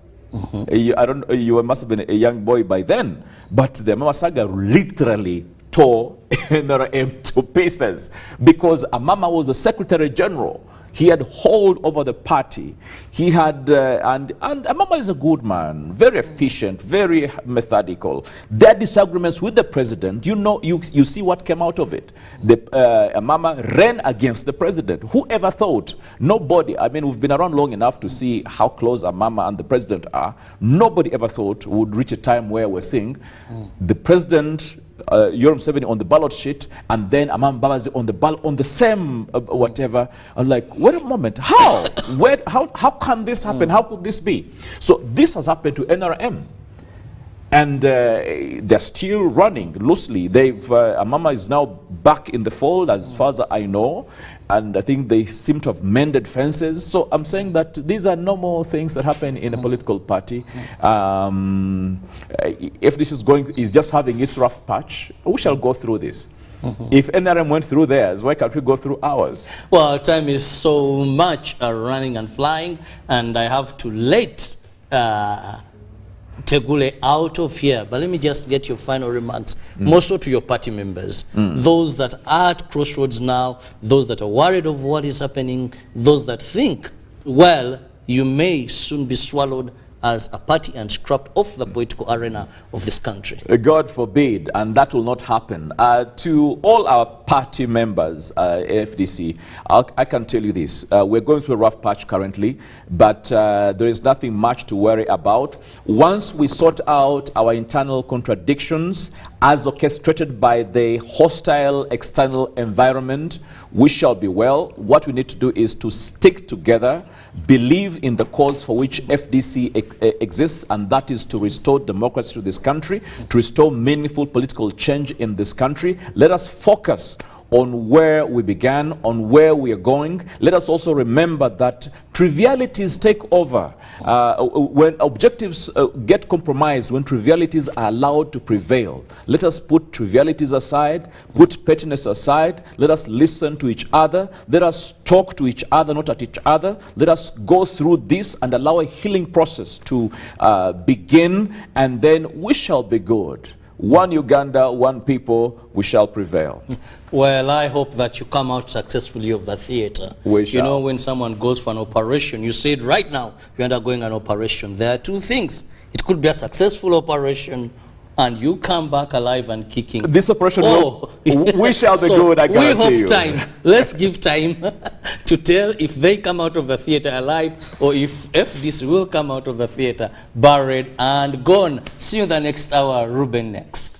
You must have been a young boy by then, but the Amama saga literally tore NRM to pieces, because Amama was the Secretary General. He had hold over the party. He had, and Amama is a good man, very efficient, very methodical. Their disagreements with the president, you see what came out of it. Amama ran against the president. Whoever thought? Nobody. I mean, we've been around long enough to see how close Amama and the president are. Nobody ever thought we would reach a time where we're seeing the president, Yoram Museveni on the ballot sheet, and then Amama Mbabazi on the ballot on the same whatever. I'm like, wait a moment, how? How can this happen? How could this be? So this has happened to NRM, and they're still running loosely. Amama is now back in the fold, as far as I know, and I think they seem to have mended fences. So I'm saying that these are normal things that happen in a political party. If this is just having its rough patch, we shall go through this. If NRM went through theirs, why can't we go through ours? Well, time is so much running and flying, and I have to let Tegule out of here, but let me just get your final remarks, more so to your party members, those that are at crossroads now, those that are worried of what is happening, those that think, well, you may soon be swallowed as a party and scrapped off the political arena of this country. God forbid, and that will not happen. To all our party members, FDC, I can tell you this. We're going through a rough patch currently, but there is nothing much to worry about. Once we sort out our internal contradictions as orchestrated by the hostile external environment, we shall be well. What we need to do is to stick together, believe in the cause for which FDC exists, and that is to restore democracy to this country, to restore meaningful political change in this country. Let us focus on where we began, on where we are going. Let us also remember that trivialities take over. When objectives get compromised, when trivialities are allowed to prevail, let us put trivialities aside, put pettiness aside. Let us listen to each other. Let us talk to each other, not at each other. Let us go through this and allow a healing process to begin, and then we shall be good. One Uganda, one people, we shall prevail. Well, I hope that you come out successfully of the theater. We shall. You know, when someone goes for an operation, you said right now you're undergoing an operation. There are two things. It could be a successful operation, and you come back alive and kicking. This operation, we shall be good, I guarantee you. We hope time. Let's give time to tell if they come out of the theater alive, or if this will come out of the theater buried and gone. See you in the next hour. Ruben next.